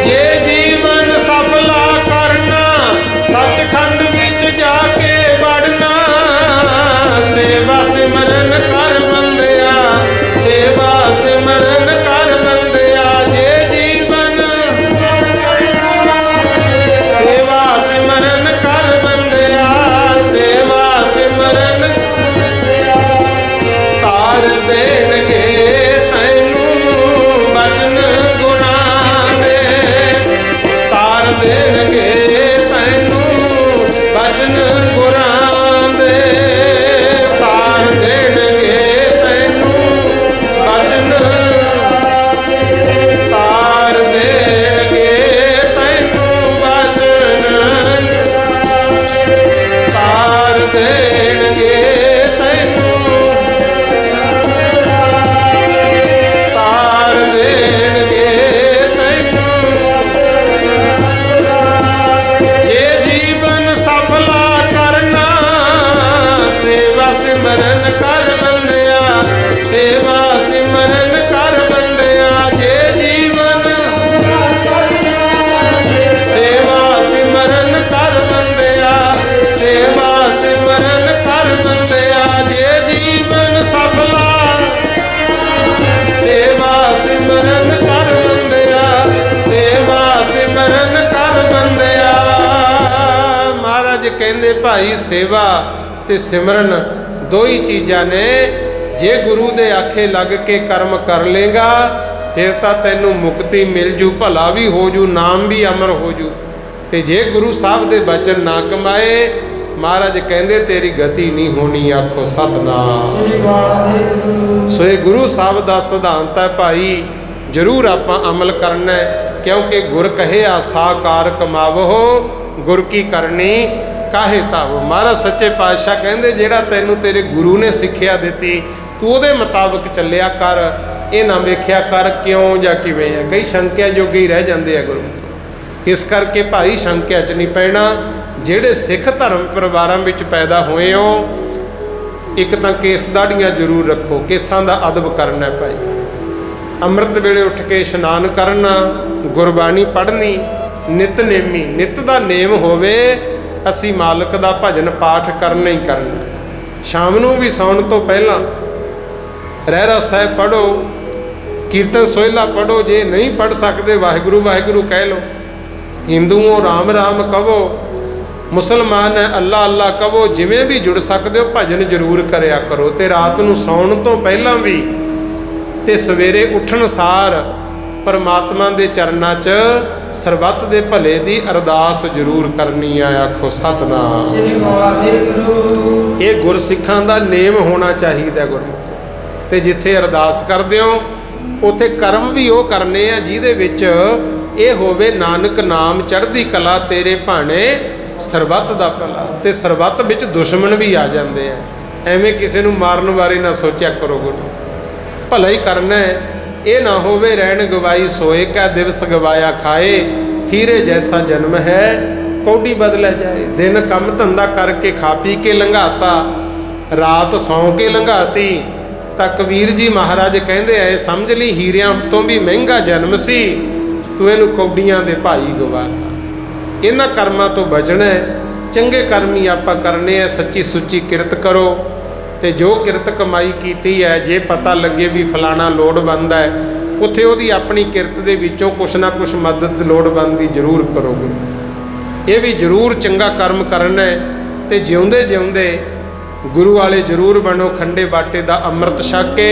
ਜੇ ਜੀਵਨ ਸਫਲਾ ਕਰਨਾ, ਸੱਚਖੰਡ ਵਿੱਚ ਜਾ ਕੇ ਵੜਨਾ, ਸੇਵਾ ਸਿਮਰਨ ਕਰ ਬੰਦਿਆ, ਸੇਵਾ ਸਿਮਰਨ ਕਰ ਬੰਦਿਆ। ਜੇ ਜੀਵਨ ਸੇਵਾ ਸਿਮਰਨ ਕਰ ਬੰਦਿਆ, ਸੇਵਾ ਸਿਮਰਨ। ਤਾਰ ਦੇਣਗੇ ਤੈਨੂੰ ਬਚਨ ਗੁਣਾਂ ਦੇ, ਤਾਰ ਦੇਣਗੇ ਤੈਨੂੰ ਬਚਨ ਗੁਣਾਂ ਦੇ, ਤਾਰ ਦੇਣਗੇ ਤੈਨੂੰ ਬਚਨ, ਤਾਰ ਦੇਣਗੇ ਤੈਨੂੰ ਬਚਨ, ਤਾਰ ਦੇਣਗੇ ਤੈਨੂੰ, ਤਾਰ ਦੇਣਗੇ ਤੈਨੂੰ। ਜੇ ਜੀਵਨ ਸਫਲਾ ਕਰਨਾ, ਸੇਵਾ ਸਿਮਰਨ ਕਰ ਬੰਦਿਆ, ਸੇਵਾ ਸਿਮਰਨ ਕਰ ਬੰਦਿਆ। ਜੇ ਜੀਵਨ ਸੇਵਾ भाई सेवा ते सिमरन दो ही चीज़ां ने। जे गुरु दे आखे लग के कर्म कर लेगा फिर तो तैनू मुक्ति मिल जू, भला भी हो जू, नाम भी अमर हो जू। ते जे गुरु साहब दे बचन ना कमाए महाराज कहंदे तेरी गति नहीं होनी। आखो सतनाम। सो ये गुरु साहब का सिद्धांत है भाई, जरूर आप अमल करना है, क्योंकि गुर कहे साकार कमावो गुर की करनी काहे तावो। महाराज सच्चे पातशाह कहंदे जेड़ा तैनू तेरे गुरु ने सिक्ख्या दिती तू उहदे मुताबिक चलिया कर, ये ना वेख्या कर क्यों या किवें है। कई शंकिया जोगे ही रह जाते हैं गुरु, इस करके भाई शंकिया च नहीं पैना। जेड़े सिख धर्म परिवारां विच पैदा होए हो, एक तां केस दाढ़ियां जरूर रखो, केसां दा अदब करना भाई। अमृत वेले उठ के इशनान करना, गुरबाणी पढ़नी, नितनेमी नित दा नेम होवे, असी मालक दा भजन पाठ करना ही करना। शाम नूं भी सौण तो पहला रहरा साहिब पढ़ो, कीर्तन सोहला पढ़ो, जे नहीं पढ़ सकते वाहिगुरू वाहिगुरू कह लो। हिंदुओं राम राम कहो, मुसलमान है अल्लाह अल्लाह कहो, जिमें भी जुड़ सकते हो भजन जरूर करया करो। तो रात नूं सौण तो पहला भी ते सवेरे उठण सार परमात्मा के चरणों च सरबत दे भले दी अरदास जरूर करनी है। आखो सतनाम। ये गुरसिखां दा नेम होना चाहिए गुरु। ते जिथे अरदास करदे हो उथे कर्म भी वो करने आ जिहदे विच ये होवे नानक नाम चढ़दी कला तेरे भाणे सरबत दा भला। ते सरबत विच दुश्मन भी आ जाते हैं, एवें किसी नूं मारन बारे ना सोचा करो गुरु, भला ही करना है। ये ना होवे रहन गवाई सोए कै दिवस गवाया खाए, हीरे जैसा जन्म है कौडी बदला जाए। दिन कम धंधा करके खा पी के लंघाता, रात सौ के लंघाती। तो कबीर जी महाराज कहते हैं समझ ली हीरियां तो भी महंगा जन्म सी, तू इनू कौडियां दे भाई गवाता। इन्हां कर्मां तो बचना है, चंगे कर्म ही आपां करने हैं। सच्ची सुच्ची किरत करो, तो जो किरत कमाई की है जे पता लगे भी फलाना लोड़वंद है, उत्थे उहदी अपनी किरत दे विचों कुछ ना कुछ मदद लोड़वंद दी जरूर करोगे। ये भी जरूर चंगा कर्म करना है। तो जिउंदे जिउंदे गुरु वाले जरूर बनो, खंडे बाटे दा अमृत छक के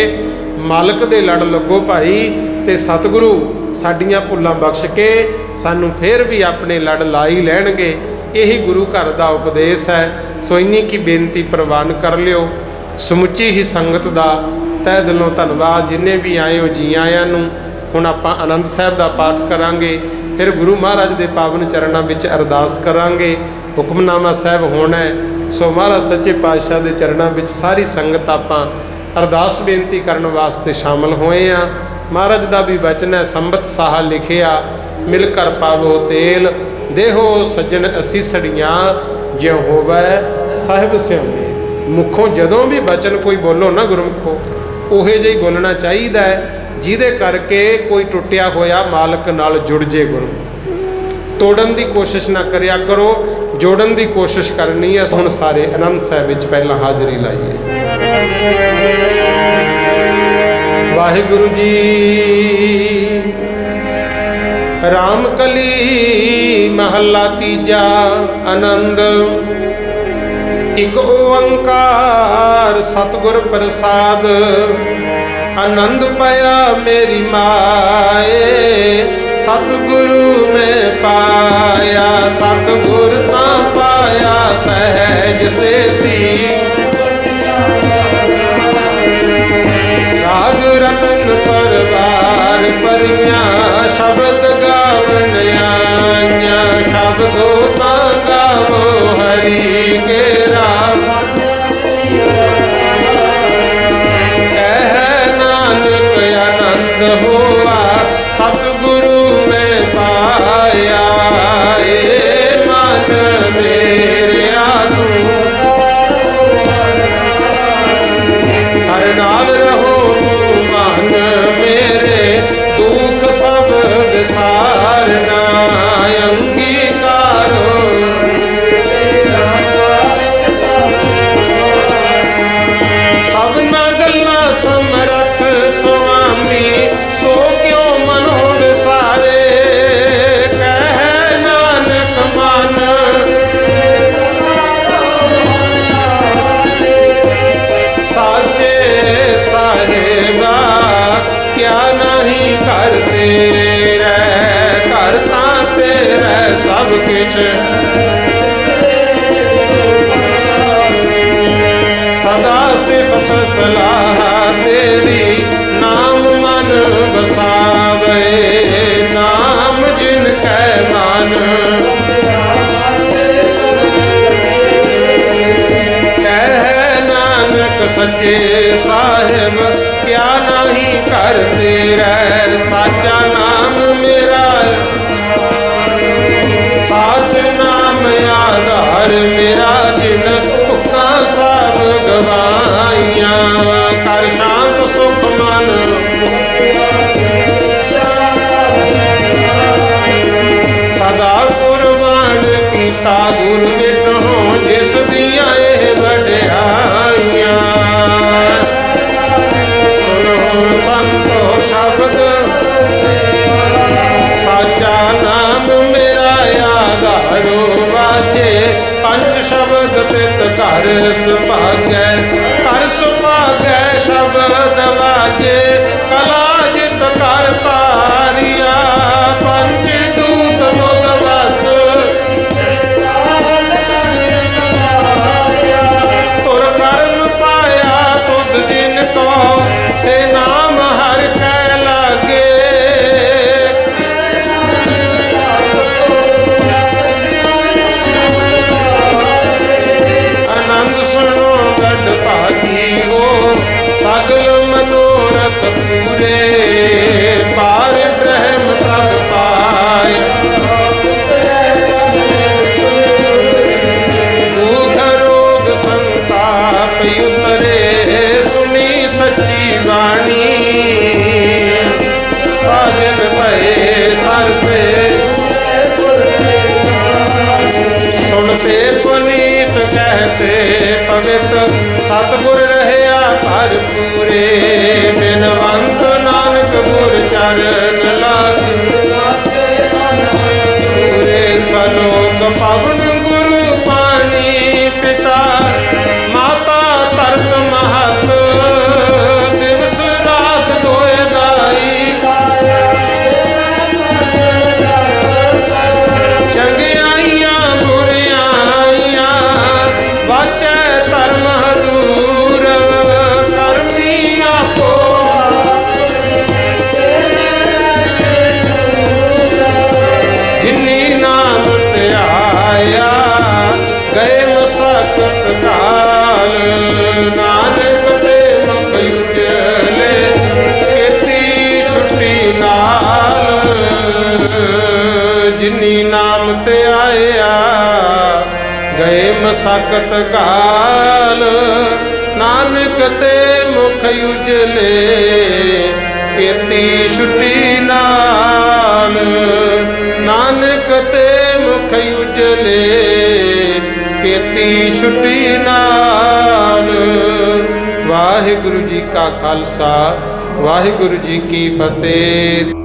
मालक दे लड़ लगो भाई। तो सतगुरु साडियां भुल्लां बख्श के सानू फिर भी अपने लड़ ला ही लैणगे। यही गुरु घर का उपदेश है। सो इन्नी की बेनती प्रवान कर लियो। समुची ही संगत का तह दिलों धन्यवाद। जिन्हें भी आए हो जी आयां नूं। हुण आपां आनंद साहिब का पाठ करांगे, फिर गुरु महाराज के पावन चरणों में अरदास करांगे। हुक्मनामा साहिब होना है। सो महाराज सच्चे पातशाह के चरणों में सारी संगत आपां अरदास बेनती करने वास्ते शामिल होए हैं। महाराज का भी वचन है, संबत साहा लिखिया मिलकर पावो तेल, देहो सज्जन असीसड़ियाँ ज्यों होवै साहिब स्यामे। मुखों जदों भी वचन कोई बोलो ना गुरमुखो, उहे जिही बोलना चाहिए जिहदे करके कोई टुटिया होया मालक नाल जुड़ जे। गुरु तोड़न की कोशिश ना करिया करो, जोड़न की कोशिश करनी है। हुण सारे आनंद साहिब विच पहला हाज़री लाइए। वाहिगुरु जी राम कली महला तीजा आनंद। एक ओंकार सतगुर प्रसाद, आनंद पाया मेरी माए सतगुरु में पाया। सतगुर ना पाया सहज से थी, राग रतन परवार परिया शब्द गावन आया। शब्दों ना गावो हरि के राम, कह नानक आनंद हुआ सतगुरु में पाया। ए मन मेरे आनू हर नाल रहो मन मेरे, दुख सब विसारना अंगीकारो। तेरे घर तां तेरे सब किछ सदा सिफत सलाह तेरी नाम मन बसावे नाम जिनकै मन कह नानक सच्चे साहिब क्या नहीं कर तेरा साचा नाम मेरा साच नाम आधार मेरा जिन भुखा सब गवाइया कर शांत सुख मन सदा कुर्बान कीता गुर विटों जिस दिया बढ़ियाइया सुनो संतो शब्द साचा नाम मेरा आधारो बाजे पंच शब्द तित कर सुभागै शब्द बाजे कला जित कर तारिया पंच दूत मुद बस तुर कर्म पाया तुद जिन को से नाम हर कै लागे आनंद सुनो गढ़ भागी हो सगल मनोरथ पूरे पार ब्रह्म सब पाए दुख रोग संताप उतरे सुनी सच्ची वाणी साजन भये सर से सुनते पुनीत कहते पवित्र सतगुर रहया घर पूरे बिनवंत नानक गुर चरण लागे पूरे सलोक पवन गुरु पानी पिता माता तरत महत दिवस रात दोए दाई चंगियाइयां बुरियाइयां वाचै धर्म हजूर करमी आपो जिनी नाम ते आया गए मसकत काल नानक ते मुख उजले खेती छुट्टी नाल जिनी नाम ते आया गए मसकत काल नानक ते मुख उजले खेती छुट्टी नाल नानक ते मुख उजले खेती छुट्टी नाल वाहिगुरु जी का खालसा वाहिगुरु जी की फतेह।